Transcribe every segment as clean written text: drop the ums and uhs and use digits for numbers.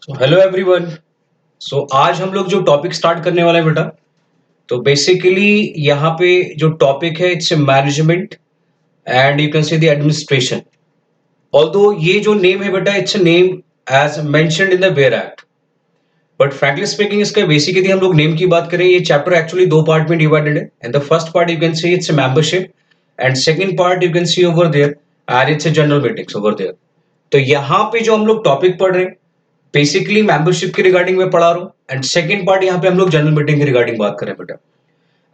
So hello everyone. सो आज हम लोग जो टॉपिक स्टार्ट करने वाले हैं बेटा, तो बेसिकली यहाँ पे जो टॉपिक है it's management and you can say the administration. Although ये जो नेम है बेटा it's name as mentioned in the where act, but frankly speaking इसका बेसिक यदि हम लोग नेम की बात करें, ये चैप्टर एक्चुअली दो पार्ट में डिवाइडेड है। And the first part you can see it's membership and second part you can see over there and it's general meetings over there. तो यहाँ पे जो हम लोग टॉपिक पढ़ रहे हैं बेसिकली मेंबरशिप के रिगार्डिंग में पढ़ा रहा हूँ, एंड सेकंड पार्ट यहाँ पे हम लोग जनरल मीटिंग के रिगार्डिंग बात करें बेटा।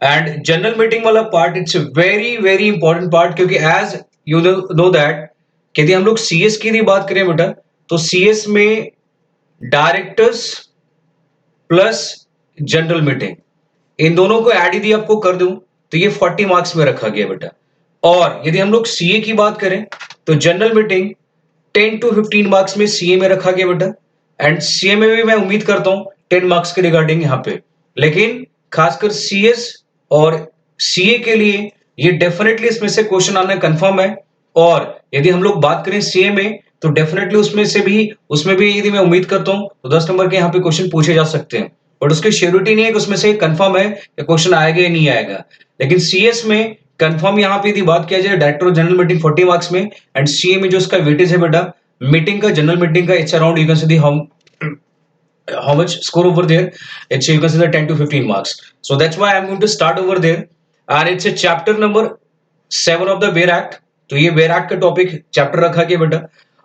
एंड जनरल मीटिंग वाला part it's very very important part, क्योंकि एज यू नो दैट यदि हम लोग सीएस की भी बात करें बेटा, तो सीएस में directors plus general meeting in दोनों को ऐड यदि आपको कर दूं तो ये 40 मार्क्स में रखा गया बेटा। और यदि हम लोग सीए की बात करें तो जनरल मीटिंग 10 to 15 मार्क्स में सीए में रखा गया बेटा। एंड सीए में भी मैं उम्मीद करता हूं 10 मार्क्स के रिगार्डिंग यहाँ पे, लेकिन खासकर सीएस और सीए के लिए ये डेफिनेटली इसमें से क्वेश्चन आना कंफर्म है। और यदि हम लोग बात करें सीए में तो डेफिनेटली उसमें भी यदि मैं उम्मीद करता हूं तो 10 नंबर के यहाँ पे क्वेश्चन पूछे जा सकते हैं, बट उसकी श्योरिटी नहीं है कि उसमें से कंफर्म है कि क्वेश्चन आएगा या नहीं आएगा। लेकिन सीएस में कंफर्म यहाँ पे यदि बात किया जाए director of general meeting 40 marks में, एंड सीए में जो उसका वेटेज है बेटा मीटिंग का, जनरल मीटिंग का, it's around you can C how much score over there, it's you can see the 10 to 15 marks. So that's why I'm going to start over there, and it's a chapter number 7 of the where act. तो ये where act का topic chapter रखा गया बेटा।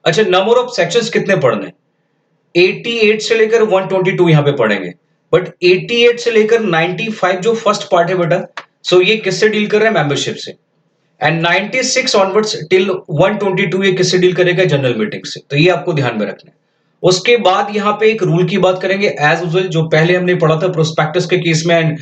अच्छा, number of sections कितने पढ़ने? 88 से लेकर 122 यहाँ पे पढ़ेंगे, बट 88 से लेकर 95 जो फर्स्ट पार्ट है बेटा, सो ये किससे डील कर रहा है? मेंबरशिप से। एंड 96 ऑनवर्ड्स टिल 122 ये किससे डील करेगा? जनरल मीटिंग से। तो ये आपको ध्यान में रखना है। उसके बाद यहाँ पे एक रूल की बात करेंगे एज यूजुअल, जो पहले हमने पढ़ा था प्रोस्पेक्टस के केस में एंड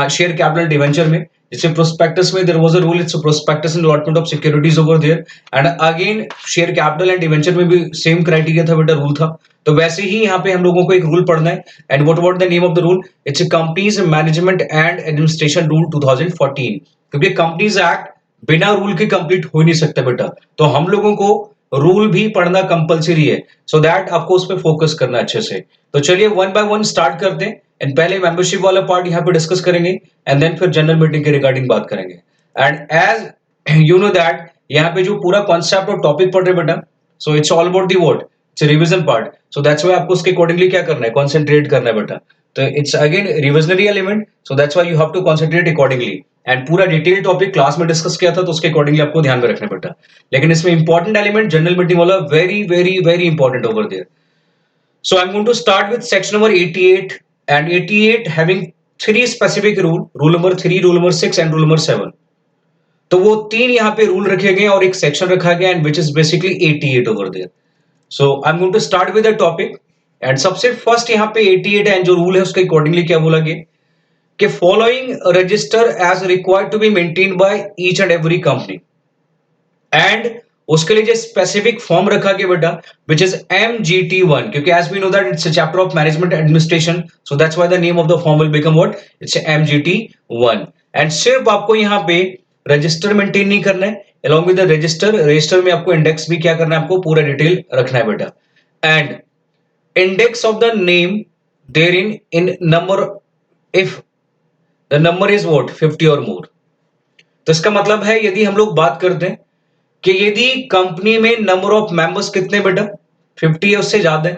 शेयर कैपिटल डिवेंचर में। जैसे प्रोस्पेक्टस में there was a rule, it's prospectus and allotment of securities over there, and again share capital and debenture में भी सेम क्राइटेरिया था बेटा, रूल था। तो वैसे ही यहाँ पे हम लोगों को एक रूल पढ़ना है। And what about the name of the rule? It's companies management and administration rule 2014, क्योंकि कंपनीज एक्ट बिना रूल के कंप्लीट हो ही नहीं सकता बेटा। तो हम लोगों को रूल भी पढ़ना कंपलसरी है, सो दैट आपको उस पर फोकस करना अच्छे से। तो चलिए वन बाय वन स्टार्ट करते हैं। एंड पहले मेंबरशिप वाला पार्ट यहाँ पे डिस्कस करेंगे, एंड देन फिर जनरल मीटिंग के रिगार्डिंग बात करेंगे। And as you know that यहाँ पे जो पूरा कॉन्सेप्ट और टॉपिक पढ़ रहे बेटा, so it's all about the word, it's revision part. So that's Y आपको उसके अकॉर्डिंगली क्या करना है? कॉन्सेंट्रेट करना है बेटा। तो it's again revisionary element, so that's why you have to concentrate accordingly. And पूरा डिटेल टॉपिक क्लास में डिस्कस किया था, तो उसके अकॉर्डिंगली आपको ध्यान में रखना बेटा। लेकिन इसमें इंपॉर्टेंट एलिमेंट जनरल मीटिंग वाला very very very important over there. So I am going to start with section number 88, and 88 having three specific rule, rule number 3, rule number 6 and rule number 7। तो वो तीन यहाँ पे rule रखे गए और एक सेक्शन रखा गया, and which is basically 88 over there. So I am going to start with the topic. And सबसे फर्स्ट यहाँ पे 88 एंड जो रूल है उसके अकॉर्डिंगली क्या बोला गया कि following register as required to be maintain by each and every company, and उसके लिए जो स्पेसिफिक फॉर्म रखा गया बेटा विच इज MGT1, क्योंकि as we know that it's a chapter of management administration, so that's why the name of the form will become what? It's MGT1। And सिर्फ आपको यहाँ पे रजिस्टर मेंटेन नहीं करना है, along with the रजिस्टर में आपको इंडेक्स भी क्या करना है? आपको पूरा डिटेल रखना है बेटा। And index of the name there in number, if the number is what? 50 or मोर। तो इसका मतलब है यदि हम लोग बात करते हैं कि यदि कंपनी में नंबर ऑफ मेंबर्स कितने बेटा? 50 है, उससे ज्यादा है,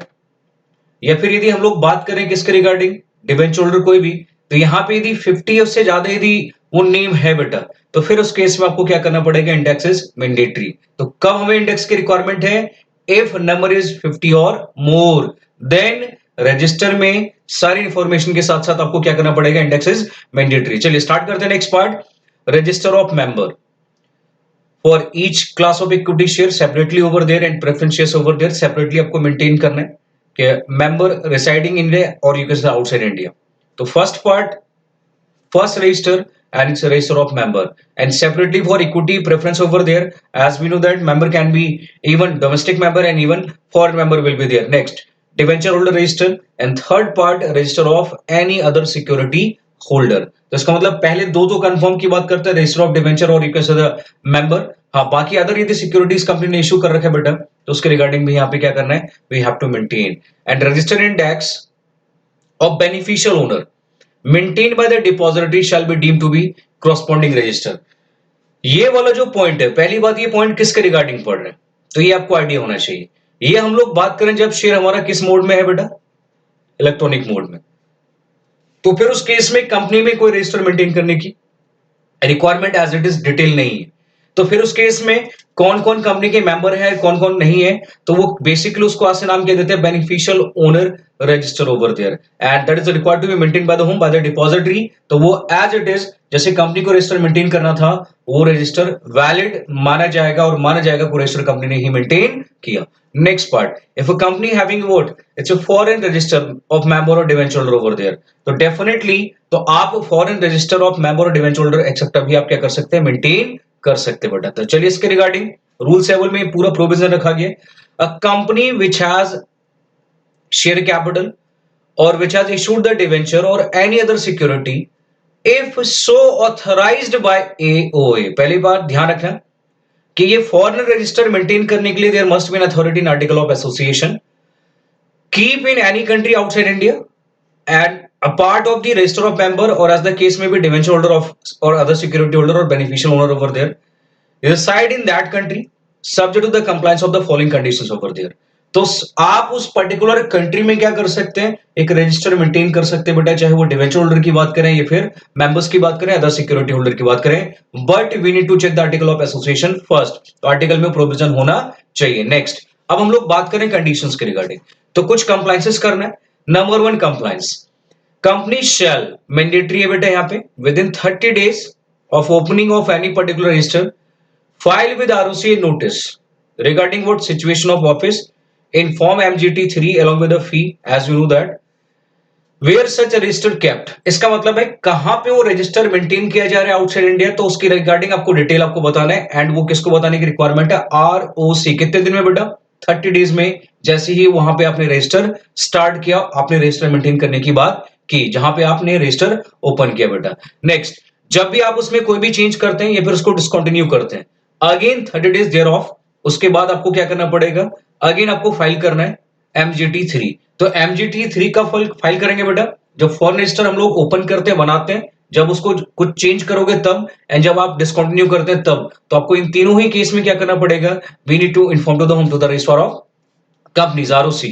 या फिर यदि हम लोग बात करें किसके रिगार्डिंग? डिबेंचर होल्डर कोई भी, तो यहां पे यदि 50 है उससे ज्यादा यदि वो नेम है बेटा, तो फिर उस केस में आपको क्या करना पड़ेगा? Index is mandatory. तो कब हमें इंडेक्स की रिक्वायरमेंट है? If number is 50 or more, then register में सारी इंफॉर्मेशन के साथ साथ आपको क्या करना पड़ेगा? Index is mandatory. चलिए स्टार्ट करते हैं next part. Register of member for each class of equity share separately over there and preference shares over there separately आपको maintain करना है कि member residing in India or you can say outside India। तो first part, first register and it's a register of member, and separately for equity preference over there, as we know that member can be even domestic member and even foreign member will be there। Next, debenture holder register, and third part register of any other security holder. तो इसका मतलब पहले दो तो confirm की बात करते हैं, रजिस्टर ऑफ डिवेंचर और मेंबर, हाँ, बाकी अदर यदि सिक्योरिटीज कंपनी ने इशू कर रखा है बेटा, तो उसके रिगार्डिंग भी यहाँ पे क्या करना है, we have to maintain and register index of beneficial owner maintain by the depository shall be deem to be corresponding register. ये वाला जो पॉइंट है, पहली बात ये पॉइंट किसके रिगार्डिंग पढ़ रहे हैं, तो ये आपको आइडिया होना चाहिए। ये हम लोग बात करें जब शेयर हमारा किस मोड में है बेटा, इलेक्ट्रॉनिक मोड में, तो फिर उस केस में कंपनी में कोई रजिस्टर मेंटेन करने की requirement as it is detail नहीं है। तो फिर उस केस में कौन कौन कंपनी के मेंबर है, कौन कौन नहीं है, तो वो बेसिकली उसको आज से नाम क्या देते हैं, beneficial owner register over there, and that is required to be maintain by the home by the depository. तो वो एज इट इज जैसे कंपनी को रजिस्टर मेंटेन करना था, वो रजिस्टर वैलिड माना जाएगा और माना जाएगा को रजिस्टर कंपनी ने ही मेंटेन किया। Next part, if a company having what, it's a foreign register of member और डिवेंचर होल्डर ओवर देयर, तो डेफिनेटली तो आप फॉरेन रजिस्टर ऑफ मेंबर और डिवेंचर होल्डर एक्सेप्ट भी आप क्या कर सकते हैं, मेंटेन कर सकते हैं बेटा। तो चलिए इसके रिगार्डिंग रूल 7 में पूरा प्रोविजन रखा गया। A company which has share capital और which has issued the debenture और any other security if so authorised by AOA, पहली बार ध्यान रखना कि ये फॉरेन रजिस्टर मेंटेन करने के लिए there must be an authority in article of association keep in any country outside India and a part of the register of member or as the case may be debenture holder of or other security holder or beneficial owner over there reside in that country subject to the compliance of the following conditions over there। तो आप उस particular country में क्या कर सकते हैं, एक register maintain कर सकते हैं बेटा, चाहे वो डिवेंचर होल्डर की बात करें या फिर मेंबर्स की बात करें, अदर सिक्योरिटी होल्डर की बात करें, but we need to check the article of association first, तो आर्टिकल में प्रोविजन होना चाहिए। नेक्स्ट, अब हम लोग बात करें कंडीशंस के रिगार्डिंग, तो कुछ कंप्लायंसेस करना है। Number 1 compliance, company shall mandatory है बेटा यहाँ पे, with in 30 days of opening of any particular register file with ROC notice regarding what situation of office inform MGT3 along with the fee as you know that where such a register kept। इसका मतलब है कहां पे वो register maintain किया जा रहा है आउटसाइड इंडिया, तो उसकी रिगार्डिंग आपको डिटेल आपको बताना है, एंड वो किसको बताने की रिक्वायरमेंट है, ROC। कितने दिन में बेटा, 30 days में। जैसे ही वहां पे आपने रजिस्टर स्टार्ट किया, आपने रजिस्टर मेंटेन करने की बात की जहां पे आपने रजिस्टर ओपन किया बेटा। नेक्स्ट, जब भी आप उसमें कोई भी चेंज करते हैं या फिर उसको डिसकंटिन्यू करते हैं, अगेन 30 days देयर ऑफ, उसके बाद आपको क्या करना पड़ेगा, अगेन आपको फाइल करना है MGT3। तो MGT3 का फाइल करेंगे बेटा, जब फॉरेन रजिस्टर हम लोग ओपन करते हैं, बनाते हैं, जब उसको कुछ चेंज करोगे तब, एंड जब आप डिसकंटिन्यू करते हैं तब, तो आपको इन तीनों ही केस में क्या करना पड़ेगा, we need to inform to the whom to the registrar of companies ROC।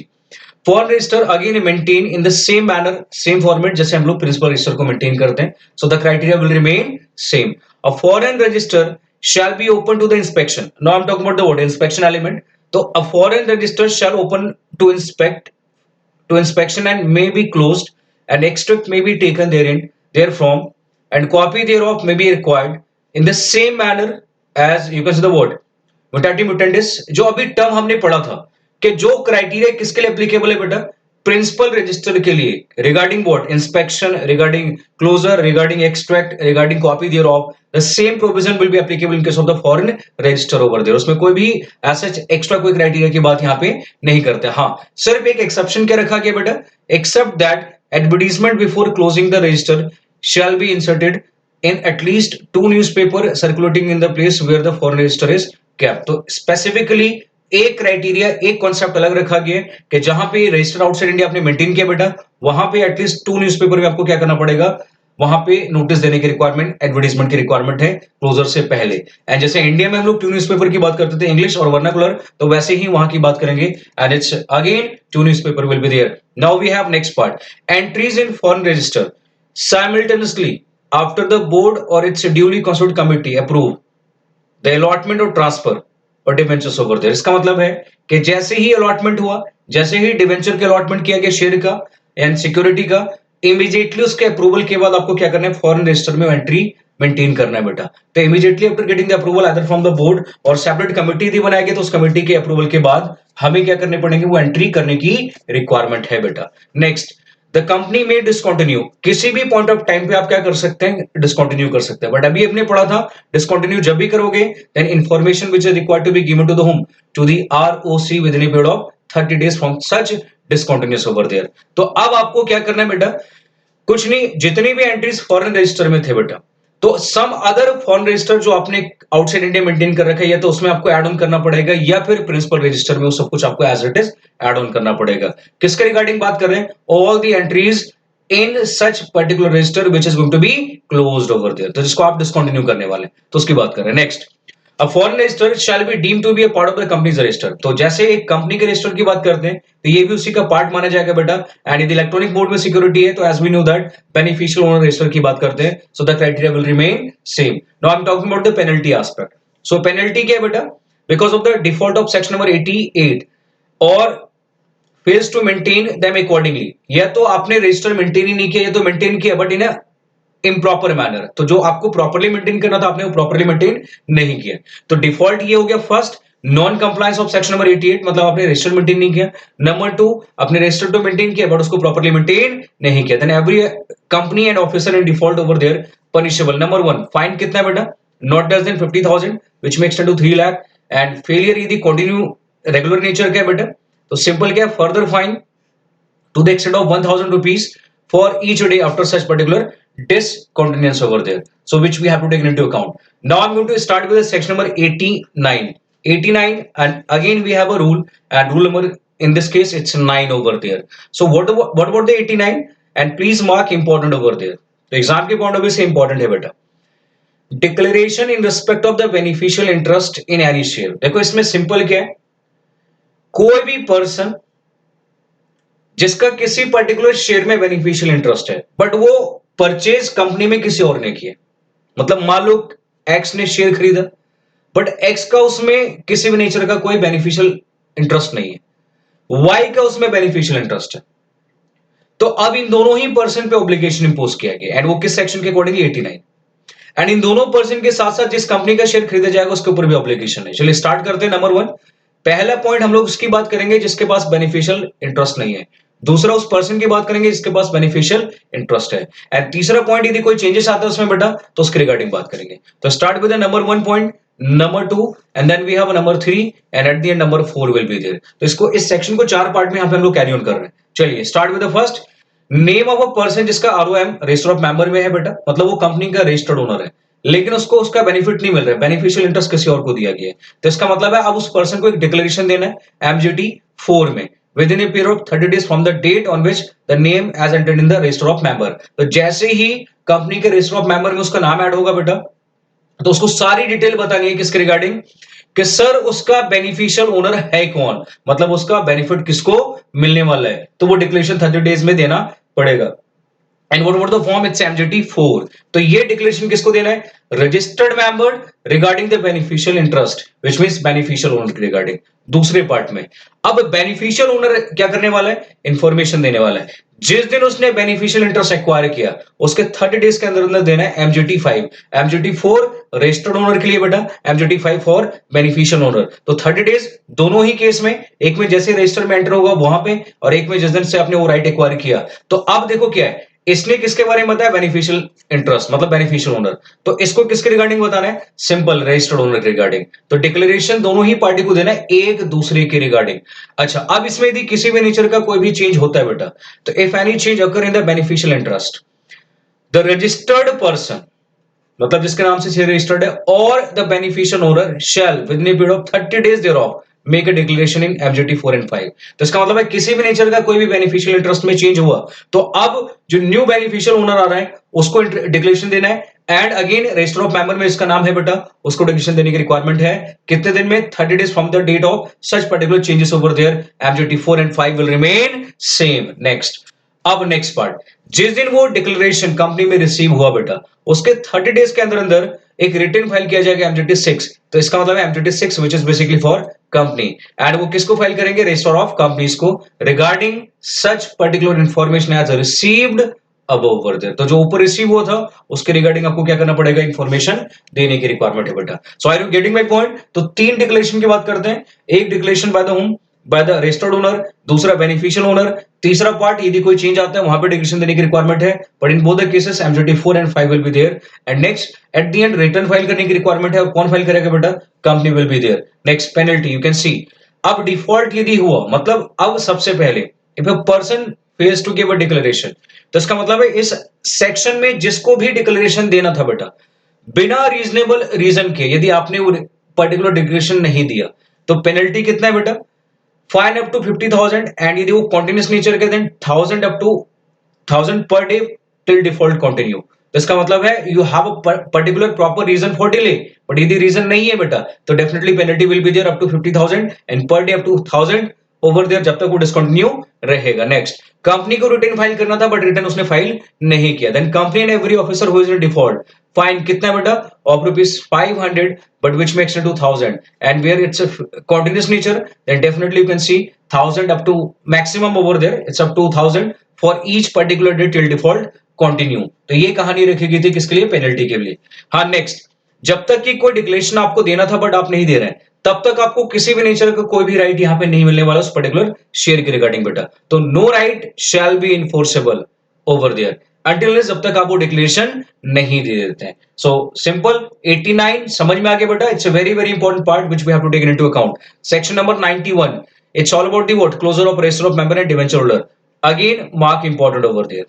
Foreign register again maintain in the same manner, same format जैसे हम लोग प्रिंसिपल रजिस्टर को मेंटेन करते हैं, so the criteria will remain same. A foreign register shall be open to the inspection, now I'm talking about the word inspection element। तो a foreign register shall open to inspection and may be closed and extract may be taken therein therefrom and copy thereof may be required in the same manner as you can see the word mutatis mutandis। जो अभी term हमने पढ़ा था कि जो criteria किसके लिए applicable है बेटा, प्रिंसिपल रजिस्टर के लिए, regarding what, inspection, regarding closure, regarding extract, regarding copy thereof, the same provision will be applicable in case of the foreign register over there. उसमें कोई भी ऐसा एक्स्ट्रा कोई क्राइटेरिया की बात यहाँ पे नहीं करते। हाँ, सिर्फ एक एक्सेप्शन क्या रखा गया बेटा, except that advertisement before closing the register shall be inserted in at least 2 newspaper circulating in the place where the foreign register is kept। तो स्पेसिफिकली एक क्राइटेरिया, एक कॉन्सेप्ट अलग रखा गया है कि जहां पे रजिस्टर आउटसाइड इंडिया आपने मेंटेन किया बेटा, वहां पे एटलीस्ट 2 न्यूज़पेपर में आपको क्या करना पड़ेगा, वहां पे नोटिस देने की रिक्वायरमेंट, एडवर्टाइजमेंट की रिक्वायरमेंट है क्लोजर से पहले। एंड जैसे इंडिया में हम लोग 2 न्यूज़पेपर की बात करते थे, इंग्लिश और वर्नाकुलर, तो वैसे ही वहां की बात करेंगे, and it's again 2 newspaper will be there. Now we have next part, entries in foreign register simultaneously after the board or its duly constituted committee approve the allotment or transfer और debentures over there. इसका मतलब है कि जैसे ही allotment हुआ, जैसे ही debenture के allotment किया गया शेयर का एंड सिक्योरिटी का, इमीडिएटली उसके अप्रूवल के बाद आपको क्या करना है, फॉरेन रजिस्टर में एंट्री मेंटेन करना है बेटा। तो immediately after getting the approval either from the board और सेपरेट कमेटी यदि बनाया गया, तो उस कमेटी के अप्रूवल के बाद हमें क्या करने पड़ेंगे, वो एंट्री करने की रिक्वायरमेंट है बेटा। नेक्स्ट, द कंपनी में डिसकंटिन्यू, किसी भी पॉइंट ऑफ टाइम पे आप क्या कर सकते हैं, डिसकंटिन्यू कर सकते हैं। बट अभी हमने पढ़ा था डिसकंटिन्यू जब भी करोगे, then information which is required to be given to the whom to the ROC within a period of 30 days from such discontinues over there. तो अब आपको क्या करना है बेटा, कुछ नहीं, जितनी भी एंट्रीज फॉरेन रजिस्टर में थे बेटा, तो सम अदर फॉरेन रजिस्टर जो आपने आउटसाइड इंडिया मेंटेन कर रखा है, या तो उसमें आपको ऐड ऑन करना पड़ेगा, या फिर प्रिंसिपल रजिस्टर में वो सब कुछ आपको as it is add on करना पड़ेगा। किसके रिगार्डिंग बात कर रहे हैं? All the entries in such particular register which is going to be closed over there, तो जिसको आप डिसकंटिन्यू करने वाले, तो उसकी बात कर रहे हैं। Next, a foreign register shall be deem to be a part of the company's register. तो जैसे एक कंपनी के रजिस्टर की बात करते हैं, तो ये भी उसी का पार्ट माना जाएगा बेटा। एंड यदि इलेक्ट्रॉनिक मोड में सिक्योरिटी है, तो as we know that beneficial owner register की बात करते हैं, so the criteria will remain same. Now I am talking about the penalty aspect. So penalty क्या है बेटा? Because of the default of section number 88 or fails to maintain them accordingly, या तो आपने रजिस्टर मेंटेन ही नहीं किया, या तो मेंटेन किया बट इन इम्प्रॉपर मैनर, तो जो आपको प्रॉपर्ली मेंटेन करना था आपने वो प्रॉपर्ली मेंटेन नहीं किया। तो डिफॉल्ट ये हो गया first, non compliance of section number 88, मतलब आपने रजिस्टर मेंटेन नहीं किया। नंबर 2, अपने रजिस्टर तो मेंटेन किया बट उसको प्रॉपर्ली मेंटेन नहीं किया। Then every company and officer in default over there punishable. Number 1, fine कितना है बेटा? Not less than 50,000 which makes to 3 lakh. And failure यदि कंटिन्यू रेगुलर नेचर का है बेटा, तो सिंपल क्या है, further fine to the extent of 1000 rupees for each day after such particular discontinuance over there, so which we have to take into account. Now I'm going to start with the section number 89, and again we have a rule, and rule number in this case it's 9 over there. So what about the 89? And please mark important over there, तो exam के point of view से important है बेटा। Declaration in respect of the beneficial interest in any share. देखो इसमें simple क्या है, कोई भी पर्सन जिसका किसी पर्टिकुलर शेयर में बेनिफिशियल इंटरेस्ट है, बट वो परचेज कंपनी में किसी और ने किया, मतलब मान लो एक्स ने शेयर खरीदा, बट एक्स का उसमें किसी भी नेचर का कोई बेनिफिशियल इंटरेस्ट नहीं है, वाई का उसमें बेनिफिशियल इंटरेस्ट है। तो अब इन दोनों ही पर्सन पे ऑब्लिगेशन इंपोज किया गया, एंड वो किस सेक्शन के अकॉर्डिंग? 89। एंड इन दोनों पर्सन के साथ साथ जिस कंपनी का शेयर खरीदा जाएगा उसके ऊपर भी ऑब्लिगेशन है। चलिए स्टार्ट करते हैं। नंबर 1, पहला पॉइंट हम लोग उसकी बात करेंगे जिसके पास बेनिफिशियल इंटरेस्ट नहीं है। दूसरा, उस पर्सन की बात करेंगे जिसके पास बेनिफिशियल इंटरेस्ट है। एंड तीसरा पॉइंट, यदि कोई चेंजेस आता है उसमें बेटा, तो उसके रिगार्डिंग बात करेंगे। तो start with number 1 point, number 2, and then we have number 3, and at the end number 4 will be there. तो इसको, इस सेक्शन को 4 पार्ट में यहां पे हम लोग कैरी ऑन कर रहे हैं। चलिए start with the first, name of a person जिसका आरओएम रजिस्टर ऑफ मेंबर में है बेटा, मतलब वो कंपनी का रजिस्टर्ड ओनर है, लेकिन उसको उसका बेनिफिट नहीं मिल रहा है, बेनिफिशियल इंटरेस्ट किसी और को दिया गया है। तो इसका मतलब है अब उस पर्सन को एक डिक्लेरेशन देना है एमजीटी 4 में, within a period of 30 days from the date on which the name as entered in the register of member. तो जैसे ही कंपनी के रजिस्टर ऑफ मेंबर में उसका नाम ऐड होगा बेटा, तो उसको सारी डिटेल बतानी है किसके रिगार्डिंग, कि सर उसका बेनिफिशियल ओनर है कौन, मतलब उसका बेनिफिट किसको मिलने वाला है। तो वो डिक्लेरेशन 30 डेज में देना पड़ेगा। And what about the form? It's MGT 4। तो ये डिक्लेरेशन किसको देना है? Registered member regarding the beneficial interest, which means beneficial owner regarding. दूसरे पार्ट में अब बेनिफिशियल ओनर क्या करने वाला है? इंफॉर्मेशन देने वाला है। जिस दिन उसने बेनिफिशियल इंटरेस्ट एक्वायर किया उसके 30 डेज के अंदर अंदर देना है एमजीटी 5। एमजीटी 4 रजिस्टर्ड ओनर के लिए बेटा, एमजीटी 5 फॉर बेनिफिशियल ओनर। तो 30 डेज दोनों ही केस में, एक में जैसे रजिस्टर में एंटर होगा वहां पे, और एक में जिस दिन से आपने वो राइट एक्वायर किया। तो अब देखो क्या है, इसने किसके बारे में बताया? बेनिफिशियल इंटरेस्ट, मतलब बेनिफिशियल ओनर। तो इसको किसके रिगार्डिंग बताना है? सिंपल, रजिस्टर्ड ओनर के रिगार्डिंग। तो डिक्लेरेशन दोनों ही पार्टी को देना है एक दूसरे के रिगार्डिंग। अच्छा, अब इसमें यदि किसी भी नेचर का कोई भी चेंज होता है बेटा, तो if any change occur in the beneficial interest, the registered person, मतलब जिसके नाम से शेयर रजिस्टर्ड है, और the beneficial owner shall within a period of 30 days thereof make a declaration in MGT 4 and 5। तो इसका मतलब है किसी भी नेचर का कोई भी बेनिफिशियल इंटरेस्ट में चेंज हुआ, तो अब जो न्यू बेनिफिशियल ओनर आ रहा है उसको डिक्लेरेशन देना है। And again register of member में इसका नाम है बेटा, उसको डिक्लेरेशन देने की रिक्वायरमेंट है। कितने दिन में? 30 days from the date of such particular changes over there, MGT 4 and 5 will remain same. Next, अब नेक्स्ट पार्ट, जिस दिन वो डिक्लेरेशन कंपनी में रिसीव हुआ बेटा, उसके 30 डेज के अंदर अंदर एक रिटर्न फाइल किया जाएगा एमजीटी 6। तो इसका मतलब है MGT 6 which is basically for company. And वो किसको फाइल करेंगे? रजिस्टर ऑफ कंपनीज को, regarding such particular information as received above further. तो जो ऊपर रिसीव हुआ था उसके रिगार्डिंग आपको क्या करना पड़ेगा? इंफॉर्मेशन देने की रिक्वायरमेंट है बेटा। So are you getting my point? तो 3 डिक्लेरेशन की बात करते हैं, एक declaration by the home, by the registered owner, दूसरा बेनिफिशियल ओनर, तीसरा पार्ट यदि कोई चेंज आता है वहां पे डिक्लेरेशन देने की रिक्वायरमेंट है। But in both the cases MGT 4 and 5 will be there. And next, at the end return file करने की रिक्वायरमेंट है, और कौन फाइल करेगा बेटा? Company will be there. Next, penalty you can see. अब डिफॉल्ट यदि हुआ, मतलब अब सबसे पहले if a person fails to give a declaration, तो इसका मतलब है इस सेक्शन में जिसको भी डिक्लेरेशन देना था बेटा, बिना रीजनेबल रीजन के यदि आपने वो पर्टिकुलर डिक्लेरेशन नहीं दिया तो पेनल्टी कितना है बेटा, फाइन अप टू 50,000, एंड यदि वो कॉन्टिन्यूस नेचर के then 1000 up to 1000 per day till default continue. तो इसका मतलब है you have a particular proper reason for delay, but यदि रीजन नहीं है बेटा तो definitely penalty will be there up to 50,000 and per day up to 1000 over there, जब तक वो डिसकंटिन्यू रहेगा। नेक्स्ट, कंपनी को रिटर्न फाइल करना था बट रिटर्न उसने फाइल नहीं किया, then company and every officer who is in default, fine कितना बेटा, of rupees 500 but which makes it to 1000, and where it's a continuous nature then definitely you can see 1000 up to maximum over there, it's up to 1000 for each particular day till default continue। तो ये कहानी रखी गई थी किसके लिए, penalty के लिए। हाँ नेक्स्ट, जब तक कि कोई डिक्लेरेशन आपको देना था बट आप नहीं दे रहे हैं तब तक आपको किसी भी नेचर का कोई भी राइट यहाँ पे नहीं मिलने वाला उस पर्टिकुलर शेयर के रिगार्डिंग बेटा। तो no right shall be enforceable over there until जब तक आप वो डिक्लेरेशन नहीं दे देते हैं। सो सिंपल 89 समझ में आ गया बेटा, it's a very very important part which we have to take into account. Section number 91, it's all about the what, closure of register of member and debenture holder, again mark important over there.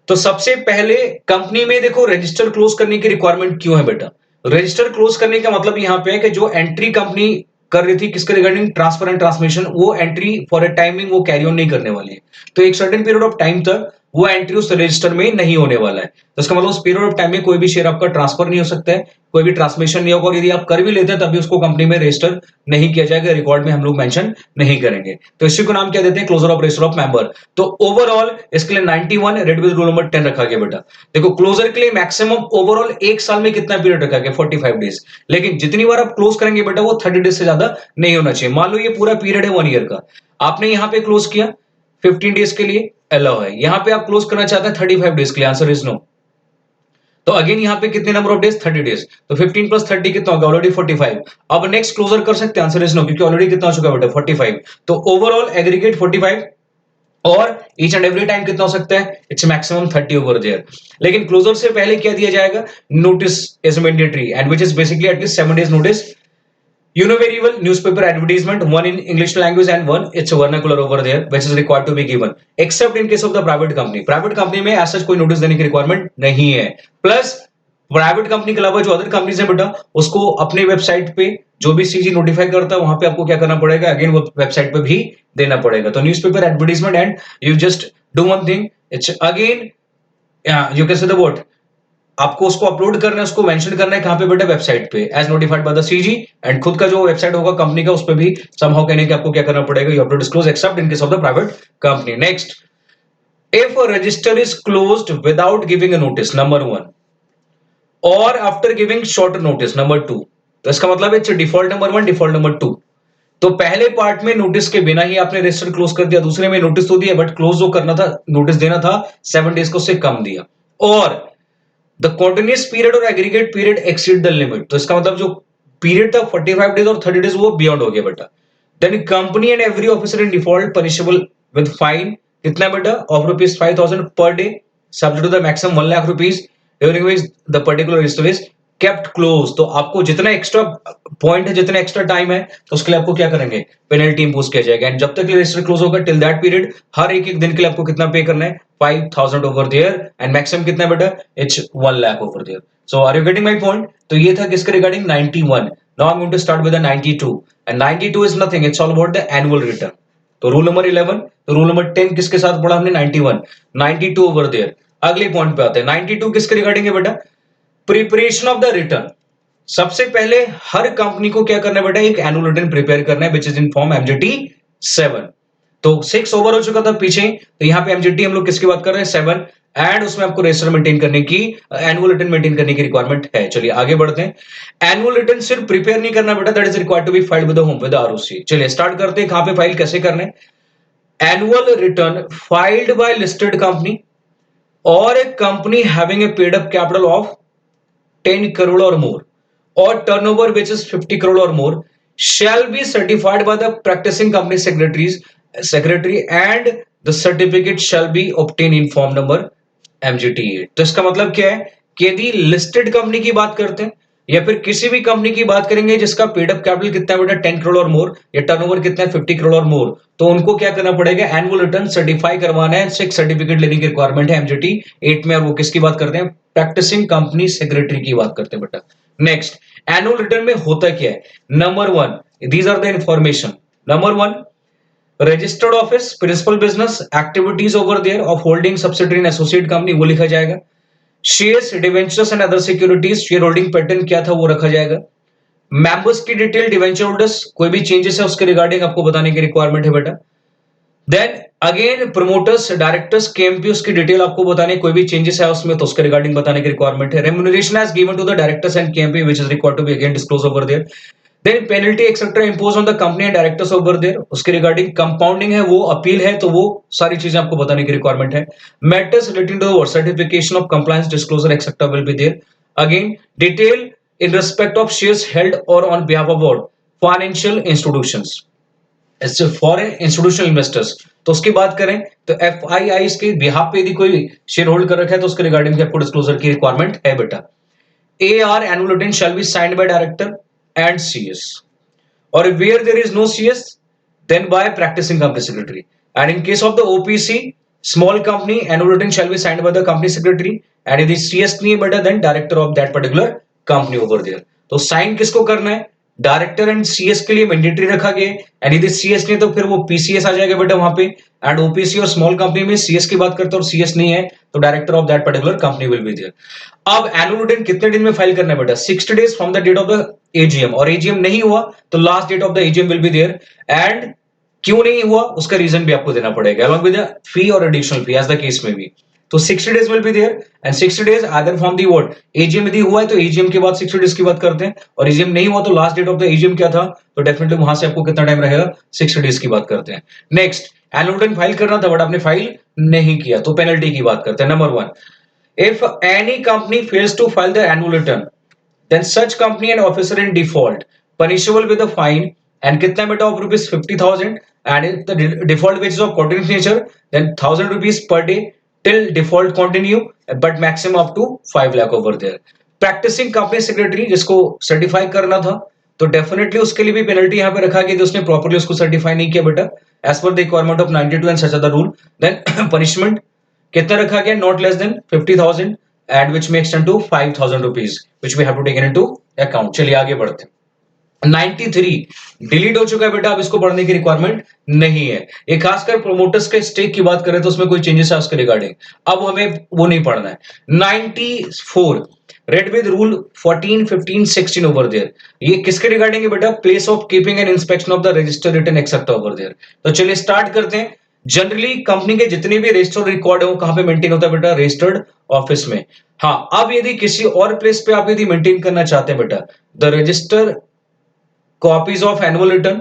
तो सबसे पहले company में देखो register close करने की requirement क्यों है बेटा, रजिस्टर क्लोज करने का मतलब यहां पे है कि जो एंट्री कंपनी कर रही थी किसके रिगार्डिंग, ट्रांसफर एंड ट्रांसमिशन, वो एंट्री फॉर अ टाइमिंग वो कैरी ऑन नहीं करने वाली है। तो एक सर्टेन पीरियड ऑफ टाइम तक वो एंट्री उस रजिस्टर में नहीं होने वाला है। तो इसका मतलब उस पीरियड ऑफ टाइम में कोई भी शेयर आपका ट्रांसफर नहीं हो सकता है, कोई भी ट्रांसमिशन नहीं होगा, और यदि आप कर भी लेते हैं तभी उसको कंपनी में रजिस्टर नहीं किया जाएगा, रिकॉर्ड में हम लोग मेंशन नहीं करेंगे। तो इसी को नाम क्या देते हैं, closure of register of member. तो ओवरऑल इसके लिए 91 रेड विद रूल नंबर 10 रखा गया बेटा। देखो क्लोजर के लिए मैक्सिमम ओवरऑल एक साल में कितना पीरियड रखा गया, 45 डेज, लेकिन जितनी बार आप क्लोज करेंगे बेटा वो 30 डेज से ज्यादा नहीं होना चाहिए। मान लो ये पूरा पीरियड है 1 ईयर का, आपने यहां पे क्लोज किया 15 डेज के लिए अलाउ है, यहां पे आप क्लोज करना चाहते हैं 35 डेज के लिए, आंसर इज नो। तो अगेन यहां पे कितने नंबर ऑफ डेज, 30 डेज, तो 15 प्लस 30 कितना होगा, ऑलरेडी 45। अब नेक्स्ट क्लोजर कर सकते हैं, आंसर इज नो, क्योंकि ऑलरेडी कितना हो चुका है बेटा, 45। तो ओवरऑल एग्रीगेट 45 और ईच एंड एवरी टाइम कितना हो सकता है, इट्स मैक्सिमम 30 ओवर देयर। लेकिन क्लोजर से पहले क्या दिया जाएगा, notice is mandatory and which is basically at least 7 days notice. Univariable newspaper advertisement, one in English language and one it's a vernacular over there, which is required to be given, except in case of the private company। Private company में ऐसा कोई notice देने की requirement नहीं है। Plus private company के अलावा जो अदर कंपनीज है बेटा, उसको अपने वेबसाइट पे जो भी सीजी नोटिफाई करता है वहां पे आपको क्या करना पड़ेगा, अगेन वो वेबसाइट पे भी देना पड़ेगा। तो newspaper advertisement and you just do one thing, it's again you can say the what, आपको उसको अपलोड करना है, उसको मेंशन करना है कहां पे बेटा, वेबसाइट पे as notified by the CG, एंड खुद का जो वेबसाइट होगा कंपनी का उस पे भी समहाउ कहने कि आपको क्या करना पड़ेगा, you have to disclose except in case of the private company. Next, if a register is closed without giving a notice number 1 or after giving short notice number 2, तो इसका मतलब है डिफॉल्ट नंबर 1 डिफॉल्ट नंबर 2। तो पहले part में notice के बिना ही आपने रजिस्टर क्लोज कर दिया, दूसरे में नोटिस तो दिया बट क्लोज जो करना था, नोटिस देना था 7 डेज को उससे कम दिया, और द कॉन्टिन्यूस पीरियड और aggregate period exceed the limit. तो इसका मतलब जो पीरियड था 45 डेज और 30 डेज वो बियॉन्ड हो गया बेटा। Then company and every officer in default punishable with fine कितना बेटा, of rupees 5000 per day subject to the maximum 1 lakh rupees during which the particular register is kept close. तो आपको जितना एक्स्ट्रा पॉइंट है, जितना एक्स्ट्रा टाइम है, तो उसके लिए आपको क्या करेंगे, पेनल्टी इंपोज किया जाएगा। एंड जब तक रजिस्टर क्लोज होगा टिल दैट पीरियड हर एक दिन के लिए आपको कितना पे करना है, 5000 ओवर देयर, एंड मैक्सिमम कितना बेटा, it's 1 lakh over there. So are you getting my point. तो ये था किसके regarding, 91। Now I am going to start with the 92, and 92 is nothing, it's all about the annual return. तो rule number 11, तो rule number 10 किसके साथ पढ़ा हमने, 91, 92 ओवर देयर। अगले पॉइंट पे आते हैं, 92 किसके रिगार्डिंग है बेटा, प्रिपरेशन ऑफ द रिटर्न। सबसे पहले हर कंपनी को क्या करना है बेटा, एक एनुअल रिटर्न प्रिपेयर करना है, which is in form MGT 7। तो 6 ओवर हो चुका था पीछे, तो यहाँ पे एमजीटी हम लोग किसकी बात कर रहे हैं, 7, एंड उसमें आपको रजिस्टर मेंटेन करने की, एनुअल रिटर्न मेंटेन करने की रिक्वायरमेंट है। चलिए आगे बढ़ते हैं। एनुअल रिटर्न सिर्फ प्रिपेयर नहीं करना बेटा, that is required to be filed with whom with ROC. चलिए स्टार्ट करते हैं, कहां पे फाइल कैसे करना है। Annual return filed by listed company और a company having a paid up capital of 10 crore or more or turnover which is 50 crore or more shall be certified by the practicing company secretary and the certificate shall be obtained in form number MGT 8। तो इसका मतलब क्या है कि यदि listed company की बात करते हैं या फिर किसी भी कंपनी की बात करेंगे जिसका पेड अप कैपिटल कितना है बेटा 10 करोड़ और मोर, या टर्नओवर कितना है 50 करोड़ और मोर, तो उनको क्या करना पड़ेगा, एनुअल रिटर्न सर्टिफाई करवाना है, 6 सर्टिफिकेट लेने की रिक्वायरमेंट है एमजीटी 8 में। और वो किसकी बात करते हैं, प्रैक्टिसिंग कंपनी सेक्रेटरी की बात करते हैं बेटा। नेक्स्ट, एनुअल रिटर्न में होता क्या है, number one, these are the information. Number one, registered office, principal business activities over there of holding subsidiary and associate company, वो लिखा जाएगा। Shares, debentures and other securities, share holding pattern क्या था वो रखा जाएगा। मेंबर्स की डिटेल, डिवेंचर होल्डर्स, कोई भी चेंजेस है उसके रिगार्डिंग आपको बताने की रिक्वायरमेंट है बेटा। Then again promoters, directors, KMP, उसकी डिटेल आपको बताने, कोई भी चेंजेस है उसमें तो उसके रिगार्डिंग बताने की रिक्वायरमेंट है। Remuneration as given to the directors and KMP which is required to be again disclose over there. Then penalty etcetera impose on the company and directors over there, उसके regarding compounding है वो, appeal है तो वो सारी चीजें आपको बताने की रिक्वायरमेंट है। Matters relating to the certification of compliance, disclosure etcetera will be there. Again detail in respect of shares held और on behalf of financial institutions, foreign institutional investors, तो उसकी बात करें तो एफआईआई के बिहाफ पे यदि कोई शेयर होल्ड कर रखा है तो उसके रिगार्डिंग आपको डिस्क्लोजर की रिक्वायरमेंट है बेटा। AR annual return shall be signed by director and CS, or where there is no CS, then by practicing company secretary. And in case of the OPC, small company, annual return shall be signed by the company secretary, and if the CS नहीं है better then director of that particular company over there. तो sign किसको करना है, director and CS के लिए mandatory रखा गया है, एंड यदि सीएस नहीं तो फिर वो पीसीएस आ जाएगा बेटा वहां पे। एंड ओपीसी और स्मॉल कंपनी में सीएस की बात करते हैं और सीएस नहीं है तो director of that particular company will be there. अब एनुअल रिटर्न कितने दिन में फाइल करना है बेटा, 60 days from the date of the AGM, और एजीएम नहीं हुआ तो last date of the AGM will be there. And क्यों नहीं हुआ उसका रीजन भी आपको देना पड़ेगा अलॉन्ग विद द फी और additional fee as the case में भी। तो 60 days will be there, and 60 days other from the what, AGM यदि हुआ है तो एजीएम के बाद 60 डेज की बात करते हैं, और एजीएम नहीं हुआ तो last date of the AGM क्या था, तो डेफिनेटली वहां से आपको कितना टाइम रहेगा, 60 डेज की बात करते हैं। नेक्स्ट, एनुअल रिटर्न फाइल करना था बट आपने फाइल नहीं किया तो पेनल्टी की बात करते हैं। Number one, if any company fails to file the annual return, then such company and officer in default punishable with a fine, and कितना बेटा of rupees 50,000, and if the default which is of continuous nature then 1,000 rupees per day till default continue, but maximum up to 5 lakh over there। practicing company secretary जिसको certify करना था तो definitely उसके लिए भी penalty यहाँ पे रखा गया कि उसने प्रॉपर्ली उसको सर्टिफाई नहीं किया बेटा as per the requirement of 92 and such other rule. Then punishment कितना रखा गया, not less than 50,000 and which may extend to 5,000 rupees which we have to taken into account. चलिए आगे बढ़ते हैं। 93 डिलीट हो चुका है बेटा, अब इसको पढ़ने की रिक्वायरमेंट नहीं है। ये खासकर प्रोमोटर्स के स्टेक की बात करें तो उसमें कोई चेंजेस है उसके रिगार्डिंग, अब हमें वो नहीं पढ़ना है। 94 read with rule 14, 15, 16 over there, ये किसके रिगार्डिंग है बेटा, place of keeping and inspection of the register return except over there. तो चलिए स्टार्ट करते हैं। जनरली कंपनी के जितने भी रजिस्टर्ड रिकॉर्ड है वो कहां पे मेंटेन होता है बेटा, रजिस्टर्ड ऑफिस में। हाँ, अब यदि किसी और प्लेस पे आप यदि मेंटेन करना चाहते हैं बेटा, the register copies of annual return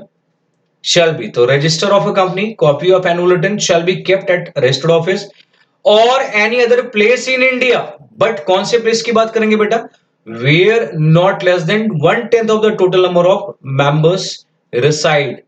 shall be, तो register of a company copy of annual return shall be kept at registered office or any other place in India, but कौन से place की बात करेंगे बेटा, where not less than 1/10 of the total number of members reside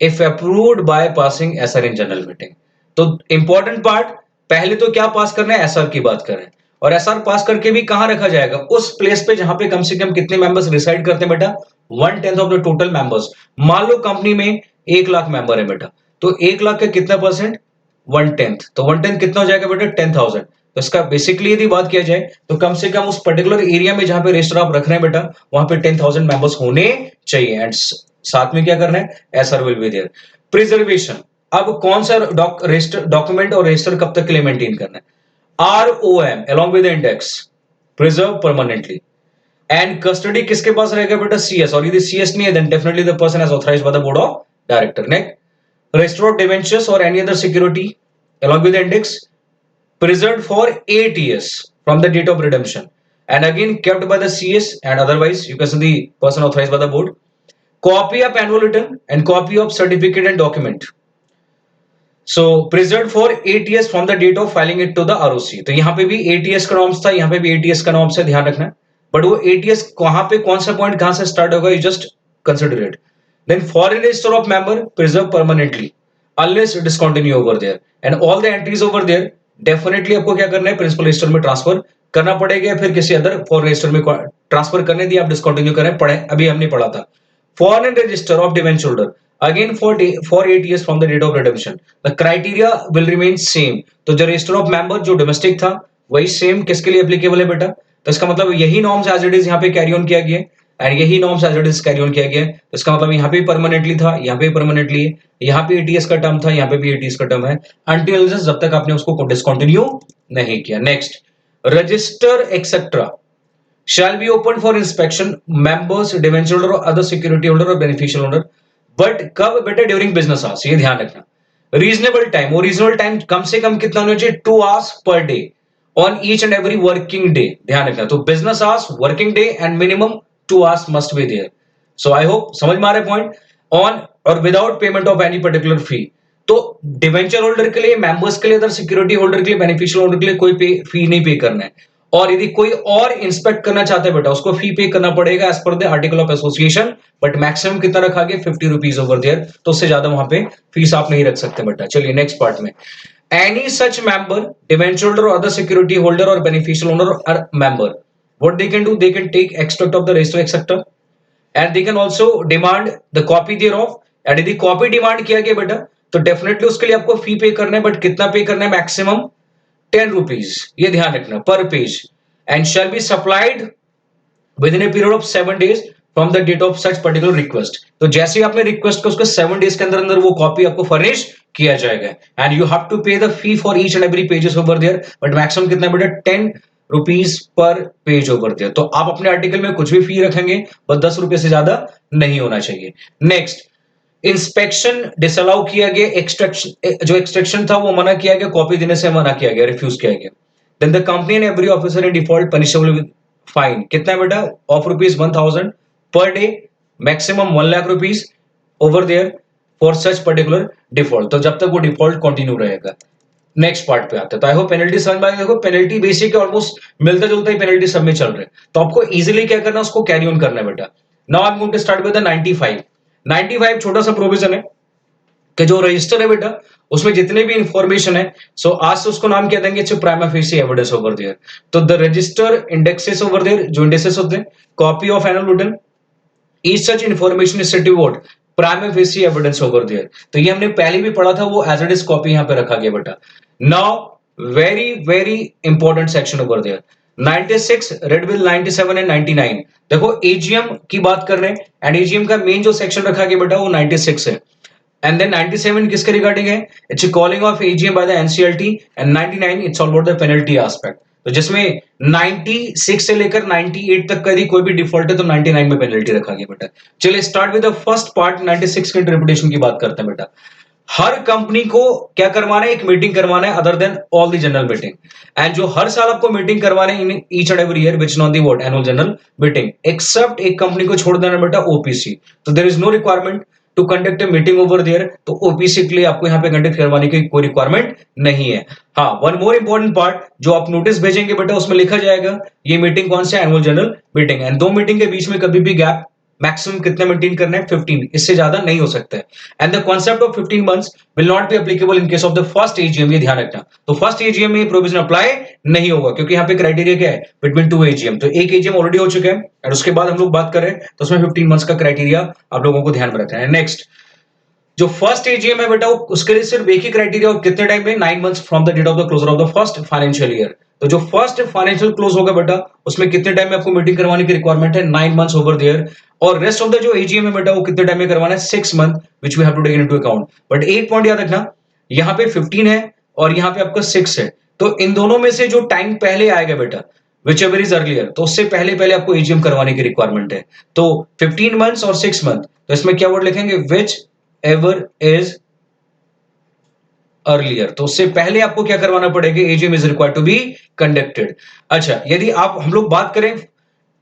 if approved by passing SR in general meeting। तो important part, पहले तो क्या पास करना है, एसआर की बात करें, और एसआर पास करके भी कहां रखा जाएगा, उस प्लेस पे जहां पे कम से कम कितने मेंबर्स रिसाइड करते हैं बेटा, 1/10 ऑफ द टोटल मेंबर्स। मान लो कंपनी में 1 लाख मेंबर है बेटा, तो 1 लाख का कितना परसेंट, 1/10, तो 1/10 कितना हो जाएगा बेटा, 10,000। तो इसका बेसिकली यदि बात किया जाए तो कम से कम उस पर्टिकुलर एरिया में जहां पे रजिस्टर आप रख रहे हैं बेटा वहां पे 10,000 मेंबर्स होने चाहिए, एंड साथ में क्या करना है, SR will be there. Preservation, अब कौन सा डॉक्यूमेंट और रजिस्टर कब तक के लिए मेंटेन करना है, ROM along with the index preserve permanently, and custody किसके पास रहेगा बेटा, CS, और यदि CS नहीं है then definitely the person has authorized by the board of director। next, register of debentures or any other security along with the index preserved for 8 years from the date of redemption and again kept by the CS and otherwise you can see the person authorized by the board। copy of annual return and copy of certificate and document so preserve for 8 years from the date of filing it to the ROC. तो यहाँ पे भी 8 years का norms था, यहाँ पे भी 8 years का नॉर्म्स है, ध्यान रखना। बट वो 8 years कहां पे, कौन सा पॉइंट कहां से स्टार्ट होगा, you just consider it. Then foreign register of member preserve permanently unless discontinue over there, and all the entries over there definitely आपको क्या करना है, प्रिंसिपल रजिस्टर में ट्रांसफर करना पड़ेगा, फिर किसी अदर फॉरेन रजिस्टर में ट्रांसफर करने दिया, आप डिसकंटिन्यू करें, पढ़े, अभी हमने पढ़ा था। Foreign register of debenture holder again for 8 years from the date of redemption, the criteria will remain same. तो जो रजिस्टर ऑफ मेंबर जो डोमेस्टिक था वही सेम किसके लिए एप्लीकेबल है बेटा? तो इसका मतलब यही नॉर्म्स एज इट इज यहाँ पे कैरी ऑन किया गया, एंड यही norms as it is carry on किया गया। तो इसका मतलब यहाँ पे परमानेंटली था, यहाँ पे परमानेंटली है, यहाँ पे 8 years का टर्म था, यहाँ पे भी 8 years का टर्म है, अनटिल जब तक आपने उसको डिसकंटिन्यू नहीं किया। Next, register etcetera shall be open for inspection members debenture holder or other security holder or beneficial holder, but कब बेटा? ड्यूरिंग बिजनेस आवर्स, ये ध्यान रखना। रीजनेबल टाइम, और रीजनेबल टाइम कम से कम कितना होना चाहिए? 2 hours per day on each and every working day, ध्यान रखना। तो business hours, working day and minimum 2 hours must be there. So I hope समझ में आ रहा है पॉइंट। ऑन और without payment of any particular fee. तो डिवेंचर होल्डर के लिए, मेंबर्स के लिए, अदर सिक्योरिटी होल्डर के लिए, बेनिफिशियल होल्डर के लिए कोई फी नहीं पे करना है। और यदि कोई और इंस्पेक्ट करना चाहते हैं बेटा, उसको फी पे करना पड़ेगा as per the article of association, but maximum कितना रखा गया? 50 रुपीज ओवर देयर, तो उससे ज्यादा वहां पे फीस आप नहीं रख सकते बेटा। चलिए नेक्स्ट पार्ट में, any such member, debenture holder और अदर सिक्योरिटी होल्डर और बेनिफिशियल ओनर और member, what they can do, they can take extract of the register etc, and they can also demand the copy thereof, and यदि copy demand किया गया बेटा तो definitely उसके लिए आपको फी पे करना है, बट कितना पे करना है? मैक्सिमम 10 रुपीज, ये ध्यान रखना, per page, and shall be supplied within a period of 7 days from the date of such particular request. तो जैसे ही आपने रिक्वेस्ट किया उसके 7 days के अंदर अंदर वो कॉपी आपको फर्निश किया जाएगा, and you have to pay the fee for each and every pages over there, but maximum कितना बेटा? 10 rupees per page over there. तो आप अपने आर्टिकल में कुछ भी फी रखेंगे, बस 10 रुपए से ज्यादा नहीं होना चाहिए। नेक्स्ट, इंस्पेक्शन डिसअलाउ किया गया, एक्सट्रैक्शन जो एक्सट्रैक्शन था वो मना किया गया, कॉपी देने से मना किया गया, रिफ्यूज किया गया। Then the company and every officer in default punishable with fine, कितना है बेटा? Of rupees 1000 per day, maximum 1 lakh rupees over there for such particular default. तो जब तक वो डिफॉल्ट कंटिन्यू रहेगा। नेक्स्ट पार्ट पे आते हैं, तो आई होप पेनल्टी समझ में आ गई। देखो पेनल्टी बेसिक है, ऑलमोस्ट मिलता जुलता ही पेनल्टी सब में चल रहे हैं, तो आपको इजीली क्या करना है? उसको कैरी ऑन करना है बेटा। Now I am going to start with the 95 छोटा सा प्रोविजन है कि जो रजिस्टर है बेटा उसमें जितने भी इंफॉर्मेशन है, सो आज से उसको नाम क्या देंगे? It's prima facie evidence over there. तो the register indexes over there, जो इंडेक्सेस होते हैं, copy of annual return, each such information is set to what? Prima facie evidence over there. तो ये हमने पहले भी पढ़ा था, वो एज इट इज कॉपी यहां पे रखा गया बेटा। Now very very important section over there, 96, read बिल 97 एंड 99। देखो एजीएम की बात कर रहे हैं, एंड एजीएम का मेन जो सेक्शन रखा गया बेटा वो 96 है, and then 97 किसके रिगार्डिंग है? It's calling of AGM by the NCLT, and 99 it's all about the penalty aspect. तो जिसमें 96 से लेकर 98 तक का यदि कोई भी डिफॉल्ट है तो 99 में पेनल्टी रखा गया बेटा। चलिए start with the first part, 96 के इंटरप्रिटेशन की बात करते हैं बेटा। हर कंपनी को क्या करवाना है? एक मीटिंग करवाना है, other than all the general meeting, and जो हर साल आपको मीटिंग करवाना है in each and every year which not the what? Annual general meeting, except एक कंपनी को छोड़ देना बेटा, ओपीसी। तो there is no requirement to conduct a meeting over there, तो ओपीसी के लिए आपको यहाँ पे कंडक्ट करवाने की कोई रिक्वायरमेंट नहीं है। हाँ, वन मोर इंपॉर्टेंट पार्ट, जो आप नोटिस भेजेंगे बेटा उसमें लिखा जाएगा ये मीटिंग कौन सा? एनुअल जनरल मीटिंग, एंड दो मीटिंग के बीच में कभी भी गैप मैक्सिमम कितना मेंटेन करना है? 15, इससे ज्यादा नहीं हो सकता है। And the concept of 15 months will not be applicable in case of the first AGM, ये ध्यान रखना। तो फर्स्ट एजीएम में प्रोविजन अप्लाई नहीं होगा, क्योंकि यहाँ पे क्राइटेरिया क्या है? Between 2 AGM. तो एक एजीएम ऑलरेडी हो चुका है, और उसके बाद हम लोग बात कर रहे हैं, तो उसमें 15 मंथ्स का क्राइटेरिया आप लोगों को ध्यान में रखना है। नेक्स्ट, जो फर्स्ट एजीएम है बेटा उसके लिए सिर्फ एक ही क्राइटेरिया, और कितने टाइम में? 9 months from the date of the closure of the first financial year. तो जो फर्स्ट फाइनेंशियल क्लोज होगा बेटा उसमें कितने टाइम में आपको मीटिंग करवाने की रिक्वायरमेंट है? 9 months ओवर देयर। और रेस्ट ऑफ द जो एजीएम है बेटा वो कितने टाइम में करवाना है? 6 months, which we have to take into account. But एक पॉइंट याद रखना, यहाँ पे 15 है और यहाँ पे आपका 6 है, तो इन दोनों में से जो टाइम पहले आएगा बेटा विच एवर इज अर्लियर, तो उससे पहले पहले आपको एजीएम करवाने की रिक्वायरमेंट है। तो 15 months और 6 months, तो इसमें क्या वर्ड लिखेंगे? विच एवर इज अर्लियर, तो उससे पहले आपको क्या करवाना पड़ेगा? AGM is required to be conducted. अच्छा, यदि आप हम लोग बात करें,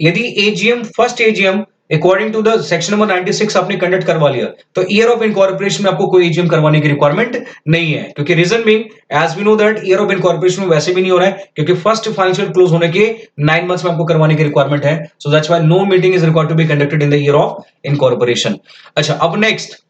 यदि AGM first AGM according to the section number 96 आपने कंडक्ट करवा लिया, तो ईयर ऑफ इनकॉर्पोरेशन में आपको कोई एजीएम करवाने की रिक्वायरमेंट नहीं है, क्योंकि reason being as we know that year of incorporation में वैसे भी नहीं हो रहा है, क्योंकि फर्स्ट फाइनेंशियल क्लोज होने के 9 months में आपको करवाने की रिक्वायरमेंट है। So that's why no meeting is required to be conducted in the year of incorporation. अच्छा, अब नेक्स्ट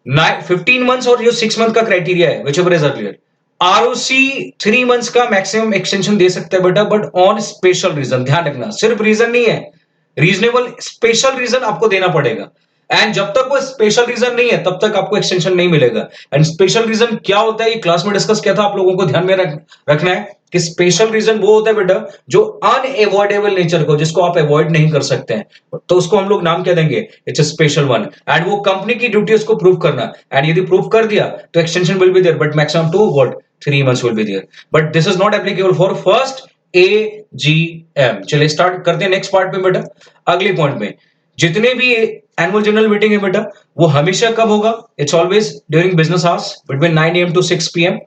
15 months और जो 6 month का क्राइटेरिया है which ever is earlier, ROC 3 months का मैक्सिमम एक्सटेंशन दे सकता है बेटा, बट ऑन स्पेशल रीजन। ध्यान रखना, सिर्फ रीजन नहीं है, रीजनेबल स्पेशल रीजन आपको देना पड़ेगा। एंड जब तक वो स्पेशल रीजन नहीं है तब तक आपको एक्सटेंशन नहीं मिलेगा। एंड स्पेशल रीजन क्या होता है, ये क्लास में डिस्कस किया था, आप लोगों को ध्यान में रखना है कि स्पेशल रीजन वो होता है बेटा जो अनएवॉइडेबल नेचर को, जिसको आप अवॉइड नहीं कर सकते हैं, तो उसको हम लोग नाम क्या देंगे, it's a special one. And वो कंपनी की ड्यूटी उसको प्रूव करना, एंड यदि प्रूव कर दिया तो extension will be there, but maximum to what 3 months will be there, but this is not applicable for first AGM। चलिए स्टार्ट करते हैं नेक्स्ट पार्ट पे बेटा। अगले पॉइंट में, जितने भी एनुअल जनरल मीटिंग है बेटा, वो हमेशा कब होगा, it's always during business hours between 9 AM to 6 PM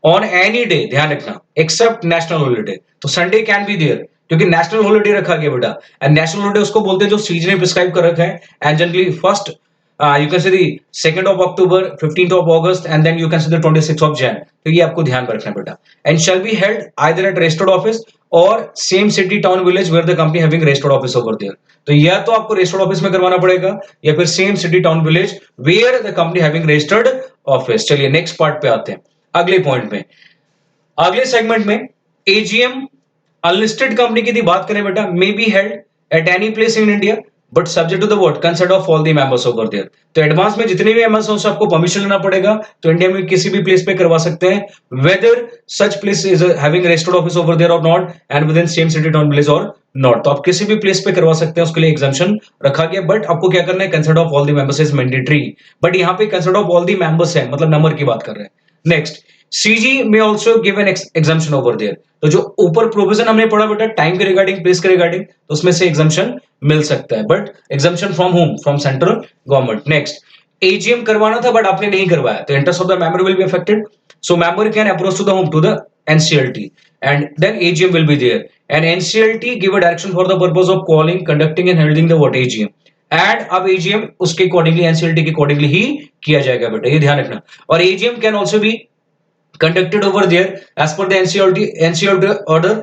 on any day, ध्यान रखना, एक्सेप्ट नेशनल हॉलीडे। तो संडे कैन बी देयर, क्योंकि नेशनल हॉलीडे रखा गया बेटा, एंड नेशनल हॉलीडे उसको बोलते हैं जो सीजी ने प्रिस्क्राइब कर रखा है। And generally first you can से दी 2nd of October, 15th of August, and then you can say the 26th of Jan। तो ये आपको ध्यान रखना है बेटा। And shall be held either at registered office or same city town village where the company having registered office over there। तो या तो आपको रजिस्टर्ड ऑफिस में करवाना पड़ेगा या फिर same city town village where the company having registered office. चलिए नेक्स्ट पार्ट पे आते हैं, अगले पॉइंट में, अगले सेगमेंट में। एजीएम अनलिस्टेड कंपनी की बात करें बेटा, may be held at any place in India but subject to the what, consent of all the members over there. तो एडवांस में जितने भी मेंबर्स हैं उससे आपको परमिशन लेना पड़ेगा। तो इंडिया में किसी भी प्लेस पे करवा सकते हैं, whether such place is having registered office over there और not, and within same city town village और नॉट। तो आप किसी भी प्लेस पे करवा सकते हैं, उसके लिए एग्जाम्पशन रखा गया, बट आपको क्या करना है, consent of all the members is mandatory. But यहाँ पे consent of all the members है, मतलब नंबर की बात कर रहे हैं। नेक्स्ट, सीजी में also give an exemption over there. तो जो ऊपर प्रोविजन हमने पढ़ा बेटा टाइम के रिगार्डिंग, प्लेस के रिगार्डिंग, तो उसमें से एग्जाम्पशन मिल सकता है, but exemption from whom, from central government. Next, AGM करवाना था बट आपने नहीं करवाया, तो interest of the member will be affected. So member can approach to the whom, to the NCLT, and then AGM will be there, and NCLT give a direction for the purpose of calling, conducting and holding the what AGM, and अब AGM उसके accordingly, NCLT के accordingly ही किया जाएगा बेटा, ये ध्यान रखना। और AGM can also be conducted over there as per the NCLT order।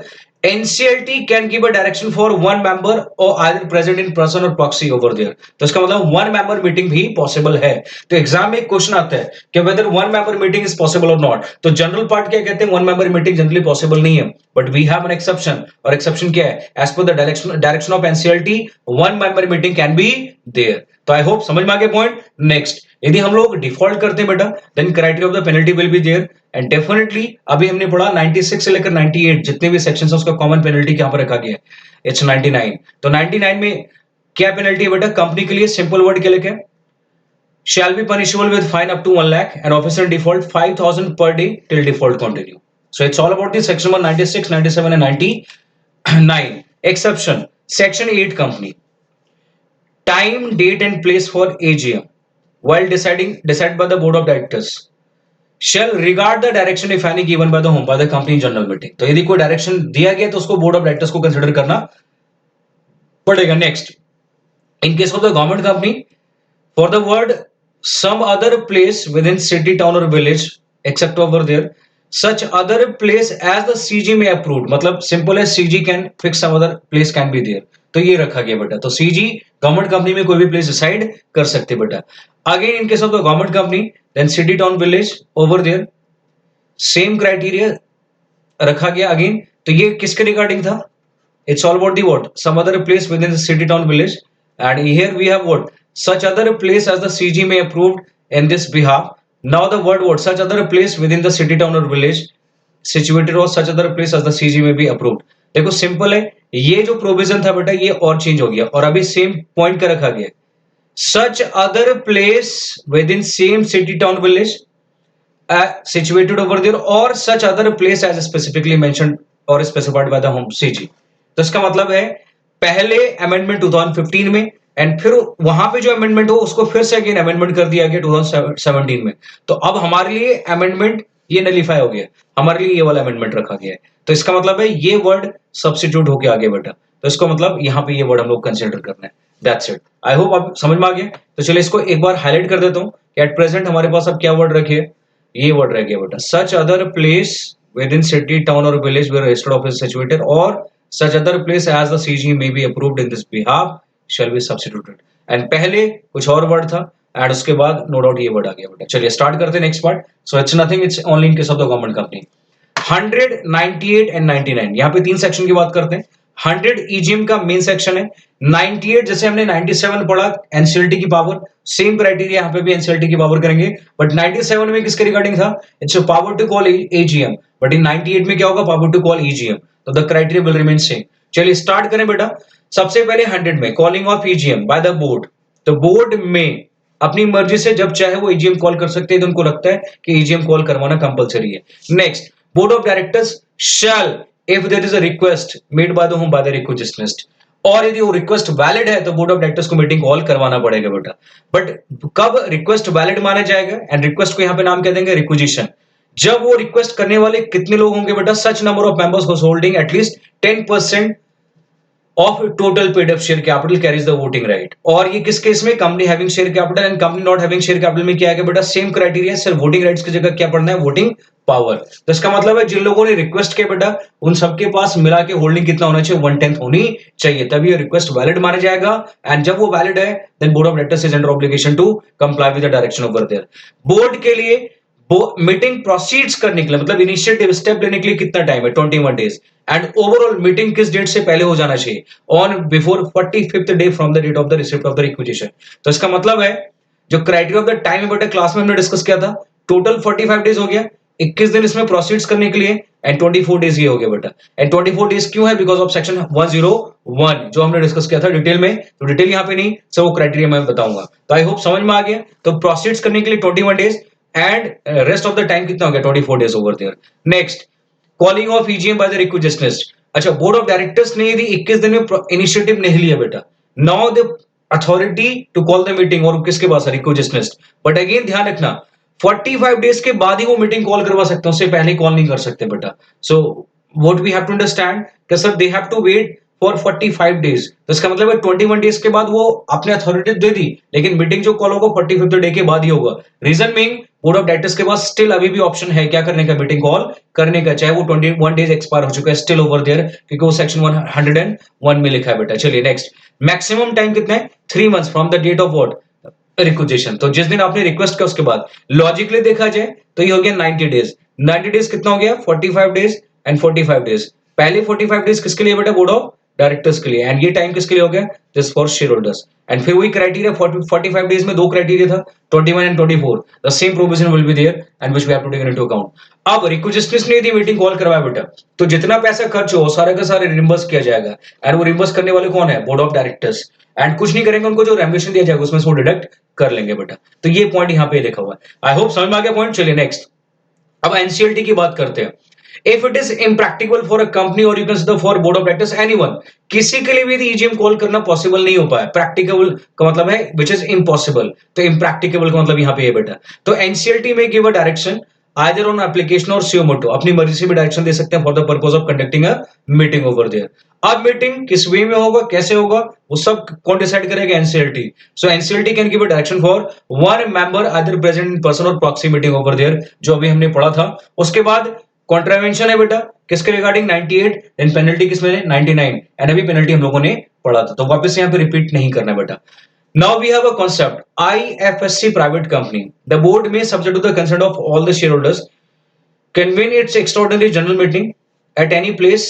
NCLT can give a direction for one member or either present in person or proxy over there। तो इसका मतलब वन मेंबर मीटिंग भी possible है। तो exam में एक question आता है कि whether one member meeting is possible और नॉट। तो जनरल पार्ट क्या कहते हैं, one member meeting generally possible नहीं है, but we have an exception. और एक्सेप्शन क्या है, as per the direction of NCLT one member meeting can be there. तो आई होप समझ में आ गया पॉइंट। नेक्स्ट, यदि हम लोग डिफॉल्ट करते हैं बेटा, then criteria of the penalty will be there, and definitely अभी हमने पढ़ा 96 से लेकर 98 जितने भी सेक्शंस है उसका कॉमन पेनल्टी यहां पर रखा गया है, इट्स 99। तो 99 में क्या पेनल्टी है बेटा, कंपनी के लिए सिंपल वर्ड क्या लिखे, shall be punishable with fine up to 1 lakh and officer in default 5,000 per day till default continue। So it's all about the section 196, 97 and 99। Exception, section 8 company, time, date and place for AGM while decided by the board of directors shall regard the direction if any given by the home by the company general meeting। तो यदि कोई direction दिया गया तो उसको board of directors को consider करना पड़ेगा। Next, in case of the government company, for the word some other place within city town or village except over there, such other place as the CG may approved, मतलब simple है, CG can fix some other place can be there। तो ये रखा गया बेटा। तो CG government company में कोई भी प्लेस डिसाइड कर सकते बेटा। Again in case of the government company, then city town village over there, same criteria रखा गया अगेन। तो ये किसके रिगार्डिंग था, it's all about the what, some other place within the city town village, and here we have what, such other place as the CG may approved in this behalf। now the word what, such other place within the city town or village situated or such other place as the CG may be approved। देखो simple है, ये जो provision था बेटा ये और change हो गया और अभी सेम पॉइंट का रखा गया, such other place within same city town village situated over there or such other place as specifically mentioned or specified by the home CG। तो इसका मतलब है पहले अमेंडमेंट 2015 में, एंड फिर वहां पे जो अमेंडमेंट हो उसको फिर से अगेन अमेंडमेंट कर दिया गया 2017 में। तो अब हमारे लिए अमेंडमेंट ये नलीफाई हो गया, हमारे लिए ये वाला अमेंडमेंट रखा गया है। तो इसका मतलब है ये वर्ड सब्स्टिट्यूट होके आगे बेटा, तो इसको मतलब यहाँ पे ये वर्ड हम लोग कंसिडर करना है। दैट्स इट, आई होप आप समझ में आ गया। तो चलिए इसको एक बार हाईलाइट कर देता हूँ कि एट प्रेजेंट हमारे पास अब क्या वर्ड रखिए, ये वर्ड रह गया बेटा, such other place within city town और village where registered office situated और such other place as the CG may be approved in this behalf shall be substituted। and पहले कुछ और वर्ड था, एंड उसके बाद नो डाउट ये word आ गया बेटा। चलिए स्टार्ट करते हैं next part. So it's nothing, it's only in case of the government company. 100, 98 and 99, यहाँ पे 3 सेक्शन की बात करते हैं। 100 ईजीएम का मेन सेक्शन है। 98 जैसे हमने 97 पढ़ा एनसीएलटी की पावर, सेम क्राइटेरिया यहाँ पे भी एनसीएलटी की पावर करेंगे। बट 97 में किसके रिगार्डिंग था? It's power to call AGM. But in 98 में क्या होगा? Power to call EGM. तो the criteria will remain same. चलिए स्टार्ट करें बेटा। सबसे पहले 100 में calling of EGM by the board. तो बोर्ड में अपनी मर्जी से जब चाहे वो ईजीएम कॉल कर सकते हैं, तो उनको लगता है कि ईजीएम कॉल करवाना कंपलसरी है। Next, board of directors shall if there is a request made by the home by the requisitionist, और यदि वो रिक्वेस्ट वैलिड है तो बोर्ड ऑफ डायरेक्टर्स को मीटिंग कॉल करवाना पड़ेगा बेटा। बट कब रिक्वेस्ट वैलिड माना जाएगा? एंड रिक्वेस्ट को यहां पे नाम कह देंगे रिक्विजिशन। जब वो रिक्वेस्ट करने वाले कितने लोग होंगे बेटा? सच number of members holding at least 10% of total paid up share capital carries the voting right. और ये किस केस में? Company having share capital and company not having share capital में क्या है बेटा? सेम क्राइटेरिया, सिर्फ वोटिंग राइट्स की जगह क्या पढ़ना है? Voting power. तो इसका मतलब है जिन लोगों ने रिक्वेस्ट किया बेटा, उन सबके पास मिला के होल्डिंग कितना होना चाहिए? 1/10 होनी चाहिए, तभी ये रिक्वेस्ट वैलिड माना जाएगा। एंड जब वो वैलिड है, then board of directors is under obligation to comply with the direction over there. Board के लिए मीटिंग प्रोसीड्स करने के लिए, मतलब इनिशिएटिव स्टेप लेने के लिए कितना टाइम है? 21 डेज। एंड ओवरऑल मीटिंग किस डेट से पहले हो जाना चाहिए? On before 45th day from the date of the receipt of the requisition. तो इसका मतलब है जो क्राइटेरिया ऑफ द टाइम है बेटा, क्लास में हमने डिस्कस किया था, टोटल 45 डेज हो गया, 21 दिन इसमें प्रोसीड्स करने के लिए, एंड 24 डेज ये हो गया बेटा। एंड 24 डेज क्यों है? बिकॉज ऑफ सेक्शन 101 जो हमने डिस्कस किया था डिटेल में। तो डिटेल यहाँ पे नहीं, सब वो क्राइटेरिया मैं बताऊंगा। तो आई होप समझ में आ गया। तो प्रोसीड्स करने के लिए 21 days and rest of the time कितना हो गया? 24 days over there. Next, calling of EGM by the requisitionist. अच्छा, बोर्ड ऑफ डायरेक्टर्स ने यदि 21 दिन में इनिशिएटिव नहीं लिया बेटा, now the authority to call the meeting, और किसके पास है? रिक्विजिशनिस्ट। बट अगेन ध्यान रखना, 45 डेज के बाद ही वो मीटिंग कॉल करवा सकते हैं, उससे पहले कॉल नहीं कर सकते बेटा। So what we have to understand कि sir they have to wait for 45 days. तो इसका मतलब है 21 डेज के बाद वो अपने अथॉरिटी दे दी, लेकिन मीटिंग जो कॉल होगा 45th डे के बाद ही होगा। रीजन मीइंग बोर्ड ऑफ डायरेक्टर्स के पास स्टिल अभी भी ऑप्शन है क्या करने का? मीटिंग कॉल करने का, चाहे वो 21 डेज एक्सपायर हो चुका है, स्टिल ओवर देयर, क्योंकि वो सेक्शन 101 में लिखा है बेटा। चलिए नेक्स्ट, मैक्सिमम टाइम कितना है? 3 months from the date of what? Requisition. तो जिस दिन आपने रिक्वेस्ट किया उसके बाद, लॉजिकली देखा जाए तो ये हो गया 90 डेज। 90 डेज कितना हो गया? 45 डेज एंड 45 डेज। पहले 45 डेज किसके लिए बेटा? बोर्ड ऑफ डायरेक्टर्स के लिए। एंड ये टाइम किसके लिए हो गया? This for share holders. And फिर वही क्राइटेरिया 45 डेज में 2 क्राइटेरिया था, 21 and 24। The same provision will be there and which we have to take into account. अब रिक्विजिशनिस्ट ने यदि मीटिंग कॉल करवाया बेटा, तो जितना पैसा खर्च हो सारे का सारे रिम्बर्स किया जाएगा। एंड वो रिम्बर्स करने वाले कौन है? Board of directors. एंड कुछ नहीं करेंगे, उनको जो रेम्युनरेशन दिया जाएगा उसमें से वो डिडक्ट कर लेंगे बेटा। तो ये पॉइंट यहाँ पे लिखा हुआ है। आई होप समझ में आ गया पॉइंट। चलिए नेक्स्ट, अब एनसीएलटी की बात करते हैं। If it is impractical for a company or you consider for board of directors anyone, किसी के लिए भी ईजीएम कॉल करना पॉसिबल नहीं हो पाया। प्रैक्टिकल का मतलब है विच इज इम्पॉसिबल, तो इम्प्रैक्टिकल का मतलब यहां पे है बेटा। तो एनसीएलटी में give a direction either on application और सीओ मोटो, अपनी मर्जी से भी डायरेक्शन दे सकते हैं for the purpose of conducting a meeting over there. अब मीटिंग किस वे में होगा, कैसे होगा, वो सब कौन डिसाइड करेगा? NCLT. So NCLT can give a direction for one member either present in person or proxy meeting over there, जो अभी हमने पढ़ा था। उसके बाद कॉन्ट्रावेंशन है बेटा किसके रिगार्डिंग? 98। देन पेनल्टी किसमें? 99। एंड अभी पेनल्टी हम लोगों ने पढ़ा था, तो वापस से यहां पे रिपीट नहीं करना बेटा। Now we have a concept IFSC private company. The board में subject to the consent of all the shareholders convene its extraordinary general meeting at any place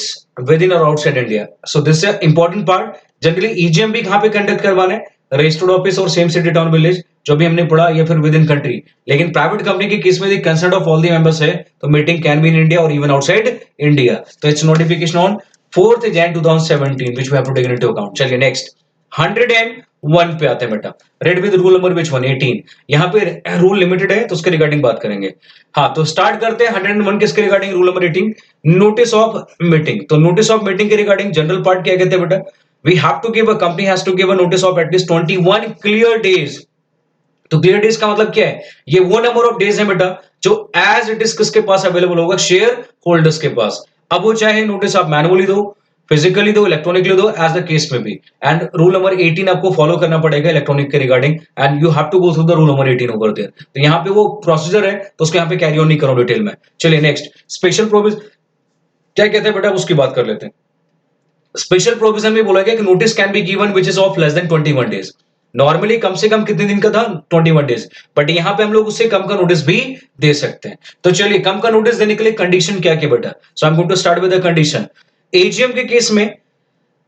within or outside India. So this is an important part. Generally EGM भी कहाँ पे conduct करवाना है? Registered office और same city town village, जो भी हमने पढ़ा, या फिर विद इन कंट्री। लेकिन प्राइवेट कंपनी के केस में the consent of all the members है, तो meeting can be in India और इवन आउटसाइड इंडिया। तो it's notification on 4th Jan 2017 which we have to take into account. चलिए next, 101 पे आते हैं बेटा। Red with rule number which 118। यहाँ पे रूल लिमिटेड है तो उसके रिगार्डिंग बात करेंगे। हाँ, तो स्टार्ट करते हैं 101 किसके regarding? Rule number 18, notice of meeting. तो नोटिस ऑफ मीटिंग के रिगार्डिंग जनरल पार्ट क्या कहते हैं बेटा? We have to give a company has to give a notice of at least 21 clear days. तो क्लियर डेज का मतलब क्या है? ये वो नंबर ऑफ डेज है बेटा जो एज इट इज किसके पास अवेलेबल होगा? शेयर होल्डर्स के पास। अब वो चाहे नोटिस आप मैनुअली दो, फिजिकली दो, इलेक्ट्रॉनिकली दो, एज द केस में भी। एंड रूल नंबर 18 आपको फॉलो करना पड़ेगा इलेक्ट्रॉनिक के regarding, and you have to go through the rule number 18 over there. तो यहाँ पे वो प्रोसीजर है, तो उसको यहाँ पे कैरी ऑन नहीं करो डिटेल में। चलिए नेक्स्ट, स्पेशल प्रोविजन क्या कहते हैं बेटा, उसकी बात कर लेते हैं। स्पेशल प्रोविजन में बोला गया कि notice can be given which is of less than 21 days. Normally कम से कम कितने दिन का था, 21 डेज, बट यहां पे हम लोग उससे कम का नोटिस भी दे सकते हैं। तो चलिए कम का नोटिस देने के लिए कंडीशन क्या क्या बेटा, so I am going to start with the condition. AGM के केस में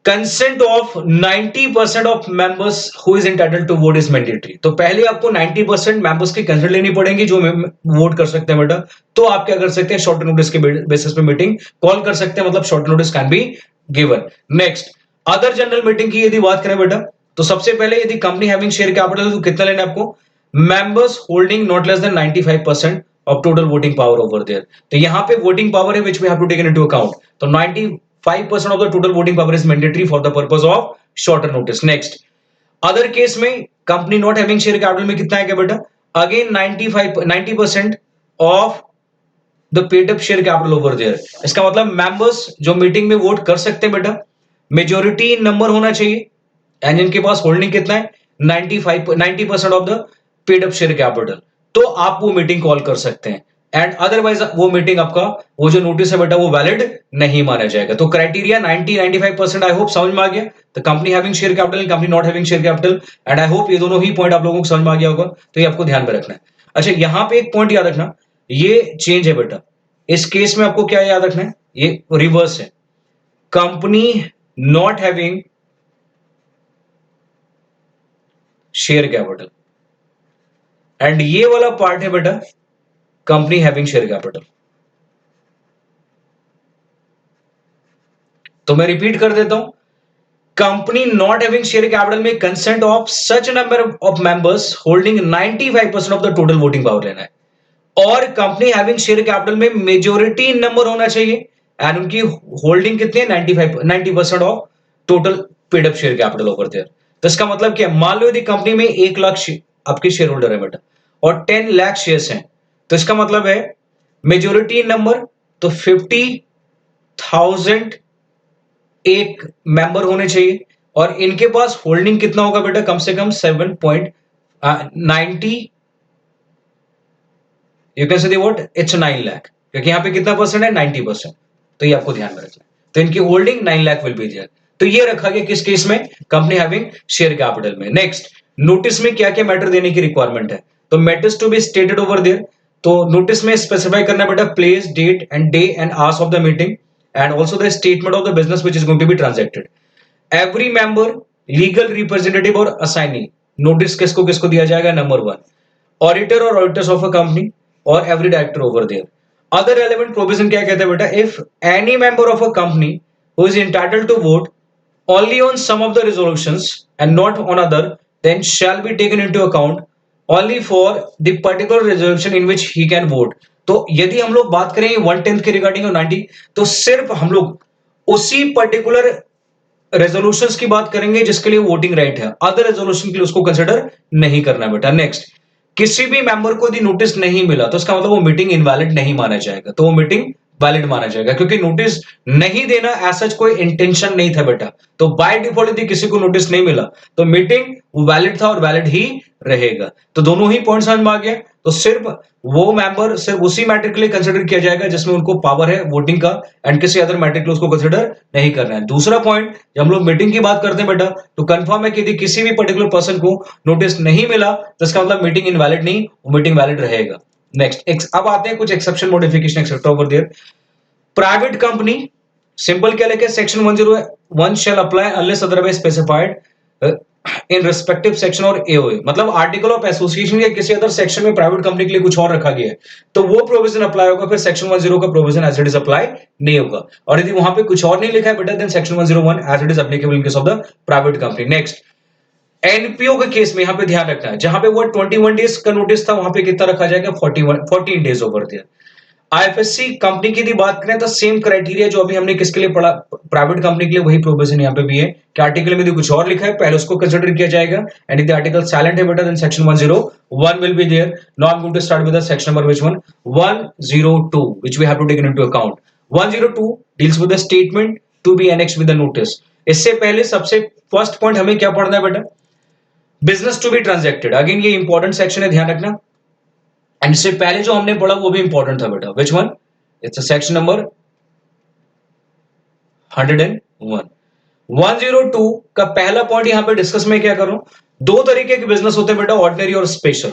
consent of 90% of members who is entitled to vote is mandatory. तो पहले आपको 90% मेंबर्स की कंसेंट लेनी पड़ेगी जो वोट कर सकते हैं बेटा। तो आप क्या कर सकते हैं, शॉर्ट नोटिस के बेसिस पे मीटिंग कॉल कर सकते हैं, मतलब short notice can be given. Next, other general meeting की यदि बात करें बेटा, तो सबसे पहले यदि कंपनी हैविंग शेयर कैपिटल तो कितना लेना है आपको, members holding not less than 95% of total voting power over there. तो यहां पे वोटिंग पावर है which we have to take into account. तो 95% of the total voting power is mandatory for the purpose of shorter notice. Next, other case में company not having share capital में कितना है क्या बेटा, again 90% of the paid up share capital over there. इसका मतलब members जो meeting में वोट कर सकते हैं बेटा, मेजोरिटी नंबर होना चाहिए, एंड इनके पास होल्डिंग कितना है, 90% of the paid up share capital. तो आप वो मीटिंग कॉल कर सकते हैं, एंड अदरवाइज वो मीटिंग आपका वो जो नोटिस है बेटा वो वैलिड नहीं माना जाएगा। तो क्राइटेरिया 90-95% आई होप समझ में आ गया। तो company having share capital, company not having share capital, and I hope ये दोनों ही पॉइंट आप लोगों को समझ में आ गया होगा। तो ये आपको ध्यान में रखना है। अच्छा, यहां पे एक पॉइंट याद रखना, ये चेंज है बेटा, इस केस में आपको क्या याद रखना है, ये रिवर्स है, company not having share capital, and ये वाला पार्ट है बेटा कंपनी हैविंग शेयर कैपिटल। तो मैं रिपीट कर देता हूं, company not having share capital में consent of such number of members holding 95% of the total voting power लेना है, और कंपनी हैविंग शेयर कैपिटल में मेजोरिटी नंबर होना चाहिए, एंड उनकी होल्डिंग कितनी है, 90% of total paid up share capital over there. तो इसका मतलब क्या, मान लो यदि कंपनी में 1 लाख आपके शेयर होल्डर है बेटा और 10 लाख शेयर्स हैं, तो इसका मतलब है मेजोरिटी नंबर तो 50,000 एक मेंबर होने चाहिए, और इनके पास होल्डिंग कितना होगा बेटा, कम से कम 7.90, यू कैन से व्हाट, इट्स 9 लाख, क्योंकि यहां पे कितना परसेंट है, 90%। तो ये आपको ध्यान में रखना है। तो इनकी holding 9 lakh will be there. तो ये रखा गया किस केस में, कंपनी हैविंग शेयर कैपिटल में। नेक्स्ट, नोटिस में क्या क्या मैटर देने की रिक्वायरमेंट है, तो matters to be stated over there. तो नोटिस में स्पेसिफाई करना बेटा place, date and day and hours of the meeting, and also the statement of the business which is going to be transacted. Every member, legal representative और assignee, notice किसको किसको दिया जाएगा, number 1 auditor और auditors of a company और every director over there. Other relevant provision क्या कहता है बेटा, if any member of a company who is entitled to vote only on some of the resolutions and not on other, then shall be taken into account only for the particular resolution in which he can vote। तो यदि हम लोग बात करें 1/10 के regarding और 90, तो सिर्फ हम लोग उसी पर्टिकुलर रेजोल्यूशंस की बात करेंगे जिसके लिए वोटिंग राइट है, अदर रेजोल्यूशन के लिए उसको कंसिडर नहीं करना बेटा। नेक्स्ट, किसी भी मेंबर को यदि नोटिस नहीं मिला तो इसका मतलब वो मीटिंग इनवैलिड नहीं माना जाएगा, तो वो मीटिंग वैलिड माना जाएगा, क्योंकि नोटिस नहीं देना ऐसा कोई इंटेंशन नहीं था बेटा। तो बाय डिफॉल्ट यदि किसी को नोटिस नहीं मिला तो मीटिंग वैलिड था और वैलिड ही रहेगा। तो दोनों ही पॉइंट समझ में आ गया। तो सिर्फ वो मेंबर सिर्फ उसी मैटर के लिए कंसिडर किया जाएगा जिसमें उनको पावर है वोटिंग का, एंड किसी अदर मैटर के लिए उसको कंसिडर नहीं करना है। दूसरा पॉइंट, जब हम लोग मीटिंग की बात करते हैं बेटा, तो कंफर्म है कि यदि किसी भी पर्टिकुलर पर्सन को नोटिस नहीं मिला तो इसका मतलब मीटिंग इनवैलिड नहीं, वो मीटिंग वैलिड रहेगा। नेक्स्ट, अब आते हैं कुछ exception, modification etcetera over there. Private company, simple क्या लिखे, section 101 shall apply unless otherwise specified in respective section और एओए, मतलब आर्टिकल ऑफ एसोसिएशन या किसी अदर सेक्शन में प्राइवेट कंपनी के लिए कुछ और रखा गया है तो वो प्रोविजन अप्लाई होगा, फिर सेक्शन 10 का provision as it is apply नहीं होगा। और यदि वहां पे कुछ और नहीं लिखा है better than section 101 as it is applicable in case of the private company. Next, NPO के केस में यहां पे ध्यान रखना है, जहां पे वो 21 डेज का नोटिस था वहां पे कितना रखा जाएगा, 14 days over there. IFSC company की यदि बात करें तो सेम क्राइटेरिया जो अभी हमने किसके लिए पढ़ा, प्राइवेट कंपनी के लिए, वही प्रोविजन यहाँ पे भी है कि आर्टिकल में यदि कुछ और लिखा है पहले उसको कंसीडर किया जाएगा, एंड यदि आर्टिकल साइलेंट है बेटा then section 101 will be there. Now I am going to start with the section number which one, 102 which we have to take into account. 102 deals with the statement to be annexed with the notice. इससे पहले सबसे first point हमें क्या पढ़ना है बेटा, business to be transacted. Again ये important section है, ध्यान रखना। एंड इससे पहले जो हमने पढ़ा वो भी इंपॉर्टेंट था बेटा, which one, it's section number 101। 102 का पहला पॉइंट यहां पे डिस्कस में क्या करूं, दो तरीके के बिजनेस होते हैं बेटा, ऑर्डिनरी और स्पेशल।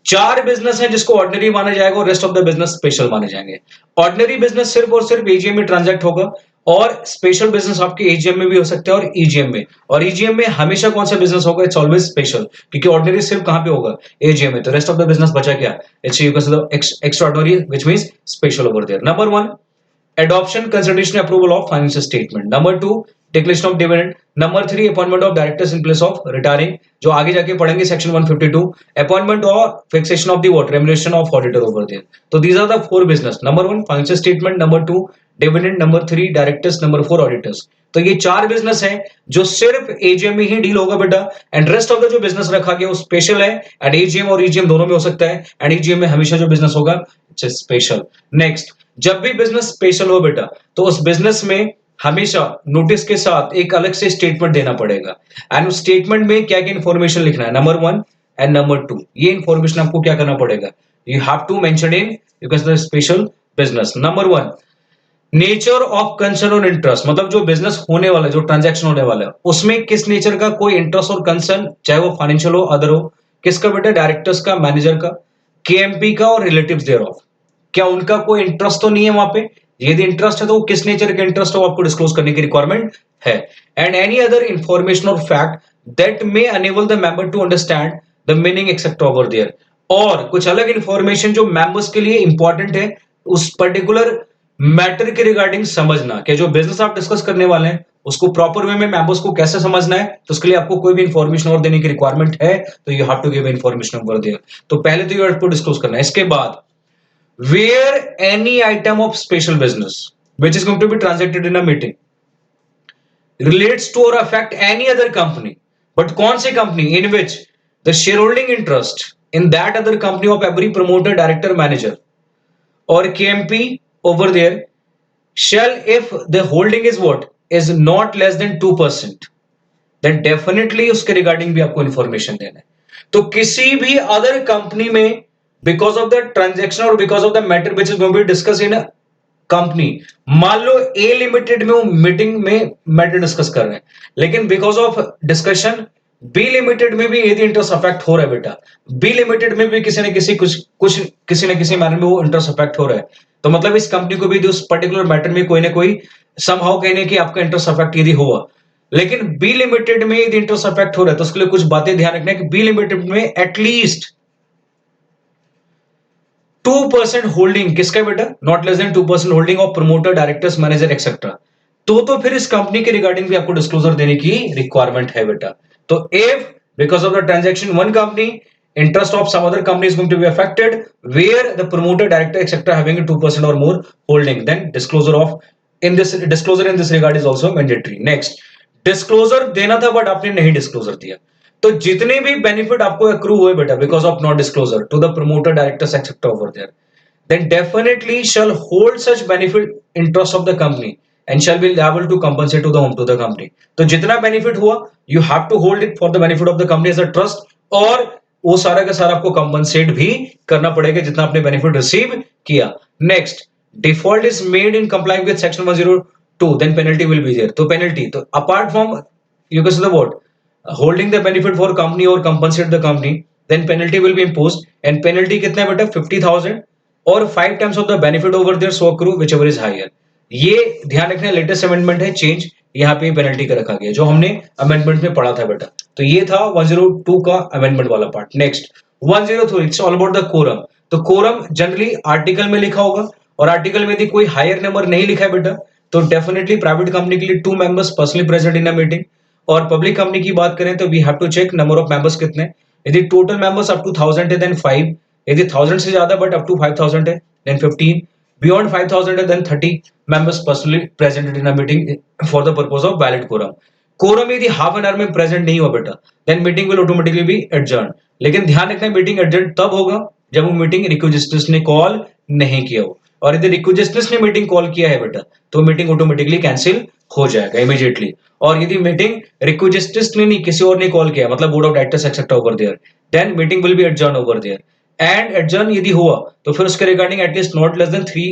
चार बिजनेस है जिसको ऑर्डिनरी माना जाएगा और rest of the business special माने जाएंगे। ऑर्डिनरी बिजनेस सिर्फ और सिर्फ एजीएम में ट्रांजैक्ट होगा, और स्पेशल बिजनेस आपके एजीएम में भी हो सकता है और ईजीएम में। और ईजीएम में हमेशा कौन सा बिजनेस होगा, इट्स ऑलवेज स्पेशल, क्योंकि ऑर्डिनरी सिर्फ कहां पे होगा, एजीएम में। तो रेस्ट ऑफ द बिजनेस बचा क्या, it's you can say extra ordinary which means special over there. Number 1, adoption, consideration, approval of financial statement. Number 2, declaration of dividend. Number 3, appointment of directors in place of retiring, जो आगे जाके पढ़ेंगे section 152, appointment or fixation of the what, remuneration of auditor over there. तो these are the four business. Number 1, financial statement. Number 2, dividend. Number 3, directors. Number 4, auditors. तो ये चार business हैं जो सिर्फ एजीएम में ही डील होगा बेटा, एंड रेस्ट ऑफ द जो बिजनेस रखा गया वो स्पेशल है, एंड एजीएम और ईजीएम दोनों में हो सकता है, एंड ईजीएम में हमेशा जो बिजनेस होगा इट्स स्पेशल। नेक्स्ट, जब भी बिजनेस स्पेशल हो बेटा, तो उस बिजनेस में हमेशा नोटिस के साथ एक अलग से स्टेटमेंट देना पड़ेगा, एंड उस स्टेटमेंट में क्या क्या इंफॉर्मेशन लिखना है, नंबर 1 एंड नंबर 2, ये इंफॉर्मेशन आपको क्या करना पड़ेगा, you have to mention in because special business. Number 1, nature of concern और इंटरेस्ट, मतलब जो बिजनेस होने वाला है, जो ट्रांजैक्शन होने वाला है, उसमें किस नेचर का कोई इंटरेस्ट और कंसर्न, चाहे वो फाइनेंशियल हो, अदर हो, किसका बेटा, डायरेक्टर्स का, मैनेजर का, केएमपी का और रिलेटिव्स देयर ऑफ। क्या उनका कोई इंटरेस्ट तो नहीं है वहां पे, यदि इंटरेस्ट है तो वो किस नेचर का इंटरेस्ट है वो आपको डिस्क्लोज करने की रिक्वायरमेंट है। एंड एनी अदर इंफॉर्मेशन और fact that may enable the member to understand the meaning except over there, और कुछ अलग इंफॉर्मेशन जो मेंबर्स के लिए इंपॉर्टेंट है उस पर्टिकुलर मैटर के रिगार्डिंग समझना, कि जो बिजनेस आप डिस्कस करने वाले हैं उसको प्रॉपर वे में मेंबर्स को कैसे समझना है, तो उसके लिए आपको कोई भी इंफॉर्मेशन और देने की रिक्वायरमेंट है तो you have to give information over there. तो पहले तो यू हैव टू डिस्क्लोज करना है। इसके बाद, where any item of special business which is going to be transacted in a meeting relates to or affect any other company, but कौन सी company in which the shareholding interest in that other company of every promoter, director, manager or KMP over there shall, if the holding is what, is not less than 2%, then definitely उसके regarding भी आपको information देना है। तो किसी भी other company में because of the transaction और because of the matter which is going to be discuss in company, मान लो ए लिमिटेड में वो मीटिंग में मैटर डिस्कस कर रहे हैं, लेकिन because of discussion B Limited में भी यदि इंटरेस्ट अफेक्ट हो रहा है बेटा, बी लिमिटेड में भी किसी न किसी कुछ किसी न किसी मैनर में वो इंटरेस्ट अफेक्ट हो रहा है, तो मतलब इस कंपनी को भी उस पर्टिकुलर मैटर में कोई ना कोई समहाउ कहने की आपका इंटरेस्ट अफेक्ट यदि हुआ, लेकिन बी लिमिटेड में यदि इंटरेस्ट अफेक्ट हो रहा है तो उसके लिए कुछ बातें ध्यान रखना है कि बी लिमिटेड में एटलीस्ट 2% होल्डिंग किसका बेटा, not less than 2% holding of promoter, directors, manager etcetera, तो फिर इस कंपनी के रिगार्डिंग भी आपको डिस्क्लोजर देने की रिक्वायरमेंट है बेटा। तो if because of the transaction one company interest of some other company is going to be affected where the promoter, director, etc having a 2% or more holding, then disclosure in this regard is also mandatory. Next, disclosure देना था but आपने नहीं disclosure दिया, तो जितने भी benefit आपको accrue हुए बेटा because of not disclosure to the promoter, directors except over there, then definitely shall hold such benefit interest of the company and shall be liable to compensate to the company. तो जितना benefit हुआ you have to hold it for the benefit of the company as a trust, और वो सारा का सारा आपको compensate भी करना पड़ेगा जितना आपने बेनिफिट रिसीव किया। Next, default is made in complying with section 102, then penalty will be there. तो पेनल्टी, तो apart from you can say the what, holding the benefit for company or compensate the company, then penalty will be imposed, and penalty कितना है बेटा, 50,000 or 5 times of the benefit over there so accrue whichever is higher. ये ध्यान रखना, latest amendment है, change यहाँ पे penalty का रखा गया जो हमने अमेंडमेंट में पढ़ा था बेटा। तो ये था 102 का अमेंडमेंट वाला part. Next 103, it's all about the quorum. तो कोरम जनरली आर्टिकल में लिखा होगा, और आर्टिकल में यदि कोई हायर नंबर नहीं लिखा है बेटा तो डेफिनेटली प्राइवेट कंपनी के लिए 2 members personally present in a meeting, और पब्लिक कंपनी की बात करें तो we have to check number of members कितने, यदि टोटल मेंबर्स अप टू 1000 है देन 5, यदि 1000 से ज्यादा बट अप टू 5000 है देन 15, beyond 5000 है then 30 members personally presented in a meeting for the purpose of valid quorum. Quorum यदि half an hour में प्रेजेंट नहीं हुआ बेटा then meeting will automatically be adjourn, लेकिन ध्यान रखना मीटिंग एडजर्न तब होगा जब वो मीटिंग रिक्वेस्टिस ने कॉल नहीं किया हो, और यदि रिक्वेस्टिस ने मीटिंग कॉल किया है बेटा तो मीटिंग ऑटोमेटिकली कैंसिल हो जाएगा इमीडिएटली, और यदि मीटिंग रिक्वेस्टिस ने नहीं किसी और ने कॉल किया मतलब board of directors except over there, then meeting will be adjourn over there, and adjourn यदि हुआ तो फिर उसके regarding at least not less than 3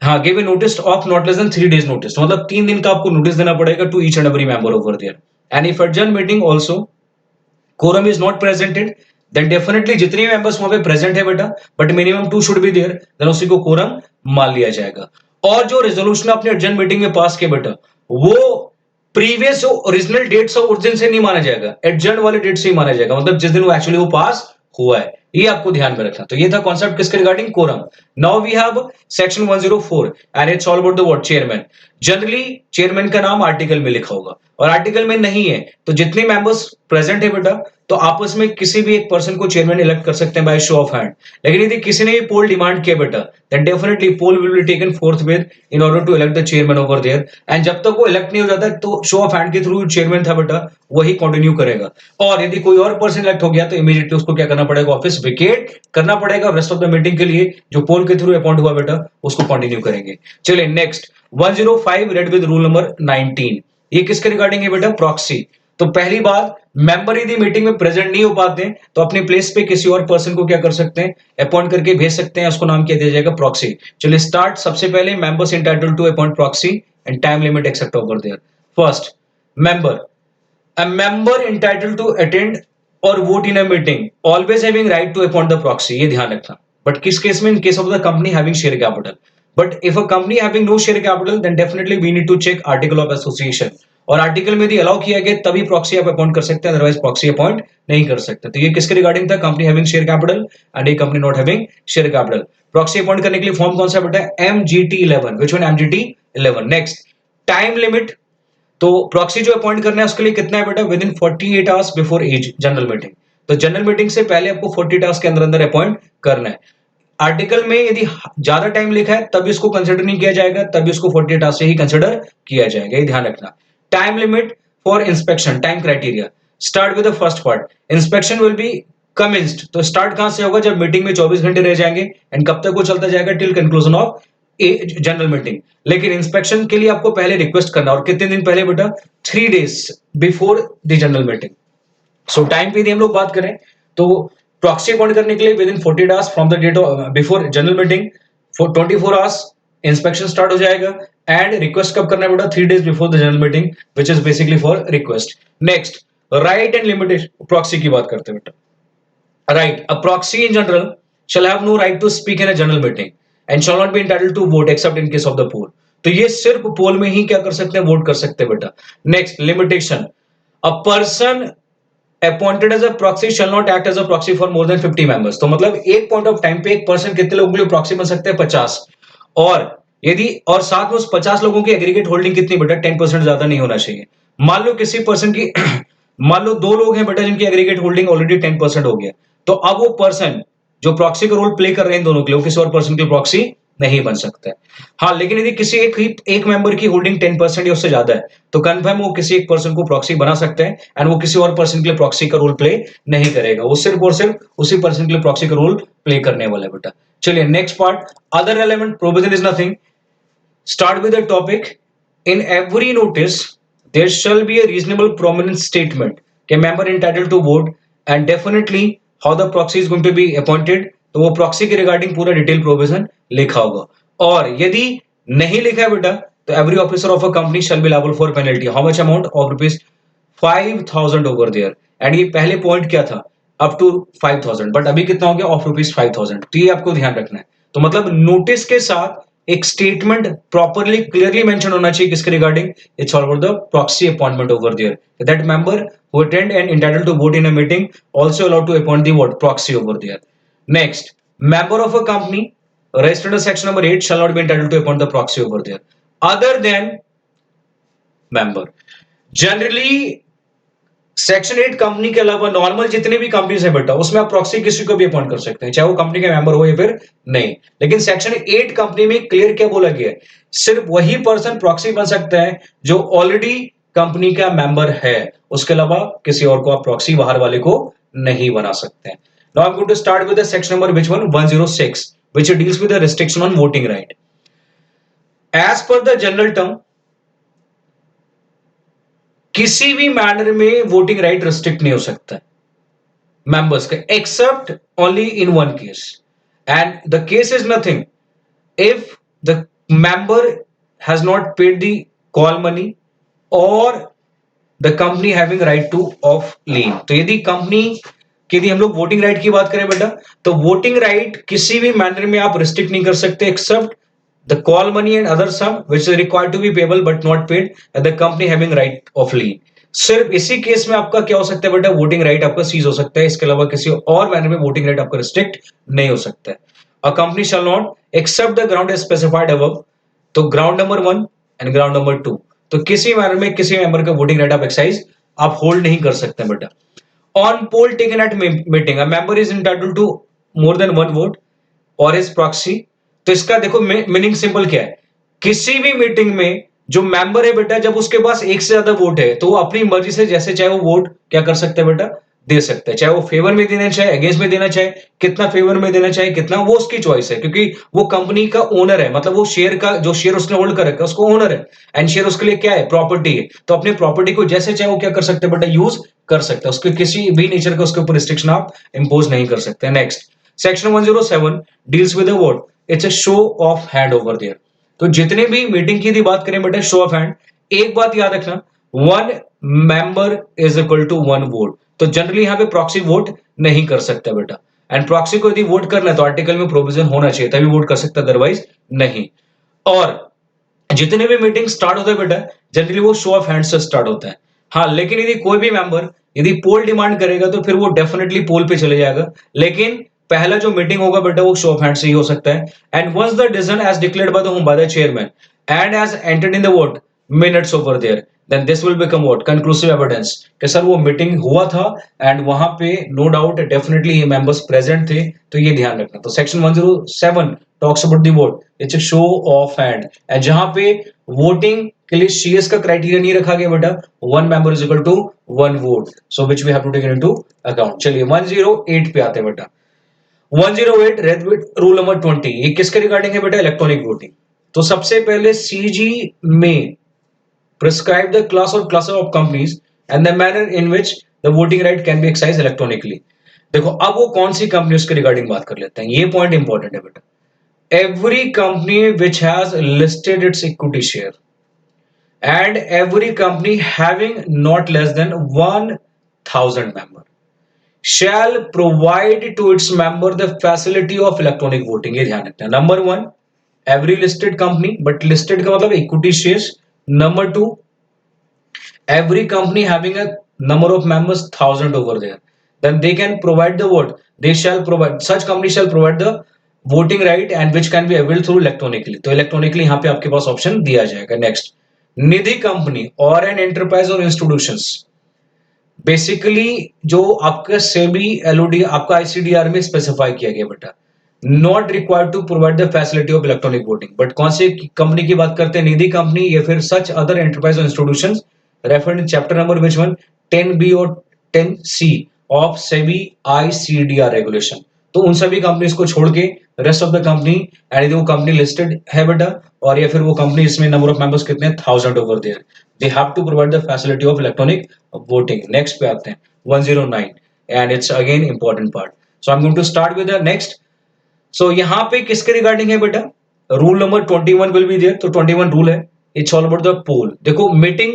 हाँ, give a notice of not less than 3 days notice, मतलब 3 दिन का आपको नोटिस देना पड़ेगा to each and every member over there. And if adjourn meeting also quorum is not presented, then definitely जितने members वहां पे प्रेजेंट है बेटा, but minimum 2 should be there, then उसी को quorum मान लिया जाएगा। और जो रेजोल्यूशन आपने अर्जेंट मीटिंग में पास किया बेटा, वो प्रीवियस ओरिजिनल डेट्स और उस दिन से नहीं माना जाएगा, एडजर्न वाले डेट से ही माना जाएगा, मतलब जिस दिन वो एक्चुअली वो पास हुआ है। ये आपको ध्यान में रखना। तो ये था कॉन्सेप्ट किसके regarding, quorum. Now we have section 104 and it's all about the what, chairman. Generally chairman का नाम आर्टिकल में लिखा होगा, और आर्टिकल में नहीं है तो जितने मेंबर्स प्रेजेंट है बेटा, तो आपस में किसी भी एक पर्सन को चेयरमैन इलेक्ट कर सकते हैं बाय शो ऑफ हैंड। लेकिन यदि किसी ने ये पोल डिमांड किया बेटा, then definitely poll will be taken forthwith in order to elect the chairman over there. And जब तक वो इलेक्ट नहीं हो जाता तो शो ऑफ हैंड के थ्रू चेयरमैन था बेटा, वही कंटिन्यू करेगा। और यदि कोई और पर्सन इलेक्ट हो गया तो इमीडिएटली उसको क्या करना पड़ेगा, ऑफिस वेकेट करना पड़ेगा। रेस्ट ऑफ द मीटिंग के लिए जो पोल के थ्रू अपॉइंट हुआ बेटा, उसको कंटिन्यू करेंगे। चलिए next 105 red with rule number 19। ये किसके रिगार्डिंग है बेटा, प्रॉक्सी। तो पहली बात, मेंबर यदि मीटिंग में प्रेजेंट नहीं हो पाते हैं तो अपने प्लेस पे किसी और पर्सन को क्या कर सकते हैं, अपॉइंट करके भेज सकते हैं, उसको नाम क्या दिया जाएगा, प्रॉक्सी। चलिए स्टार्ट। सबसे पहले members entitled to appoint proxy and time limit except over there. First, member, a member entitled to attend or vote in a meeting always having right to appoint the proxy, ये ध्यान रखना। But किस case में, in case of the company having share capital. But if a company having no share capital then definitely we need to check article of association, और article में यदि allow किया गया तभी प्रॉक्सी आप अपॉइंट कर सकते हैं, अदरवाइज प्रॉक्सी अपॉइंट नहीं कर सकते। तो ये किसके रिगार्डिंग था, company having share capital and a company not having share capital. Proxy appoint करने के लिए फॉर्म कौन सा बेटा, MGT 11। Which one, MGT 11। Next, time limit. तो प्रॉक्सी जो अपॉइंट करना है उसके लिए कितना है बेटा, within 48 hours before as general meeting. तो जनरल मीटिंग से पहले आपको 48 आवर्स के अंदर अंदर अपॉइंट करना है। आर्टिकल में यदि ज्यादा टाइम लिखा है तब इसको कंसिडर नहीं किया जाएगा, तब इसको 48 आवर्स से ही कंसिडर किया जाएगा, ये ध्यान रखना। Time limit for inspection, time criteria. Start with the first part, inspection will be commenced. तो स्टार्ट कहां से होगा, जब मीटिंग में 24 घंटे रह जाएंगे, एंड कब तक वो चलता जाएगा, till conclusion of general meeting. लेकिन इंस्पेक्शन के लिए आपको पहले रिक्वेस्ट करना, और कितने दिन पहले बेटा, 3 days before the general meeting. So time पे यदि हम लोग बात करें तो प्रॉक्सी अपॉइंट करने के लिए within 48 hours from the date before general meeting, for 24 hours inspection start हो जाएगा। एंड रिक्वेस्ट कब करना है बेटा, 3 days before the general meeting, which is basically for request. Next, right and limitation, proxy की बात करते हैं बेटा। Right. A proxy in general shall have no right to speak in a general meeting and shall not be entitled to vote except in case of the poll. तो ये सिर्फ पोल में ही क्या कर सकते हैं, वोट कर सकते हैं बेटा। Next, limitation. A person appointed as a proxy shall not act as a proxy for more than 50 members. तो मतलब एक पॉइंट ऑफ टाइम पे एक पर्सन कितने लोगों के लिए प्रॉक्सी बन सकते हैं, 50। और यदि और साथ में उस 50 लोगों की एग्रीगेट होल्डिंग कितनी बेटा, 10% ज्यादा नहीं होना चाहिए। मान लो किसी पर्सन की मान लो 2 लोग हैं बेटा जिनकी एग्रीगेट होल्डिंग ऑलरेडी 10% हो गया, तो अब वो पर्सन जो प्रॉक्सी का रोल प्ले कर रहे हैं दोनों के लिए, वो किसी और पर्सन के प्रॉक्सी नहीं बन सकता है। हाँ, लेकिन यदि किसी एक मेंबर की होल्डिंग 10% या उससे ज्यादा है तो कंफर्म वो किसी एक पर्सन को प्रॉक्सी बना सकते हैं, एंड वो किसी और पर्सन के लिए प्रॉक्सी का रोल प्ले नहीं करेगा, वो सिर्फ और सिर्फ उसी पर्सन के लिए प्रॉक्सी का रोल प्ले करने वाला है बेटा। चलिए next part, other relevant provision is nothing. Start with the topic. In every notice, there shall be a reasonable prominent statement. A member entitled to vote and definitely how the proxy is going to be appointed. तो वो proxy के regarding पूरा detail provision लिखा होगा। और यदि नहीं लिखा है बेटा तो every officer of a company shall be liable for penalty. How much amount of rupees 5,000 over there. And ये पहले पॉइंट क्या था, अप टू 5,000, बट अभी कितना हो गया, ऑफ रुपीज 5,000। तो ये आपको ध्यान रखना है। तो मतलब नोटिस के साथ एक स्टेटमेंट प्रॉपरली क्लियरली मेंशन होना चाहिए किसके regarding, it's all about the proxy appointment over there, that member who attend and entitled to vote in a meeting also allowed to appoint the what, proxy over there. Next, member of a company registered under section number 8 shall not be entitled to appoint the proxy over there other than member। Generally section 8 company के अलावा normal जितने भी companies है बेटा, उसमें आप proxy किसी को भी अपॉइंट कर सकते हैं, चाहे वो कंपनी के मेंबर हो या फिर नहीं। लेकिन सेक्शन 8 कंपनी में क्लियर क्या बोला गया है, सिर्फ वही पर्सन प्रॉक्सी बन सकता है जो ऑलरेडी कंपनी का मेंबर है, उसके अलावा किसी और को आप प्रॉक्सी बाहर वाले को नहीं बना सकते हैं। Now I am going to start with the section number which one, 106, which deals with the restriction on voting right. As per the general term, किसी भी मैनर में वोटिंग राइट रिस्ट्रिक्ट नहीं हो सकता है मेंबर्स का, except only in one case, and the case is nothing if the member has not paid the call money or the company having right to of lien. तो यदि company की यदि हम लोग वोटिंग राइट की बात करें बेटा, तो वोटिंग राइट किसी भी मैनर में आप रिस्ट्रिक्ट नहीं कर सकते except the call money and other sum which is required to be payable but not paid at the company having right of lien. सिर्फ इसी केस में आपका क्या हो सकता है बेटा, वोटिंग राइट आपका सीज हो सकता है, इसके अलावा किसी और मैनर में वोटिंग राइट आपका रिस्ट्रिक्ट नहीं हो सकता है। A company shall not except the ground specified above. तो ground number 1 and ground number 2, तो किसी मैनर में किसी मेंबर का वोटिंग राइट ऑफ एक्साइज आप होल्ड नहीं कर सकते बेटा। On poll taken at meeting a member is entitled to more than one vote or is proxy. तो इसका देखो मीनिंग सिंपल क्या है, किसी भी मीटिंग में जो मेंबर है बेटा, जब उसके पास एक से ज्यादा वोट है तो वो अपनी मर्जी से जैसे चाहे वो वोट क्या कर सकते हैं बेटा, दे सकते हैं। चाहे वो फेवर में देना चाहे, अगेंस्ट में देना चाहे, कितना फेवर में देना चाहे, कितना, वो उसकी चॉइस है, क्योंकि वो कंपनी का ओनर है। मतलब वो शेयर का जो शेयर उसने होल्ड कर रखा है उसको ओनर है, एंड शेयर उसके लिए क्या है, प्रॉपर्टी है। तो अपनी प्रॉपर्टी को जैसे चाहे वो क्या कर सकते हैं बेटा, यूज कर सकते हैं। उसके किसी भी नेचर का उसके ऊपर रिस्ट्रिक्शन आप इंपोज नहीं कर सकते। Next section 107 deals with vote, it's a show of hand over there. तो जितने भी मीटिंग की थी बात करें बेटा, शो ऑफ हैंड, एक बात याद रखना, one member is equal to one vote. तो जनरली यहां पे प्रॉक्सी वोट नहीं कर सकता बेटा, एंड प्रॉक्सी को यदि वोट करना है तो आर्टिकल में प्रोविजन होना चाहिए तभी वोट कर सकता, अदरवाइज नहीं। और जितने भी मीटिंग स्टार्ट होता है बेटा, जनरली वो शो ऑफ हैंड से स्टार्ट होता है। हाँ, लेकिन यदि कोई भी मेंबर यदि पोल डिमांड करेगा तो फिर वो डेफिनेटली पोल पे चले जाएगा, लेकिन पहला जो मीटिंग होगा बेटा वो शो ऑफ हैंड से ही हो सकता है। And once the decision as declared by the home by the chairman and as entered in the vote minutes over there, then this will become what, conclusive evidence, कि sir वो meeting हुआ था and वहां पे no doubt definitely ये members present थे। तो ये ध्यान रखना। तो section 107 talks about the vote, it's a show of hand, and जहां पे वोटिंग के लिए सीएस का क्राइटेरिया नहीं रखा गया बेटा, one member is equal to one vote, so which we have to take into account. चलिए 108 पे आते हैं बेटा। 108 रेड रूल नंबर 20, ये किसके रिगार्डिंग है बेटा, इलेक्ट्रॉनिक वोटिंग। तो सबसे पहले सीजी में prescribe the class or classes of companies and the manner in which the voting right can be exercised electronically। देखो अब वो कौन सी कंपनी उसके रिगार्डिंग बात कर लेते हैं, ये पॉइंट इंपॉर्टेंट है बेटा। Every company which has listed it's equity share and every company having not less than 1000 member shall provide to its member the facility of electronic voting। ये ध्यान रखना। Number 1 every listed company, but listed का मतलब equity shares। Number 2 every company having a number of members 1000 over there, then they can provide the vote, they shall provide, such company shall provide the voting right and which can be availed through electronically। तो electronically यहाँ पे आपके पास option दिया जाएगा। Next, Nidhi company और an enterprise और institutions, basically जो आपका सेबी एलओडी आपका आईसीडीआर में स्पेसिफाई किया गया बेटा, not required to provide the facility of electronic voting. But कौन सी कंपनी की बात करते हैं, निधि कंपनी या फिर सच अदर एंटरप्राइज और institutions referred in chapter number which one 10B और 10C of SEBI ICDR regulation. तो उन सभी कंपनीज को छोड़ के rest of the company, and यदि वो कंपनी लिस्टेड है बेटा और या फिर वो कंपनी इसमें नंबर ऑफ मेंबर्स कितने 1000 over there, they have to provide the facility of electronic voting। next पे आते हैं 109 and it's again important part, so I'm going to start with the next। so यहाँ पे किसके रिगार्डिंग है बेटा, rule number 21 will be there। तो 21 rule है, इट्स ऑल अबाउट द पोल। देखो मीटिंग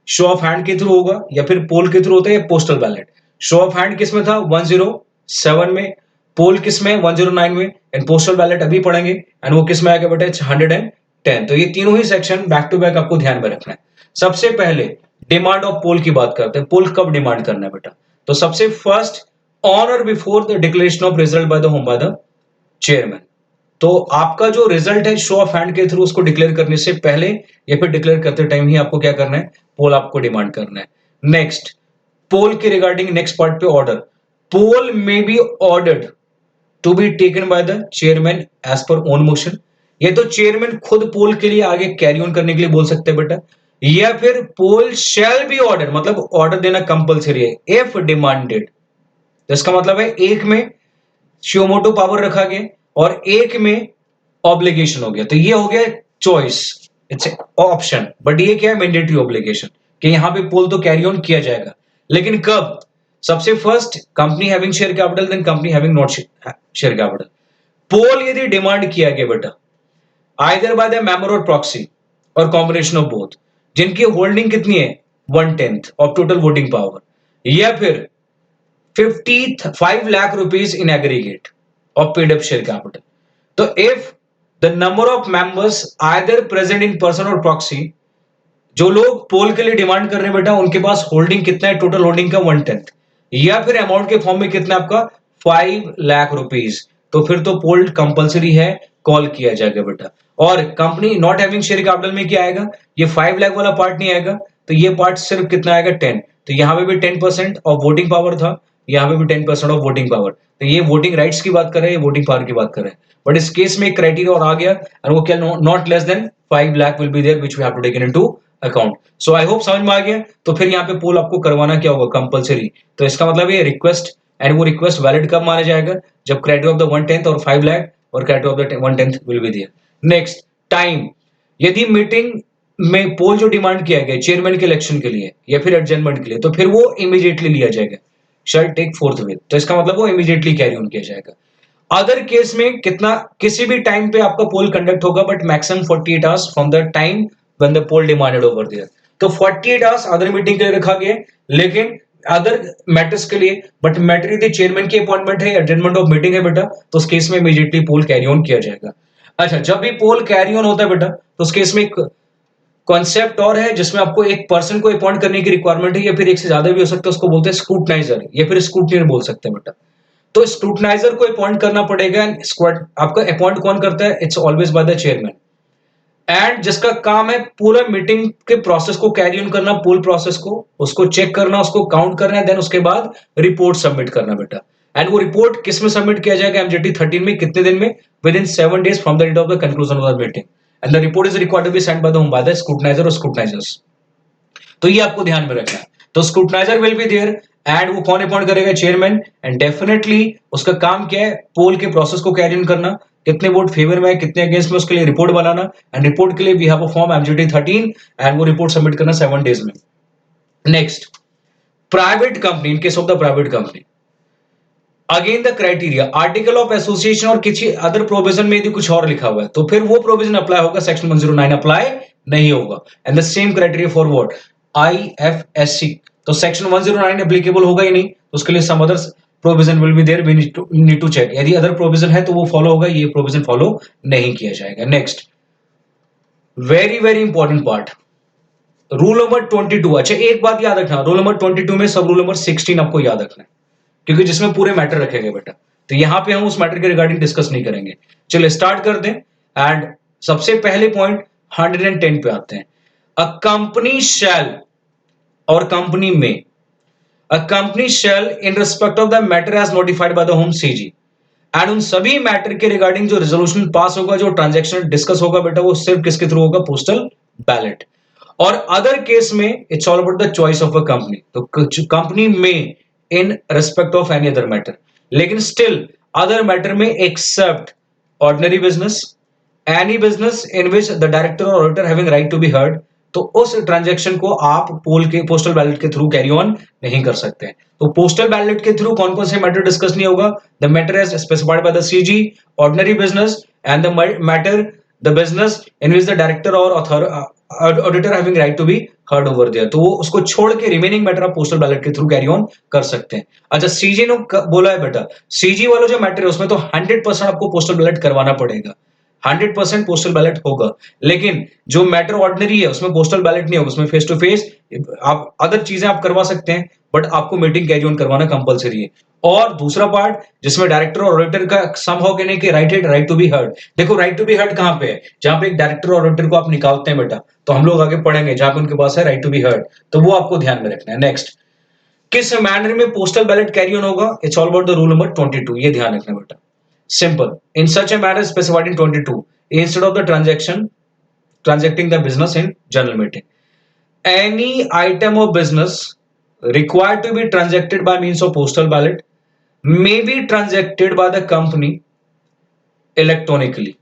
शो ऑफ हैंड के थ्रू होगा या फिर पोल के थ्रू होता है या postal ballot. Show of hand किस में था 107 में, पोल किस में 109 में, एंड पोस्टल बैलेट अभी पढ़ेंगे एंड वो किस में आएगा बेटा 110। तो ये तीनों ही सेक्शन बैक टू बैक आपको ध्यान में रखना है। सबसे पहले डिमांड ऑफ पोल की बात करते हैं, पोल कब डिमांड करना है बेटा। तो सबसे फर्स्ट ऑन और before the declaration of result by the home by the chairman. तो आपका जो रिजल्ट है शो ऑफ हैंड के थ्रू उसको डिक्लेयर करने से पहले या फिर डिक्लेयर करते टाइम ही आपको क्या करना है, पोल आपको डिमांड करना है। नेक्स्ट, पोल के रिगार्डिंग नेक्स्ट पार्ट पे order, poll may be ordered to be taken by the chairman as per own motion. ये तो चेयरमैन खुद पोल के लिए आगे कैरी ऑन करने के लिए बोल सकते हैं बेटा, या फिर पोल शैल बी ऑर्डर, मतलब ऑर्डर देना कंपलसरी है इफ डिमांडेड। इसका मतलब है एक में शियोमोटो पावर रखा गया और एक में ऑब्लिगेशन हो गया। तो ये हो गया चॉइस, इट्स ऑप्शन, बट ये क्या है मैंडेटरी ऑब्लिगेशन, कि यहां पे पोल तो कैरी ऑन किया जाएगा, लेकिन कब, सबसे first company having share capital, then company having not share capital. Poll यदि डिमांड किया गया बेटा, either by the member or proxy or combination of both, जिनकी होल्डिंग कितनी है 1/10 ऑफ टोटल वोटिंग पावर, या फिर 55 lakh rupees in aggregate of paid up share capital. तो if the number of members either present in person or proxy, जो लोग पोल के लिए डिमांड कर रहे हैं बेटा उनके पास होल्डिंग कितना है, टोटल होल्डिंग का 1/10, या फिर अमाउंट के फॉर्म में कितना आपका 5 लाख रुपीज, तो फिर तो पोल कंपलसरी है, कॉल किया जाएगा बेटा। और company not having share capital में क्या आएगा, ये 5 लाख वाला पार्ट नहीं आएगा, तो ये पार्ट सिर्फ कितना आएगा 10, तो यहां पे भी 10% ऑफ वोटिंग पावर था, यहाँ पे भी 10% ऑफ वोटिंग पावर, तो ये वोटिंग राइट्स की बात कर रहे हैं, वोटिंग पावर की बात कर रहे हैं। बट इस केस में एक क्राइटेरिया और आ गया, और वो क्या, not less than 5 lakh will be there which we have to taken into account. So I hope समझ में आ गया। तो फिर यहाँ पे पोल आपको करवाना क्या होगा, कंपलसरी। तो इसका मतलब ये रिक्वेस्ट, एंड वो रिक्वेस्ट वैलिड कब माना जाएगा, जब क्राइटेरिया ऑफ द 1/10 और 5 लाख और criteria of the 1/10 will be there. Next, time. यदि मीटिंग में पोल जो डिमांड किया गया चेयरमैन के इलेक्शन के लिए या फिर एडजर्नमेंट के लिए, तो फिर वो इमीडिएटली लिया जाएगा, शैल टेक फोर्थविथ, तो इसका मतलब वो इमीडिएटली कैरी ऑन किया जाएगा। अदर केस में कितना, किसी भी टाइम पे आपका पोल कंडक्ट होगा, but maximum 48 hours from the time when the poll demanded over there. तो 48 आवर्स अदर मीटिंग के लिए रखा गया, लेकिन अदर मैटर्स के लिए, बट मैटर यदि चेयरमैन की अपॉइंटमेंट है, एडजर्नमेंट ऑफ मीटिंग है बेटा, तो उस केस में इमीडिएटली पोल कैरी ऑन किया जाएगा। अच्छा, जब भी पोल कैरी ऑन होता है बेटा, तो उस केस में एक कॉन्सेप्ट और है जिसमें आपको एक पर्सन को अपॉइंट करने की रिक्वायरमेंट है, या फिर एक से ज्यादा भी हो सकता है, उसको बोलते हैं स्क्रूटनाइजर, या फिर स्क्रूटनियर बोल सकते हैं बेटा। तो स्क्रूटनाइजर को अपॉइंट करना पड़ेगा। स्क्वाड आपका अपॉइंट कौन करता है, it's always bye the chairman, and जिसका काम है पूरा मीटिंग के प्रोसेस को कैरी ऑन करना, पोल प्रोसेस को, उसको चेक करना, उसको काउंट करना, देन उसके बाद रिपोर्ट सबमिट करना बेटा। एंड वो रिपोर्ट किस में सबमिट किया जाएगा, एमजेटी 13 में, कितने दिन में, within 7 days from the date of the conclusion of the meeting, and the report is required to be send by the home, by the scrutiniser or scrutinisers. तो ये आपको ध्यान में रखना है। तो स्क्रूटनाइजर विल बी देयर, एंड वो कौन अपॉइंट करेगा, चेयरमैन, एंड डेफिनेटली उसका काम क्या है, पोल के प्रोसेस को कैरी ऑन करना, कितने वोट फेवर में है, कितने अगेंस्ट में, उसके लिए रिपोर्ट बनाना, एंड रिपोर्ट के लिए we have a form MGT 13, and वो रिपोर्ट सबमिट करना 7 days में। Next, private company, in case of the private company, again the criteria, article of association और किसी अदर प्रोविजन में यदि कुछ और लिखा हुआ है, तो फिर वो प्रोविजन अप्लाई होगा, सेक्शन 109 अप्लाई नहीं होगा। And the same criteria for what, IFSC, तो सेक्शन 109 एप्लीकेबल होगा ही नहीं, तो उसके लिए some other provision will be there, we need to check, यदि अदर प्रोविजन है तो वो फॉलो होगा, ये प्रोविजन फॉलो नहीं किया जाएगा। Next, very very important part, rule number 22। अच्छा, एक बात याद रखना, रूल नंबर 22 में सब रूल नंबर 16 आपको याद रखना है, क्योंकि जिसमें पूरे मैटर रखे गए बेटा, तो यहां पे हम उस मैटर के रिगार्डिंग डिस्कस नहीं करेंगे। चलिए स्टार्ट कर दें, एंड सबसे पहले पॉइंट 110 पे आते हैं। अ कंपनी शैल, और कंपनी में, a company shall in respect of the matter as notified by the home CG, and उन सभी मैटर के रिगार्डिंग जो रेजोल्यूशन पास होगा, जो ट्रांजैक्शन डिस्कस होगा बेटा, वो सिर्फ किसके थ्रू होगा, पोस्टल बैलेट। और अदर केस में it's all about the choice of a company, तो कंपनी में in respect of any other matter, लेकिन स्टिल अदर मैटर में except ordinary business, any business in which the director or auditor having right to be heard, तो उस transaction को आप poll के postal ballot के थ्रू कैरी ऑन नहीं कर सकते। तो पोस्टल बैलेट के थ्रू कौन कौन से मैटर डिस्कस नहीं होगा, the matter as specified by the CG, ordinary business, and the matter, the business in which the director or auditor having right to be heard over there, तो वो उसको छोड़ के रिमेनिंग मैटर आप postal ballot के through carry on कर सकते हैं। अच्छा, सीजी ने बोला है बेटा, सीजी वाला जो मैटर है उसमें तो 100% आपको पोस्टल बैलेट करवाना पड़ेगा, 100% पोस्टल बैलेट होगा, लेकिन जो मैटर ऑर्डिनरी है उसमें पोस्टल बैलेट नहीं होगा, उसमें फेस टू फेस आप अदर चीजें आप करवा सकते हैं, बट आपको मीटिंग कैरी ऑन करवाना कंपलसरी है। और दूसरा पार्ट जिसमें डायरेक्टर और ऑडिटर का समहाउ कहने के राइट टू बी हर्ड, देखो राइट टू बी हर्ड कहां पे है, जहां पे एक डायरेक्टर और ऑडिटर को आप निकालते हैं बेटा, तो हम लोग आगे पढ़ेंगे जहां पे उनके पास है राइट टू बी हर्ड, तो वो आपको ध्यान में रखना है। नेक्स्ट, किस मैनर में पोस्टल बैलेट कैरी ऑन होगा, it's all about the rule number 22, ये ध्यान रखना बेटा। Simple. In such a manner specified in 22, instead of the transacting the business in general meeting, any item of business required to be transacted by means of postal ballot may be transacted by the company electronically.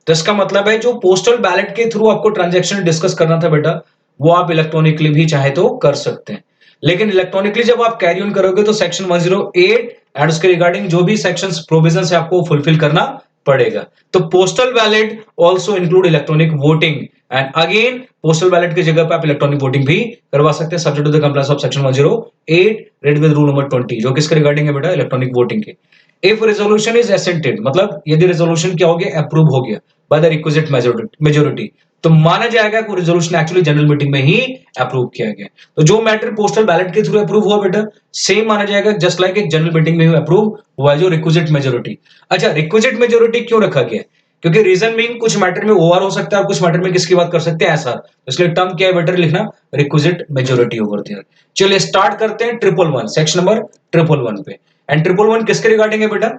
तो इसका मतलब है जो postal ballot के through आपको transaction discuss करना था बेटा, वो आप इलेक्ट्रॉनिकली भी चाहे तो कर सकते हैं, लेकिन इलेक्ट्रॉनिकली जब आप कैरी ऑन करोगे तो सेक्शन 108 एंड उसके रिगार्डिंग जो भी सेक्शंस प्रोविजन है आपको फुलफिल करना पड़ेगा। तो postal ballot also include electronic voting, and again postal ballot की जगह पे आप इलेक्ट्रॉनिक वोटिंग भी करवा सकते हैं subject to the compliance of section 108 read with rule number 20, जो किसके रिगार्डिंग है बेटा, इलेक्ट्रॉनिक वोटिंग के। इफ रेजोल्यूशन इज असेंटेड, मतलब यदि रेजोल्यूशन क्या हो गया, अप्रूव हो गया बाय द रिक्विजिट मेजोरिटी, तो माना जाएगा कि रेजोल्यूशन एक्चुअली जनरल मीटिंग में ही अप्रूव किया गया। तो जो मैटर पोस्टल बैलेट के थ्रू अप्रूव हुआ बेटा, सेम माना जाएगा जस्ट लाइक एक जनरल मीटिंग में अप्रूव हुआ जो रिक्विजिट मेजोरिटी। अच्छा, रिक्विजिट मेजोरिटी क्यों रखा गया, क्योंकि रीजन बीइंग कुछ मैटर में ओवर हो सकता है और कुछ मैटर में किसकी बात कर सकते हैं, ऐसा। तो इसलिए टर्म क्या है बेटर लिखना, रिक्विजिट मेजोरिटी ओवर देयर। चलिए स्टार्ट करते हैं 111 सेक्शन नंबर 111 पे। एंड 111 किसके रिगार्डिंग है बेटा,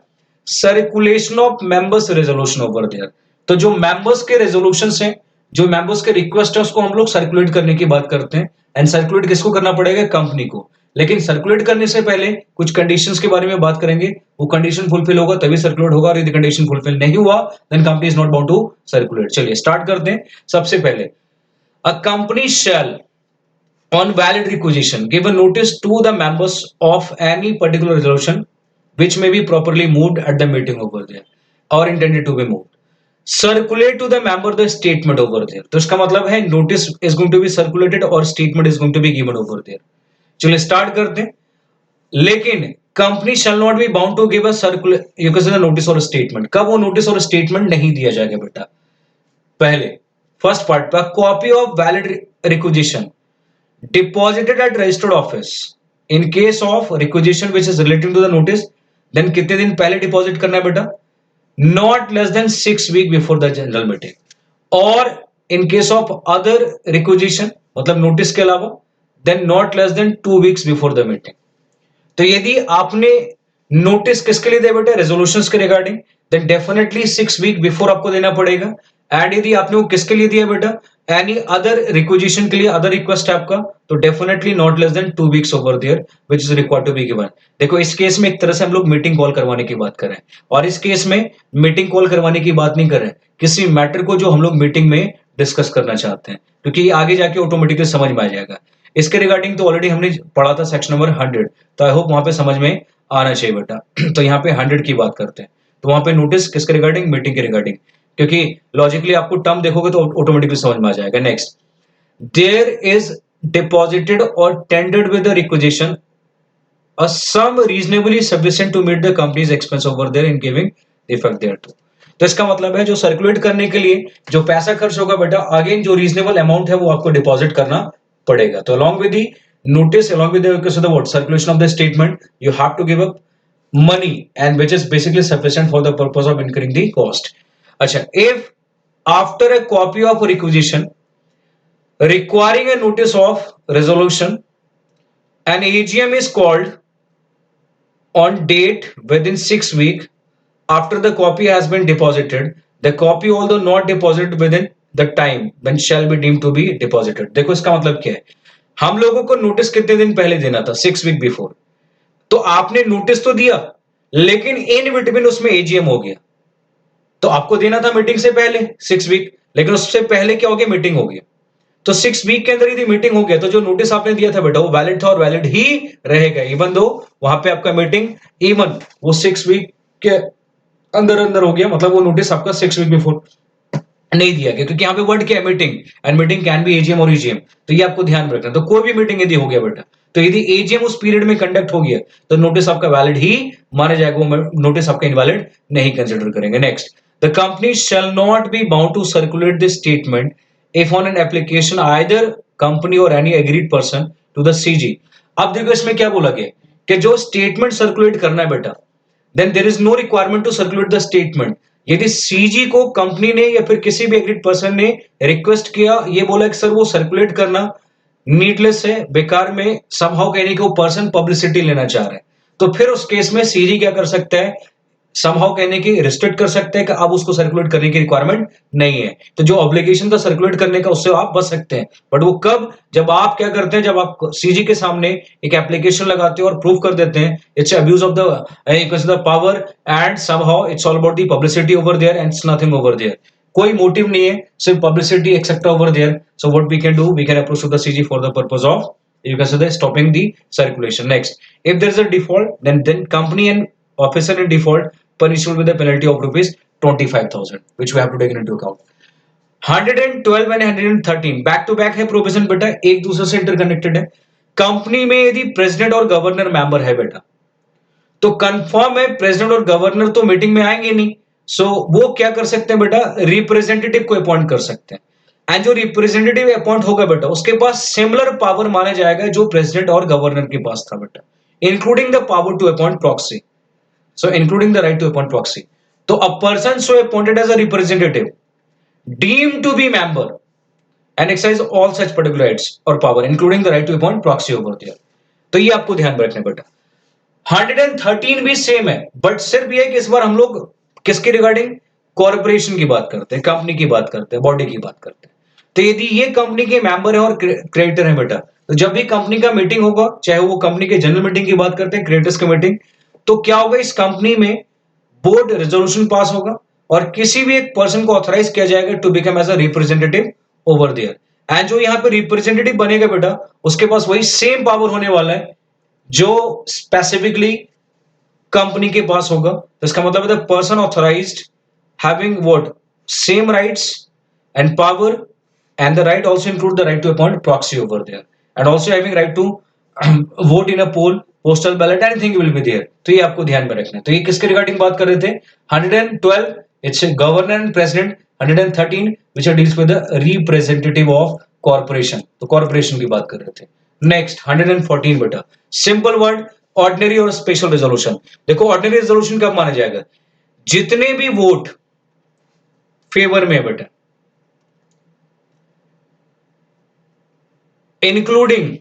circulation of members resolution over there. तो जो मेंबर्स के रेजोल्यूशन हैं, जो मेंबर्स के रिक्वेस्ट है, उसको हम लोग सर्कुलेट करने की बात करते हैं। एंड सर्कुलेट किसको करना पड़ेगा, कंपनी को। लेकिन सर्कुलेट करने से पहले कुछ कंडीशंस के बारे में बात करेंगे, वो कंडीशन फुलफिल होगा तभी सर्कुलेट होगा, और यदि कंडीशन फुलफिल नहीं हुआ then company is not bound to circulate. चलिए स्टार्ट करते हैं। सबसे पहले, a company shall on valid requisition give a notice to the members of any particular resolution which may be properly moved at the meeting over there or intended to be moved, circulate to the member the statement over there। तो इसका मतलब है notice is going to be circulated और statement is going to be given over there। चलिए start करते हैं। लेकिन company shall not be bound to give a circular you can say notice और स्टेटमेंट। कब वो नोटिस और स्टेटमेंट नहीं दिया जाएगा बेटा, पहले फर्स्ट पार्ट पर copy of valid requisition deposited at registered office in case of requisition which is relating to the notice, then कितने दिन पहले डिपॉजिट करना है बेटा, not less than 6 weeks before the general meeting, और in case of other requisition मतलब notice के अलावा then not less than 2 weeks before the meeting। तो यदि आपने नोटिस किसके लिए दिया बेटा, रेजोल्यूशंस के regarding, then definitely 6 week before आपको देना पड़ेगा। एंड यदि आपने वो किसके लिए दिया बेटा, एनी अदर रिक्विजिशन के लिए, अदर रिक्वेस्ट है आपका, तो definitely not less than 2 weeks over there which is required to be given. देखो इस केस में एक तरह से हम लोग मीटिंग कॉल करवाने की बात कर रहे हैं, और इस केस में मीटिंग कॉल करवाने की बात नहीं कर रहे हैं, किसी मैटर को जो हम लोग मीटिंग में डिस्कस करना चाहते हैं, क्योंकि आगे जाके ऑटोमेटिकली समझ में आ जाएगा। इसके रिगार्डिंग तो ऑलरेडी हमने पढ़ा था सेक्शन नंबर 100, तो आई होप वहां पे समझ में आना चाहिए बेटा। तो यहाँ पे 100 की बात करते हैं, तो वहां पे नोटिस किसके रिगार्डिंग, मीटिंग के रिगार्डिंग, क्योंकि लॉजिकली आपको टर्म देखोगे तो ऑटोमेटिकली समझ में आ जाएगा। नेक्स्ट, देयर इज डिपॉजिटेड और tendered with the requisition a sum reasonably sufficient to meet the company's expense over there in giving effect thereto। तो इसका मतलब है जो सर्कुलेट करने के लिए जो पैसा खर्च होगा बेटा, अगेन जो रीजनेबल अमाउंट है वो आपको डिपॉजिट करना पड़ेगा। तो along with the notice, along with the what circulation of the statement, you have to give up money and which is basically sufficient for the purpose of incurring the cost। अच्छा, if after a copy of requisition requiring a notice of resolution an AGM is called on date within 6 weeks after the copy has been deposited, the copy although not deposited within the time when shall be deemed to be deposited। देखो इसका मतलब क्या है, हम लोगों को notice कितने दिन पहले देना था, 6 वीक बिफोर। तो आपने नोटिस तो दिया, लेकिन इन बिटवीन उसमें एजीएम हो गया, तो आपको देना था मीटिंग से पहले 6 वीक, लेकिन उससे पहले क्या हो गया, मीटिंग हो गया। तो 6 वीक के अंदर यदि मीटिंग हो गया तो जो नोटिस आपने दिया था बेटा वो वैलिड था और वैलिड ही रहेगा, इवन दो वहां पे आपका मीटिंग इवन वो 6 वीक के अंदर अंदर हो गया, मतलब वो नोटिस आपका 6 वीक बिफोर नहीं दिया गया, क्योंकि यहाँ पे वर्ड क्या है, meeting, and meeting can B AGM और ईजीएम, तो ये आपको ध्यान रखना। तो कोई भी मीटिंग यदि हो गया बेटा, तो यदि एजीएम उस पीरियड में कंडक्ट हो गया तो नोटिस आपका वैलिड ही माना जाएगा, वो नोटिस आपका इनवैलिड नहीं कंसिडर करेंगे। Next, the company shall not be bound to circulate this statement if on an application either company or any agreed person to the CG। अब देखो इसमें क्या बोला गया कि जो स्टेटमेंट सर्कुलेट करना है बेटा, then there is no requirement to circulate the statement. यदि सीजी को कंपनी ने या फिर किसी भी एग्रीड पर्सन ने रिक्वेस्ट किया, ये बोला कि सर वो सर्कुलेट करना नीडलेस है, बेकार में, समहाउ कहने कि वो पर्सन पब्लिसिटी लेना चाह रहे हैं, तो फिर उस केस में सीजी क्या कर सकता है, समहाउ कहने की रिस्ट्रिक्ट कर सकते हैं कि अब उसको सर्कुलेट करने की रिक्वायरमेंट नहीं है। तो जो ऑब्लिगेशन था सर्कुलेट करने का उससे आप बच सकते हैं, बट वो कब, जब आप क्या करते हैं, जब आप सीजी के सामने एक एप्लीकेशन लगाते हो और प्रूव कर देते हैं it's abuse of the power and somehow it's all about the publicity over there and it's nothing over there, कोई मोटिव नहीं है, सिर्फ publicity etcetera over there. So what we can do, we can approach to the CG for the purpose of you can say that stopping the circulation। Next, if there is a default, then company and officer in default punishable with a penalty of rupees 25,000 which we have to take into account. 112 and 113 back to back है provision बेटा, एक दूसरे से interconnected है. Company में यदि president और governor member है बेटा, तो कंफर्म है प्रेसिडेंट और गवर्नर तो मीटिंग में आएंगे नहीं. सो वो क्या कर सकते हैं बेटा, रिप्रेजेंटेटिव को अपॉइंट कर सकते हैं. एंड जो रिप्रेजेंटेटिव अपॉइंट होगा बेटा, उसके पास सिमिलर पावर माना जाएगा जो प्रेसिडेंट और गवर्नर के पास था बेटा, including the power to appoint proxy. So including the right to appoint proxy. तो a person so appointed as a representative deemed to be member and exercise all such particular rights or power including the right to appoint proxy over there. तो ये आपको ध्यान में रखना बेटा. 113 भी same है, बट सिर्फ ये है कि इस बार हम लोग किसके रिगार्डिंग, कॉर्पोरेशन की बात करते हैं, कंपनी की बात करते हैं, बॉडी की बात करते हैं. तो यदि ये कंपनी के मेंबर है और क्रेडिटर है बेटा, तो जब भी कंपनी का मीटिंग होगा, चाहे वो कंपनी के जनरल मीटिंग की बात करते हैं, क्रेडिटर्स की मीटिंग, तो क्या होगा, इस कंपनी में बोर्ड रेजोल्यूशन पास होगा और किसी भी एक पर्सन को ऑथराइज किया जाएगा to become as a representative over there. And जो यहाँ पे रिप्रेजेंटेटिव बनेगा बेटा, उसके पास वही सेम पावर होने वाला है जो स्पेसिफिकली कंपनी के पास होगा. तो इसका मतलब है the person authorised having what, same rights and power, and the right also include the right to appoint proxy over there, and also having right to vote in a poll, postal ballot, anything will be there. तो ये आपको ध्यान में रखना है. तो ये किसके रिगार्डिंग बात कर रहे थे, 112 it's governor and president, 113 which deals with the representative of corporation, तो कॉर्पोरेशन की बात कर रहे थे. नेक्स्ट 114 बेटा, सिंपल वर्ड, ऑर्डिनरी और स्पेशल रेजोल्यूशन. देखो ऑर्डिनरी रेजोल्यूशन कब माना जाएगा, जितने भी वोट फेवर में है बेटा, इंक्लूडिंग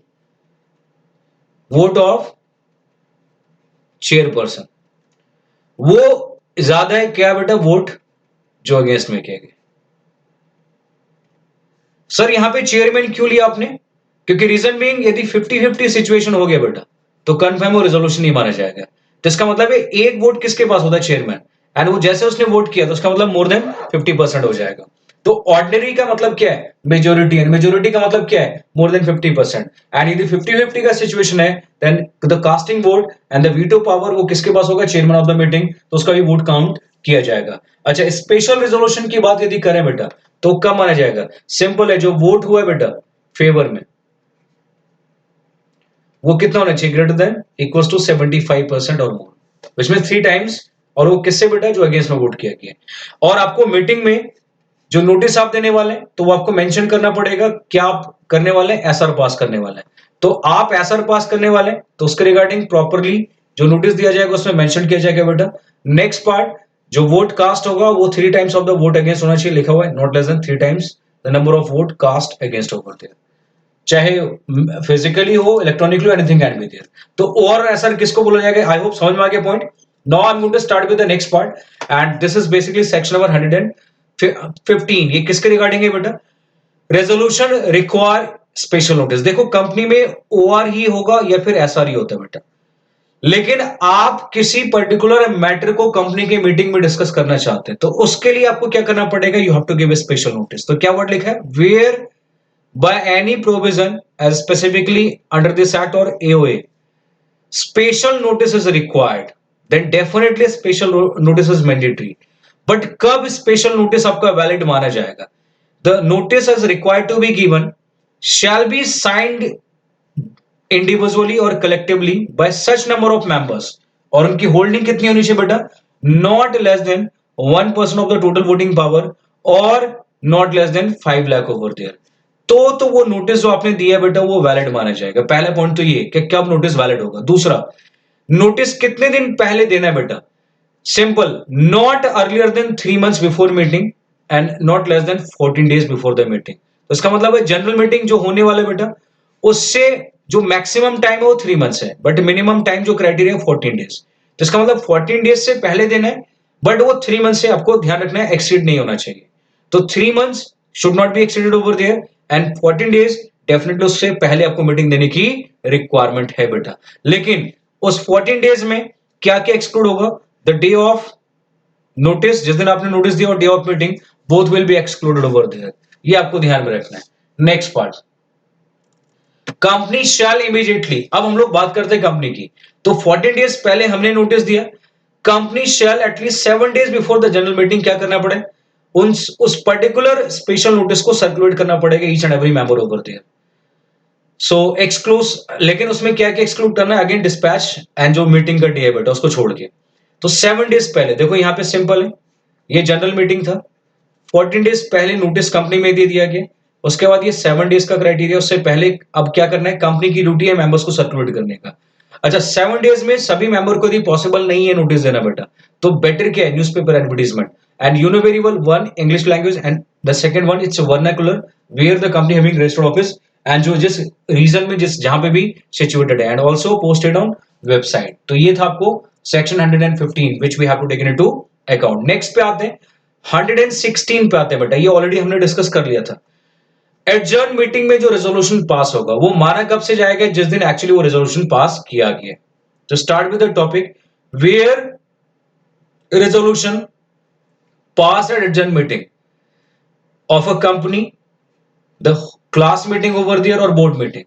वोट ऑफ चेयरपर्सन, वो ज्यादा है क्या बेटा, वोट जो अगेंस्ट में किया गया. सर यहां पे चेयरमैन क्यों लिया आपने, क्योंकि रीजन बीइंग यदि 50-50 सिचुएशन हो गया बेटा, तो कन्फर्म वो रेजोल्यूशन नहीं माना जाएगा. तो इसका मतलब है एक वोट किसके पास होता है, चेयरमैन, एंड वो जैसे उसने वोट किया तो उसका मतलब मोर देन 50% हो जाएगा. तो ऑर्डिनरी का मतलब क्या है, मेजोरिटी, एंड मेजोरिटी का मतलब क्या है, मोर देन 50%. एंड यदि 50-50 का सिचुएशन है, then the casting vote and the veto power वो किसके पास होगा, चेयरमैन ऑफ द मीटिंग, तो उसका भी वोट काउंट किया जाएगा. अच्छा, स्पेशल रेजोल्यूशन की बात यदि करें बेटा, तो कब माना जाएगा, सिंपल है, जो वोट हुआ है बेटा फेवर में, वो कितना होना चाहिए, ग्रेटर देन इक्वल टू 75% और मोर, विच मीन 3 टाइम्स. और वो किससे बेटा, जो अगेंस्ट में वोट किया गया. और आपको मीटिंग में जो नोटिस आप देने वाले हैं, तो वो आपको मेंशन करना पड़ेगा क्या आप करने वाले हैं, एसआर पास करने वाले हैं. तो आप एसआर पास करने वाले हैं, तो उसके रिगार्डिंग प्रॉपरली जो नोटिस दिया जाएगा उसमें मेंशन किया जाएगा बेटा. नेक्स्ट पार्ट, जो वोट कास्ट होगा वो 3 times of the vote against होना चाहिए, लिखा हुआ है not less than 3 times the number of vote cast against over there, चाहे फिजिकली हो, electronically, anything can be there. तो और एसआर किसको बोला जाएगा, आई होप समझ में आ गया point. Now I am going to start with the next part, and this is basically section number 115. ये किसके रिगार्डिंग है बेटा, रेजोल्यूशन रिक्वायर स्पेशल नोटिस. देखो कंपनी में ओआर ही होगा या फिर एसआर ही होता है बेटा, लेकिन आप किसी पर्टिकुलर मैटर को कंपनी के मीटिंग में डिस्कस करना चाहते हैं, तो उसके लिए आपको क्या करना पड़ेगा, you have to give a special notice. तो क्या वर्ड लिखा है, where by any provision as specifically under this act or AOA special notice is required, then definitely special notice is mandatory. But कब special notice आपका valid माना जाएगा, the notice is required to be given shall be signed individually or collectively by such number of members, और उनकी holding कितनी होनी चाहिए बेटा, not less than 1% of the total voting power or not less than 5 lakh over there. तो वो notice जो आपने दिया बेटा वो वैलिड माना जाएगा. पहला पॉइंट तो ये कि कब नोटिस वैलिड होगा. दूसरा, नोटिस कितने दिन पहले देना है बेटा, simple, not earlier than 3 months before meeting and not less than 14 days before the meeting. तो इसका मतलब है जनरल मीटिंग जो होने वाला है बेटा, उससे जो मैक्सिमम टाइम है वो 3 months है, बट मिनिमम टाइम जो क्राइटेरिया 14 days. तो इसका मतलब 14 days से पहले देना है, बट वो 3 months से आपको ध्यान रखना है एक्सीड नहीं होना चाहिए. तो 3 months should not be exceeded over there, and 14 days definitely उससे पहले आपको मीटिंग देने की रिक्वायरमेंट है बेटा. लेकिन उस 14 days में क्या क्या एक्सक्लूड होगा, द डे ऑफ नोटिस, जिस दिन आपने नोटिस दिया, और day of meeting, both will be excluded over there. ये आपको ध्यान में रखना है. Next part, company shall immediately. अब हम लोग बात करते हैं कंपनी की. तो 14 days पहले हमने नोटिस दिया, company shall at least 7 days before the general meeting क्या करना पड़े, उस पर्टिकुलर स्पेशल नोटिस को सर्कुलेट करना पड़ेगा each and every member over there. So excludes, लेकिन उसमें क्या क्या एक्सक्लूड करना है, अगेन डिस्पैच एंड जो मीटिंग का डे है बेटा उसको छोड़ के। तो 7 days पहले देखो यहाँ पे सिंपल है, ये जनरल मीटिंग था, 14 days पहले नोटिस कंपनी में दे दिया गया। उसके बाद ये 7 days का क्राइटेरिया, उससे पहले अब क्या करना है, कंपनी की ड्यूटी है मेंबर्स को सर्कुलेट करने का। अच्छा 7 days में सभी मेंबर को यदि पॉसिबल नहीं है नोटिस देना बेटा, तो बेटर क्या है, newspaper advertisement. And you know very well, one English language and the second one it's vernacular, where the company having registered office and जो जिस रीजन में जिस जहां पे भी सिचुएटेड है, and also posted on website. तो ये था आपको section 115 which we have to take into account. Next पे आते हैं 116 पे आते हैं बेटा, ये ऑलरेडी हमने डिस्कस कर लिया था। एडजर्न मीटिंग में जो रेजोल्यूशन पास होगा वो माना कब से जाएगा, जिस दिन एक्चुअली वो रेजोल्यूशन पास किया गया। तो start with the topic where resolution pass at adjourn meeting of a company, the class meeting over there or board meeting,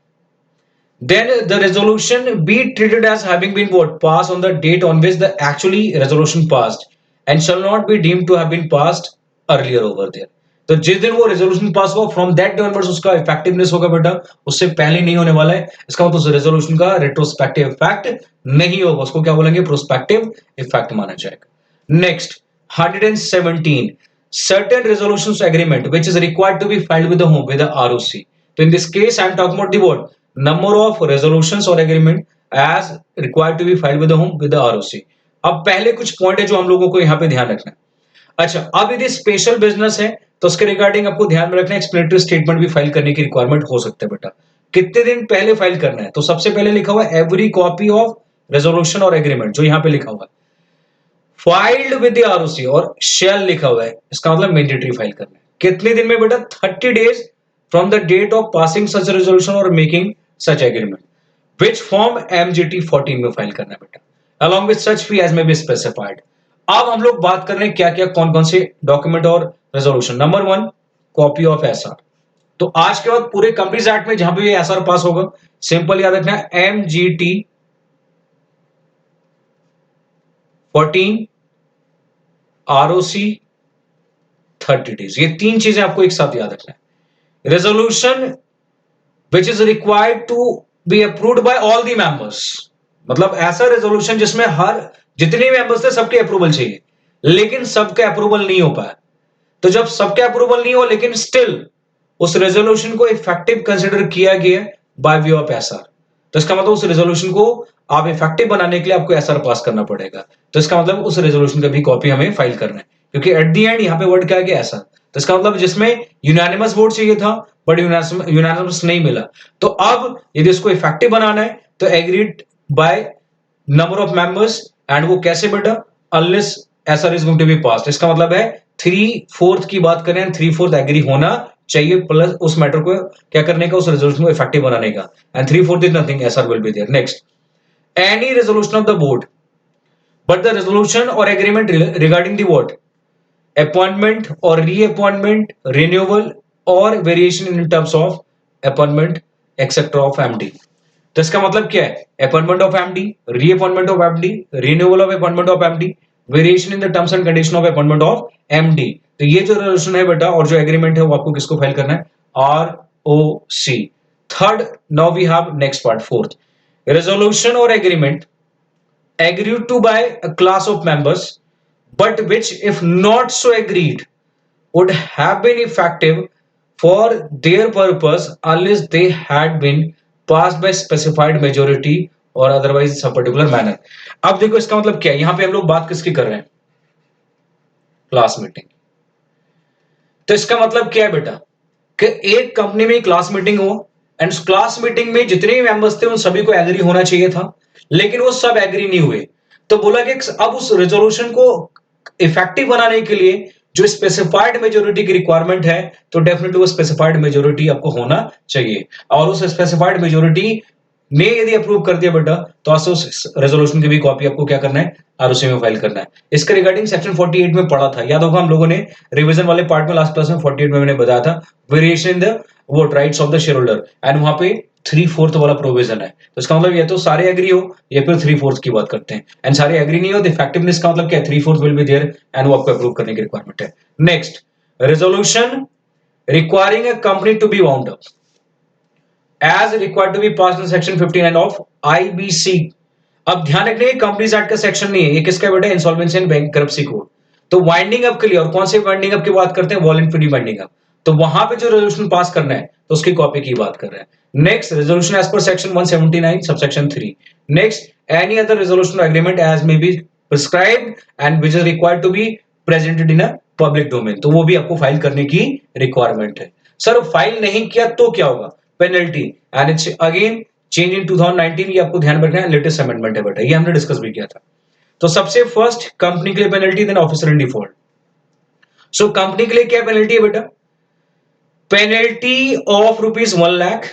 then the resolution be treated as having been what passed on the date on which the actually resolution passed and shall not be deemed to have been passed earlier over there। तो जिस दिन वो resolution pass हुआ from that day onwards उसका effectiveness होगा बेटा, उससे पहले नहीं होने वाला है। इसका मतलब उस रेजोल्यूशन का रेट्रोस्पेक्टिव इफेक्ट नहीं होगा, उसको क्या बोलेंगे, प्रोस्पेक्टिव इफेक्ट माना जाएगा। Next 117 certain resolutions agreement which is required to be filed with the home with the ROC। तो in this case I am talking about the what number of resolutions or agreement as required to be filed with the home with the ROC। अब पहले कुछ point है जो हम लोगों को यहाँ पे ध्यान रखना है। अच्छा अब यदि स्पेशल बिजनेस है तो उसके रिगार्डिंग आपको ध्यान में रखना है, एक्सप्लेनेटरी स्टेटमेंट भी फाइल करने की रिक्वायरमेंट हो सकता है बेटा। कितने दिन पहले फाइल करना है, तो सबसे पहले लिखा हुआ है एवरी कॉपी ऑफ रेजोल्यूशन और एग्रीमेंट, जो यहाँ पे लिखा हुआ है फाइल्ड विद द आरओसी, और शेल लिखा हुआ है, इसका मतलब मैंडेटरी फाइल करना है। कितने दिन में बेटा, 30 days from the date of passing such resolution or making such agreement, which form MGT 14 में फाइल करना है बेटा, along with such fee as may be specified. अब हम लोग बात कर रहे हैं क्या क्या कौन कौन से डॉक्यूमेंट और resolution. Number 1 copy of SR. तो आज के बाद पूरे कंपनीज एक्ट में जहां पे एसआर पास होगा, सिंपल याद रखना है एमजीटी 14, आरओसी 30 days, ये तीन चीजें आपको एक साथ याद रखना है। Resolution which is required to be approved by all the members, मतलब ऐसा रेजोल्यूशन जिसमें हर जितने मेंबर्स थे सबके अप्रूवल चाहिए, लेकिन सबके अप्रूवल नहीं हो पाया। तो जब सबके अप्रूवल नहीं हो लेकिन स्टिल उस रेजोल्यूशन को इफेक्टिव कंसिडर किया गया बाय वे ऑफ एसआर, तो इसका मतलब उस रेजोल्यूशन को आप इफेक्टिव बनाने के लिए आपको एसआर पास करना पड़ेगा। तो इसका मतलब उस रेजोल्यूशन का भी कॉपी हमें फाइल करना है, क्योंकि एट द एंड यहाँ पे वर्ड क्या गया एसआर। तो इसका मतलब जिसमें यूनानिमस वोट चाहिए था बट यूनानिमस नहीं मिला, तो अब यदि इसको इफेक्टिव बनाना है तो agreed by number of members, and वो कैसे बेटा, unless SR is going to be passed. इसका मतलब है 3/4 की बात करें, 3/4 एग्री होना चाहिए प्लस उस मैटर को क्या करने का, उस रेजोल्यूशन को इफेक्टिव बनाने का, and 3/4 is nothing, SR will be there. Next any resolution of the board but the resolution or agreement regarding the what appointment or reappointment, renewal or variation in terms of appointment etc of MD। तो इसका मतलब क्या है, appointment of MD, reappointment of MD, renewal of appointment of MD, variation in the terms and condition of appointment of MD. तो ये जो resolution है बेटा और जो एग्रीमेंट है वो आपको किसको फाइल करना है, ROC. Third, now we have next part, fourth, resolution or agreement agreed to by a class of members but which if not so agreed would have been effective for their purpose unless they had been passed by specified majority or otherwise some particular manner। अब देखो इसका मतलब क्या है, यहां पे हम लोग बात किसकी कर रहे हैं, क्लास मीटिंग। तो इसका मतलब क्या है बेटा कि एक कंपनी में क्लास मीटिंग हो एंड उस क्लास मीटिंग में जितने भी मेंबर्स थे उन सभी को एग्री होना चाहिए था, लेकिन वो सब एग्री नहीं हुए। तो बोला कि अब उस रेजोल्यूशन को इफेक्टिव बनाने के लिए जो स्पेसिफाइड मेजोरिटी की रिक्वायरमेंट है, तो डेफिनेटली वो स्पेसिफाइड मेजोरिटी आपको होना चाहिए, और उस स्पेसिफाइड मेजोरिटी ने यदि अप्रूव कर दिया बेटा तो आज उस रेजोल्यूशन की भी कॉपी आपको क्या करना है, आरओसी में फाइल करना है। इसके रिगार्डिंग सेक्शन 48 में पढ़ा था, याद होगा हम लोगों ने रिवीजन वाले पार्ट में लास्ट क्लास में 48 में मैंने बताया था variation in the vote rights of the share holder, and वहां पे 3/4 वाला प्रोविजन है, तो इसका मतलब ये तो सारे एग्री हो या फिर 3/4 की बात करते हैं, एंड सारे एग्री नहीं हो तो इफेक्टिवनेस का मतलब क्या है, 3/4 विल बी देयर एंड वो आपको अप्रूव करने की रिक्वायरमेंट है। Next, resolution requiring a company to be wound up as required to be passed in section 59 of IBC। अब ध्यान रखने की कंपनीज एक्ट का सेक्शन नहीं है, ये किसका बेटा, इंसॉल्वेंसी एंड बैंकरप्सी कोड। तो वाइंडिंग अप के लिए, और कौन से वाइंडिंग अप की बात करते हैं, वॉलंटरी वाइंडिंग अप, तो वहां पे जो रेजोल्यूशन पास करना है तो उसकी कॉपी की बात कर रहे हैं। Next, resolution as per section 179 subsection 3। Next, any other resolution agreement as may be prescribed and which is required to be presented in a public domain, तो वो भी आपको फाइल करने की रिक्वायरमेंट है। सर फाइल नहीं किया तो क्या होगा, penalty, and it's again change in 2019, ये आपको ध्यान रखना है, लेटेस्ट अमेंडमेंट है बेटा, ये हमने डिस्कस भी किया था। तो सबसे फर्स्ट कंपनी के लिए penalty, then officer in default. So company के लिए क्या पेनल्टी है बेटा, पेनल्टी ऑफ ₹1,00,000,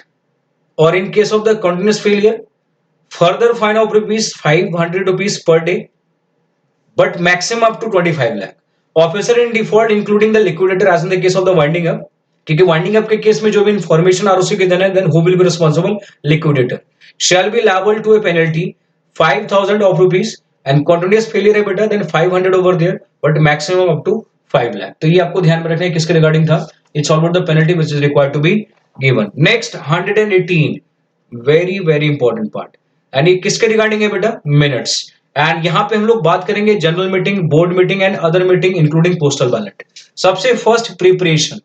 और in case of the continuous failure further fine of ₹500 per day, but maximum up to 25 lakh. Officer in default including the liquidator as in the case of the winding up, क्योंकि winding up के case में जो भी information ROC के देना है, then who will be responsible, liquidator shall be liable to a penalty 5,000 of rupees, and continuous failure है बेटा, then 500 over there, but maximum up to 5 lakh. तो ये आपको ध्यान में रखना है, किसके रिगार्डिंग था, it's all about the penalty which is required to be given. Next 118, very very important part, and ये किसके रिगार्डिंग है बेटा, मिनट्स। एंड यहां पे हम लोग बात करेंगे general meeting, board meeting and other meeting including postal ballot. सबसे फर्स्ट प्रिपरेशन,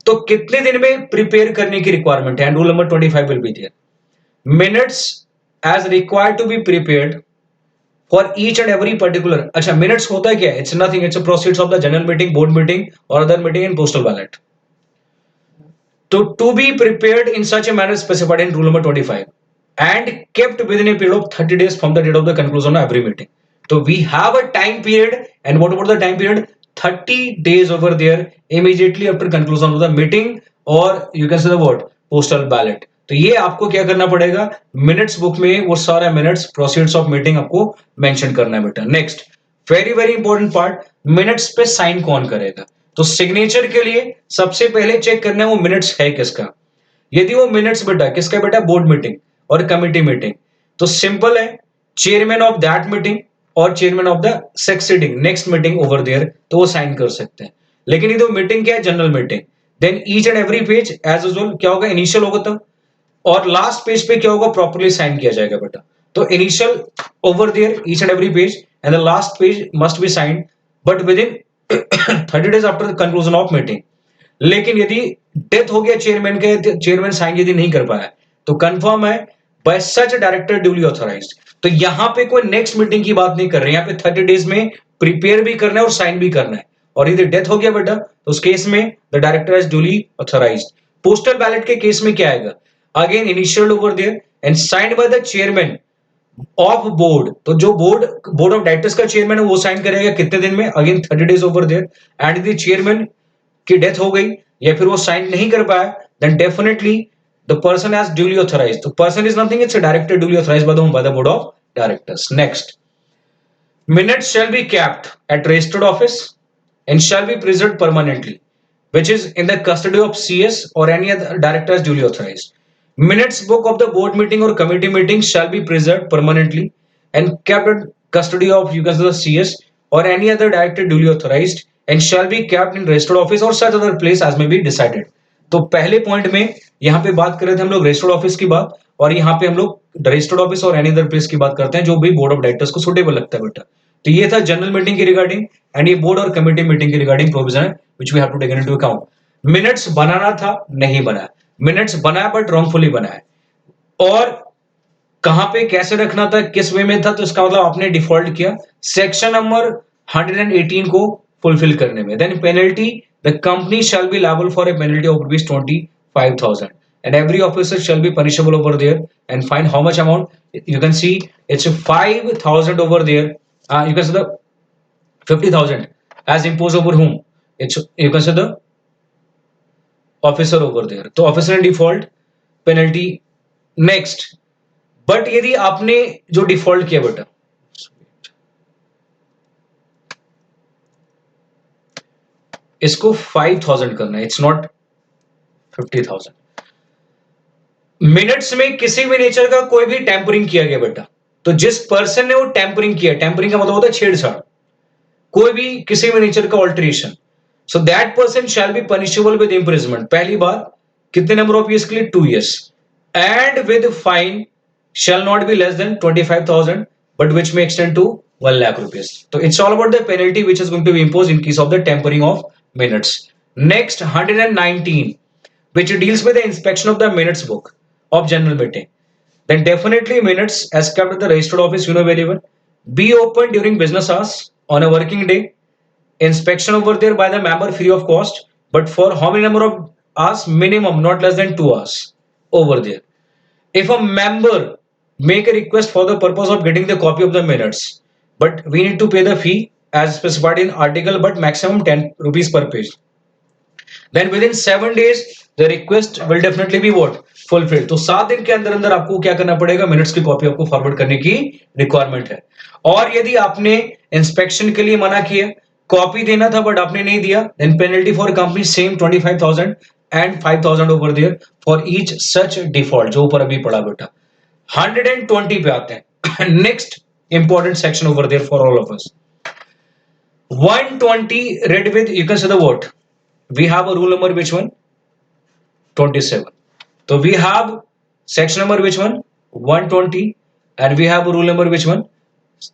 तो कितने दिन में प्रिपेयर करने की रिक्वायरमेंट है, and rule number 25 will be there. Minutes as required to be prepared for each and every particular. अच्छा, minutes होता है क्या, it's nothing, it's a proceeds of the general meeting, board meeting or other meeting and postal ballot. तो to be prepared in such a manner specified in rule number 25 and kept within a period of 30 days from the date of the conclusion of every meeting. So we have a time period, and what about the time period, 30 days over there immediately after conclusion of the meeting, or you can say the word postal ballot। तो ये आपको क्या करना पड़ेगा, minutes book में वो सारा minutes proceeds of meeting आपको मेंशन करना है बेटा। Next, very very important part, minutes पे साइन कौन करेगा, तो सिग्नेचर के लिए सबसे पहले चेक करना है वो मिनट्स है किसका। यदि वो मिनट्स बेटा किसका, बेटा बोर्ड मीटिंग और कमिटी मीटिंग, तो सिंपल है, चेयरमैन ऑफ दैट मीटिंग और chairman of the succeeding next meeting over there, तो वो साइन कर सकते हैं। लेकिन ये तो मीटिंग क्या है, general meeting, then each and every page as usual क्या होगा, इनिशियल होगा तब, और लास्ट पेज पे क्या होगा, प्रॉपर्ली साइन किया जाएगा बेटा। तो initial over there each and every page, and the last page must be signed, but within 30 days after the conclusion of meeting. लेकिन यदि डेथ हो गया चेयरमैन के, चेयरमैन साइन यदि नहीं कर पाया, तो कंफर्म है बाय सच डायरेक्टर ड्यूली ऑथराइज्ड। तो यहां पे कोई नेक्स्ट मीटिंग की बात नहीं कर रहे हैं, यहाँ पे 30 डेज में प्रिपेयर भी करना है और साइन भी करना है, और यदि डेथ हो गया बेटा तो उस केस में the director is duly authorised. Postal ballot के केस में क्या आएगा, again initial over there and signed by the chairman of board, तो जो बोर्ड ऑफ डायरेक्टर्स का चेयरमैन है वो साइन करेगा कितने दिन में, again 30 days over there. And the chairman की डेथ हो गई या फिर वो साइन नहीं कर पाया, then definitely the person has duly authorised. तो person is nothing, it's a director duly authorised bye the board of directors. Next, minutes shall be kept at registered office and shall be preserved permanently, which is in the custody of CS or any other director as duly authorized. Minutes book of the board meeting or committee meeting shall be preserved permanently and kept at custody of, you can say, the CS or any other director duly authorized, and shall be kept in registered office or such other place as may be decided। तो पहले point में यहाँ पे बात कर रहे थे हम लोग रजिस्टर्ड ऑफिस की बात, और यहाँ पे हम लोग registered office or any other place की बात करते हैं जो भी बोर्ड ऑफ डायरेक्टर्स को सुटेबल लगता है बेटा। तो ये था जनरल मीटिंग की रिगार्डिंग, एंड ये बोर्ड और कमेटी मीटिंग की रिगार्डिंग प्रोविजन है which we have to take into account. Minutes बनाना था, नहीं बनाया, मिनट्स बनाया बट रॉन्गफुली बनाया, और कहां पे कैसे रखना था, किस वे में था, तो इसका मतलब आपने डिफॉल्ट किया सेक्शन नंबर 118 को फुलफिल करने में। Then penalty, the company shall be liable for a penalty of ₹25,000 and every officer shall be punishable over there, and fine how much amount, you can see it's 5,000 over there, you can say the 50,000 as imposed over whom, it's, you can say the officer over there, तो officer in default penalty। Next, but यदि आपने जो default किया बेटा, इसको 5,000 करना है, it's not 50,000। Minutes में किसी भी नेचर का कोई भी टेम्परिंग किया गया बेटा, तो जिस पर्सन ने वो टेम्परिंग किया, टेम्परिंग का मतलब होता है छेड़छाड़, कोई भी किसी भी नेचर का alteration, so that person shall be punishable with imprisonment, पहली बात कितने नंबर ऑफ ईयर्स के लिए, 2 years, and with fine shall not be less than 25,000 but which may extend to 1 lakh rupees. So it's all about the penalty which is going to be imposed in case of the tampering of minutes. Next, 119, which deals with the inspection of the minutes book of general meeting. Then definitely minutes as kept at the registered office, you know very well, be open during business hours on a working day. Inspection over there by the member free of cost, but for how many number of hours? Minimum, not less than 2 hours over there. If a member make a request for the purpose of getting the copy of the minutes, but we need to pay the fee as specified in article, but maximum 10 rupees per page, then within 7 days the request will definitely be what, fulfilled. तो 7 दिन के अंदर अंदर आपको क्या करना पड़ेगा, minutes की कॉपी आपको फॉरवर्ड करने की रिक्वायरमेंट है. और यदि आपने इंस्पेक्शन के लिए मना किया, कॉपी देना था बट आपने नहीं दिया, then penalty for company same 25,000 and 5,000 over there for each such default, जो ऊपर अभी पड़ा बेटा. 120 पे आते हैं. Next important section over there for all of us. 120 read with, you can say the what, we have a rule number which one, 27. So we have section number which one, 120, and we have a rule number which one,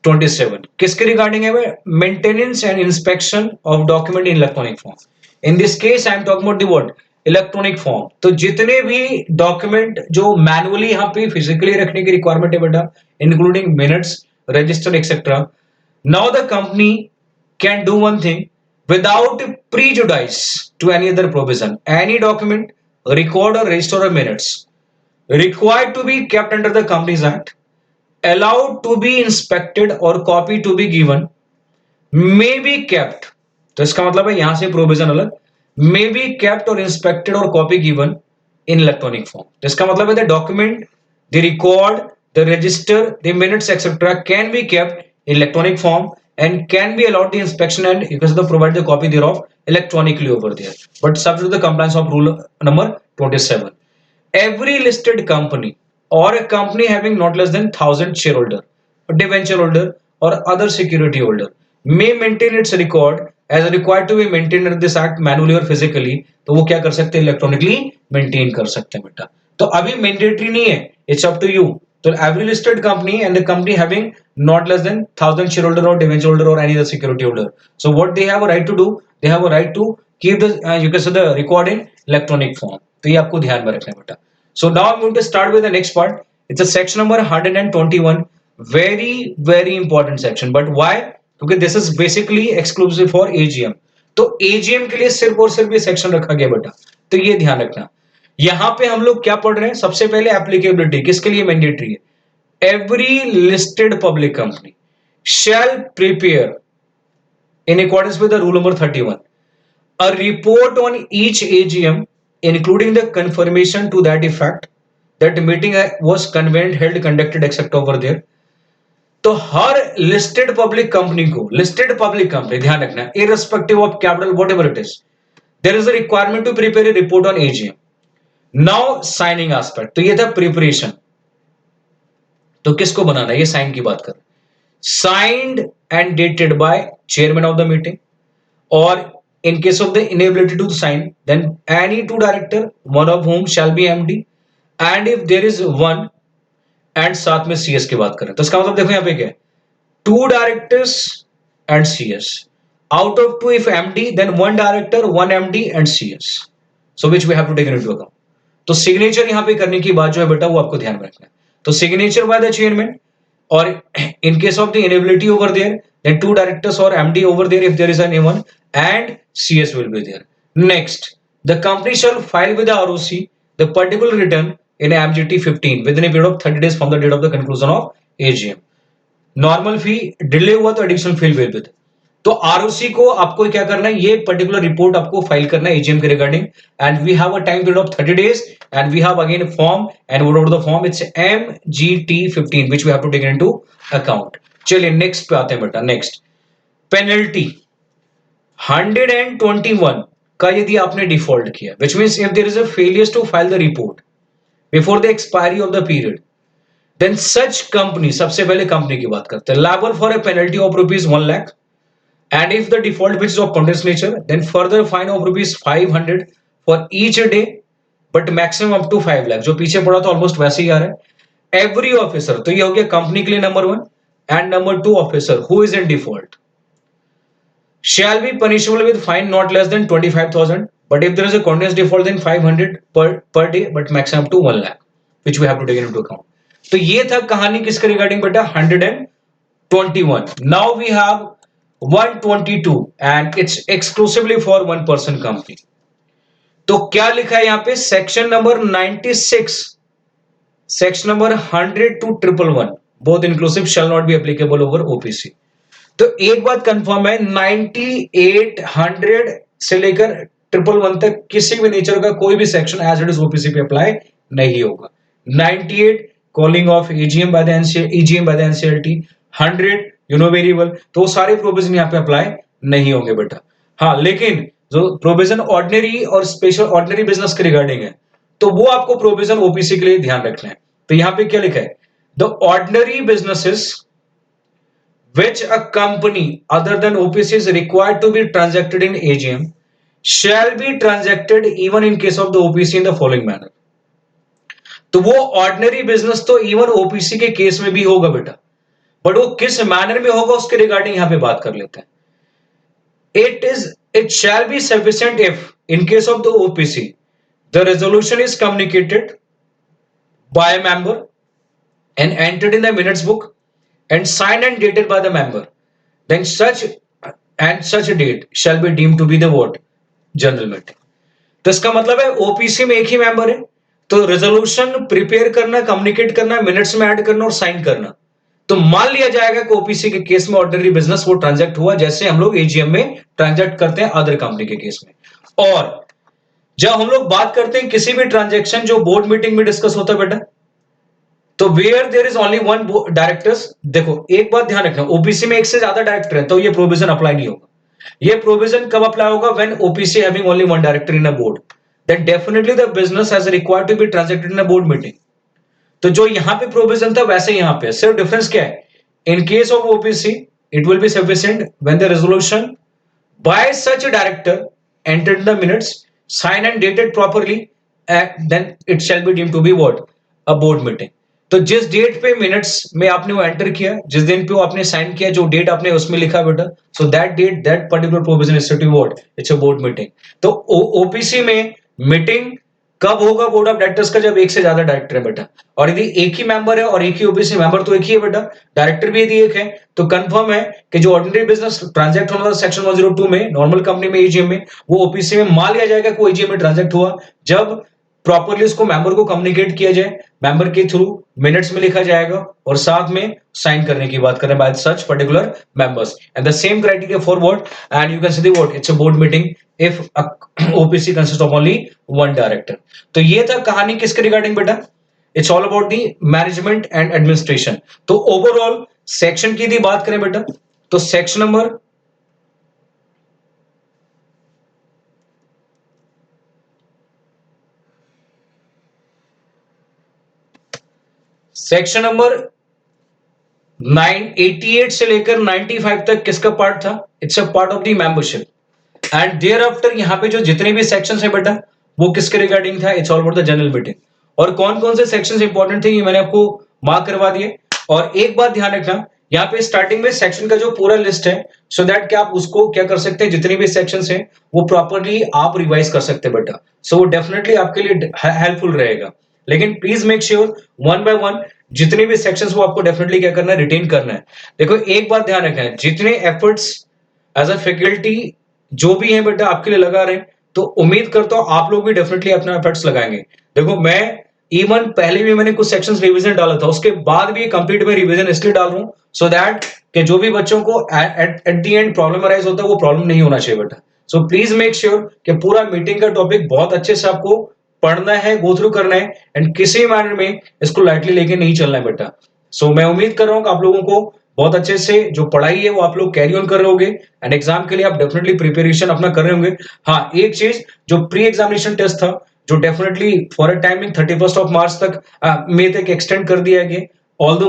27. किसके regarding है, maintenance and inspection of document in electronic form. In this case I am talking about the word electronic form. तो जितने भी document जो manually यहाँ पे physically रखने की रिक्वायरमेंट है बेटा, including minutes, register etcetera, now the company can do one thing without prejudice to any other provision. Any document, record or register or minutes required to be kept under the Companies Act, allowed to be inspected or copy to be given, may be kept. तो इसका मतलब है यहां से provision अलग, may be kept or inspected or copy given in electronic form. तो इसका मतलब है the document, the record, the register, the minutes etc. can be kept in electronic form and can be allowed the inspection and you can provide the copy thereof electronically over there, but subject to the compliance of rule number 27. Every listed company or a company having not less than 1,000 shareholder, a debenture holder or other security holder may maintain its record as required to be maintained under this act manually or physically. तो वो क्या कर सकते हैं, electronically maintain कर सकते हैं बेटा. तो अभी मैंडेटरी नहीं है, it's up to you. So every listed company and the company having not less than 1,000 shareholder or debenture holder or any other security holder. So what they have a right to do, they have a right to keep the you can say the record in electronic form. तो ये आपको ध्यान में रखना है बेटा. So now I'm going to start with the next part. It's a section number 121. Very important section. But why? Because this is basically exclusive for AGM. तो AGM के लिए सिर्फ और सिर्फ ये सेक्शन रखा गया बेटा. तो ये ध्यान रखना. यहां पे हम लोग क्या पढ़ रहे हैं, सबसे पहले एप्लीकेबिलिटी किसके लिए मैंडेटरी है. Every listed public company shall prepare in accordance with the rule number 31 a report on each AGM including the confirmation to that effect that meeting was convened held conducted except over there. तो हर listed public company को, listed public company ध्यान रखना, irrespective of capital whatever it is, there is a requirement to prepare a report on AGM. Now signing aspect, तो ये था preparation. तो किसको बनाना है, ये साइन की बात कर, signed and dated by chairman of the meeting, और in case of the inability to sign then any two director one of whom shall be MD and if there is one and साथ में CS की बात करें तो इसका मतलब देखो यहाँ पे क्या है, two directors and CS, out of two if MD then one director one MD and CS, so which we have to take into account. तो सिग्नेचर यहाँ पे करने की बात जो है बेटा वो आपको ध्यान में रखना है. तो signature bye the chairman, or in case of the inability over there then two directors or MD over there if there is an one and CS will be there. Next, the company shall file with the ROC the particular return in MGT 15 within a period of 30 days from the date of the conclusion of AGM. Normal fee delay हुआ तो additional fee will be. तो ROC को आपको क्या करना है, ये particular report आपको फाइल करना है एजीएम के regarding, and we have a time period of 30 days and we have again form and what are the form, it's MGT 15 which we have to take into account. चलिए next पे आते हैं बेटा. Next, penalty 121 का यदि आपने default किया, which means if there is a failure to file the report before the expiry of the period, then such company, सबसे पहले कंपनी की बात करते हैं, liable for a penalty of ₹1 lakh, and if the default which is of continuous nature, then further fine of ₹500 for each day, but maximum up to 5 lakh। जो पीछे पड़ा था ऑलमोस्ट वैसे ही आ रहा है। एवरी ऑफिसर, तो ये हो गया कंपनी के लिए number 1, and number 2 officer who is in default shall be punishable with fine not less than 25,000, but if there is a continuous default then 500 per day, but maximum up to 1 lakh, which we have to take into account। तो ये था कहानी किसके regarding बेटा, 121। Now we have 122 and it's exclusively for one person company। तो क्या लिखा है यहां पे, section number 96, section number 100 to 111 both inclusive shall not be applicable over OPC। तो एक बात कंफर्म है, 9800 से लेकर 111 तक किसी भी नेचर का कोई भी section as it is OPC पे अप्लाई नहीं होगा। 98 calling of AGM by the NCLT, 100 variable, तो सारे प्रोविजन यहाँ पे अप्लाई नहीं होंगे बेटा। हाँ, लेकिन जो प्रोविजन ऑर्डिनरी और स्पेशल ऑर्डिनरी बिजनेस के रिगार्डिंग है, तो वो आपको प्रोविजन ओपीसी के लिए ध्यान रखना है। तो यहाँ पे क्या लिखा है, the ordinary businesses which a company other than OPC is required to be transacted in AGM shall be transacted even in case of the OPC in the following manner। तो वो ऑर्डिनरी बिजनेस तो even OPC के case में भी होगा बेटा, but वो किस मैनर में होगा उसके रिगार्डिंग यहां पे बात कर लेते हैं। It shall be sufficient if in case of the OPC the resolution is communicated bye a member and entered in the minutes book and signed and dated by the member, then such a date shall be deemed to be the what, general meeting. तो इसका मतलब है OPC में एक ही member है, तो resolution prepare करना, communicate करना, मिनट्स में ऐड करना और साइन करना, तो मान लिया जाएगा कि ओपीसी के केस में ऑर्डिनरी बिजनेस वो ट्रांजैक्ट हुआ, जैसे हम लोग एजीएम में ट्रांजैक्ट करते हैं अदर कंपनी के केस में। और जब हम लोग बात करते हैं किसी भी ट्रांजैक्शन जो बोर्ड मीटिंग में डिस्कस होता है बेटा, तो where there is only one directors, देखो एक बात ध्यान रखना, ओपीसी में एक से ज्यादा डायरेक्टर है तो ये प्रोविजन अप्लाई नहीं होगा। ये प्रोविजन कब अप्लाई होगा, when OPC having only one director in a board, then definitely the business has required to be transacted in a board meeting. तो जो यहां पे प्रोविजन था वैसे यहां पे सिर्फ डिफरेंस क्या है, इन case of OPC it will be sufficient when the resolution bye such director entered the minutes, signed and dated properly, and then it shall be deemed to be what, a board meeting। तो जिस date पे minutes में आपने वो enter किया, जिस दिन पे वो आपने साइन किया, जो डेट आपने उसमें लिखा बेटा, so that date that particular provision is set to what, it's a board meeting. तो ओपीसी में मीटिंग कब होगा बोर्ड ऑफ डायरेक्टर्स का, जब एक से ज्यादा डायरेक्टर है बेटा, और यदि एक ही मेंबर है और एक ही ओपीसी मेंबर तो एक ही है बेटा, डायरेक्टर भी यदि एक है, तो कंफर्म है कि जो ऑर्डिनरी बिजनेस ट्रांजैक्ट होना था सेक्शन 102 में नॉर्मल कंपनी में एजीएम में, वो ओपीसी में मान लिया जाएगा कि एजीएम में ट्रांजैक्ट हुआ जब प्रॉपर्ली उसको मेंबर को कम्युनिकेट किया जाए, मेंबर के थ्रू मिनट्स में लिखा जाएगा और साथ में साइन करने की बात करें bye such particular members, and the same criteria for what, and you can see the what, it's a board meeting if OPC consist of only one director. तो ये था कहानी किसके रिगार्डिंग बेटा, it's all about the management and administration. तो overall section की यदि बात करें बेटा, तो सेक्शन नंबर सेक्शन नंबर 988 से लेकर 95 तक किसका पार्ट था, it's a part of the membership, and there after यहाँ पे जो जितने भी सेक्शंस है बेटा वो किसके रिगार्डिंग था, it's all about the general meeting. और कौन कौन से सेक्शंस इंपॉर्टेंट थे ये मैंने आपको मार्क करवा दिए। और एक बात ध्यान रखना, यहाँ पे स्टार्टिंग में सेक्शन का जो पूरा लिस्ट है, सो दैट कि आप उसको क्या कर सकते हैं, जितने भी सेक्शंस हैं वो प्रॉपर्ली आप रिवाइज कर सकते हैं बेटा, सो वो डेफिनेटली आपके लिए हेल्पफुल रहेगा। लेकिन please make sure one by one जितने भी सेक्शंस वो आपको डेफिनेटली क्या करना है, रिटेन करना है। देखो एक बात ध्यान रखना है, जितने एफर्ट्स एज अ फैकल्टी जो भी है बेटा आपके लिए लगा रहे हैं, तो उम्मीद करता हूं आप लोग भी डेफिनेटली अपना एफर्ट्स लगाएंगे। देखो मैं इवन पहले भी मैंने कुछ सेक्शंस रिवीजन डाला था, उसके बाद भी कंप्लीट में रिवीजन इसलिए डाल रहा हूं सो दैट कि जो भी बच्चों को eight the and problem arise होता है वो प्रॉब्लम नहीं होना चाहिए बेटा। सो प्लीज मेक श्योर कि पूरा मीटिंग का टॉपिक बहुत अच्छे से आपको पढ़ना है, गो थ्रू करना है, एंड किसी मैनर में इसको लाइटली लेके नहीं चलना है बेटा। सो मैं उम्मीद कर रहा हूं कि आप लोगों को बहुत अच्छे से जो पढ़ाई है वो आप लोग कैरी ऑन कर रहे होंगे, एंड एग्जाम के लिए आप डेफिनेटली प्रिपरेशन अपना कर रहे होंगे। हाँ, एक चीज जो प्री एग्जामिनेशन टेस्ट था जो डेफिनेटली फॉर अ टाइमिंग 31 मार्च तक मई तक एक्सटेंड कर दिया गया। ऑल्दो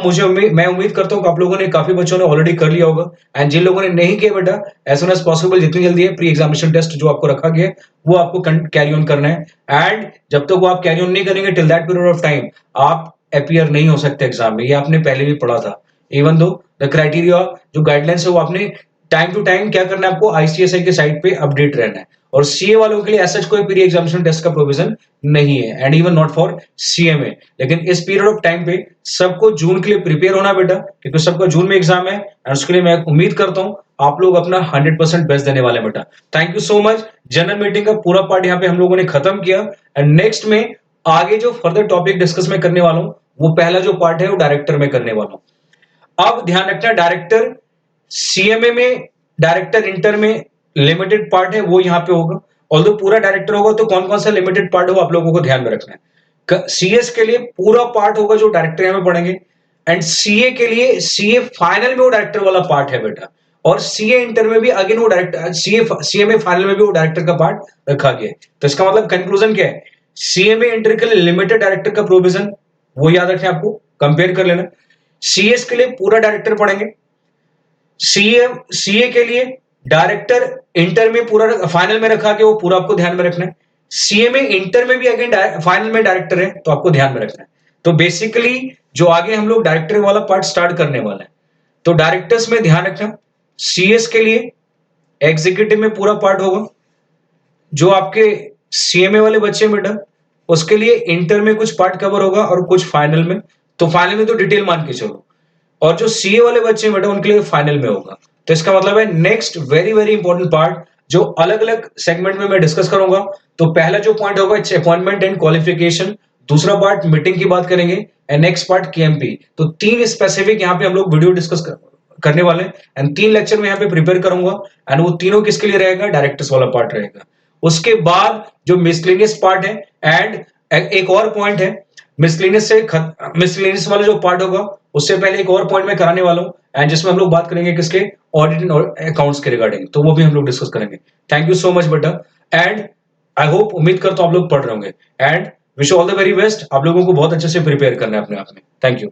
मैं उम्मीद करता हूँ कि आप लोगों ने काफी बच्चों ने ऑलरेडी कर लिया होगा, एंड जिन लोगों ने नहीं किया बेटा, एज सुन एज पॉसिबल जितनी जल्दी है प्री एग्जामिनेशन टेस्ट जो आपको रखा गया है वो आपको कैरी ऑन करना है। एंड जब तक वो आप कैरी ऑन नहीं करेंगे till that period of time आप अपियर नहीं हो सकते एग्जाम में। ये आपने पहले भी पढ़ा था। इवन दो द क्राइटेरिया जो गाइडलाइंस है वो आपने टाइम टू टाइम क्या करना है, आपको आईसीएसआई के साइट पे अपडेट रहना है। और सीए वालों के लिए ऐसा कोई प्री एग्जामिनेशन टेस्ट का प्रोविजन नहीं है, and even not for CMA. लेकिन इस पीरियड ऑफ टाइम पे सबको जून के लिए प्रिपेयर होना बेटा, क्योंकि सबका जून में एग्जाम है, एंड उसके लिए मैं उम्मीद करता हूं आप लोग अपना 100% बेस्ट देने वाले बेटा। Thank you so much. General meeting का पूरा पार्ट यहाँ पे हम लोगों ने खत्म किया, एंड नेक्स्ट में आगे जो फर्दर टॉपिक डिस्कस में करने वाला हूं वो पहला जो पार्ट है वो डायरेक्टर में करने वाला हूं। अब ध्यान रखना, डायरेक्टर सीएमए में, डायरेक्टर इंटर में लिमिटेड पार्ट है वो यहां पे होगा। ऑल्दो पूरा डायरेक्टर होगा तो कौन कौन सा लिमिटेड पार्ट हो आप लोगों को ध्यान में रखना है। सीएस के लिए पूरा पार्ट होगा जो डायरेक्टर यहां पे पढ़ेंगे, एंड सीए के लिए सीए फाइनल में वो डायरेक्टर वाला पार्ट है बेटा, और सीए इंटर में भी अगेन वो डायरेक्टर, सीए में फाइनल में भी वो डायरेक्टर का पार्ट रखा गया है। तो इसका मतलब कंक्लूजन क्या है, सीए में इंटर के लिए लिमिटेड डायरेक्टर का प्रोविजन वो याद रखें, आपको कंपेयर कर लेना। सीएस के लिए पूरा डायरेक्टर पढ़ेंगे, सीए के लिए डायरेक्टर इंटर में पूरा फाइनल में रखा के वो पूरा आपको ध्यान में रखना है। सीए में इंटर में भी अगेन फाइनल में डायरेक्टर है तो आपको ध्यान में रखना है। तो बेसिकली जो आगे हम लोग डायरेक्टर वाला पार्ट स्टार्ट करने वाले हैं, तो डायरेक्टर्स में ध्यान रखना, सीएस के लिए एग्जीक्यूटिव में पूरा पार्ट होगा, जो आपके सीएमए वाले बच्चे बेटा उसके लिए इंटर में कुछ पार्ट कवर होगा और कुछ फाइनल में। तो फाइनल में तो डिटेल मान के चलो, और जो सीए वाले बच्चे बेटा उनके लिए फाइनल में होगा। तो इसका मतलब है next very very important part जो अलग अलग सेगमेंट में मैं डिस्कस करूंगा। तो पहला जो पॉइंट होगा इट्स अपॉइंटमेंट एंड क्वालिफिकेशन, दूसरा पार्ट मीटिंग की बात करेंगे, एंड नेक्स्ट पार्ट केएमपी। तो तीन स्पेसिफिक यहाँ पे हम लोग वीडियो डिस्कस करने वाले हैं, एंड 3 लेक्चर में यहाँ पे प्रिपेयर करूंगा, एंड वो तीनों किसके लिए रहेगा, डायरेक्टर्स वाला पार्ट रहेगा। उसके बाद जो मिसलेनियस पार्ट है, एंड एक और पॉइंट है मिसलेनियस वाला जो पार्ट होगा उससे पहले एक और पॉइंट मैं कराने वाला हूं, एंड जिसमें हम लोग बात करेंगे किसके, ऑडिट एंड अकाउंट्स के रिगार्डिंग, तो वो भी हम लोग डिस्कस करेंगे। थैंक यू सो मच बेटा, एंड आई होप, उम्मीद करता हूं आप लोग पढ़ रहे होंगे, and wish all the very best. आप लोगों को बहुत अच्छे से प्रिपेयर करना है अपने आप में। Thank you.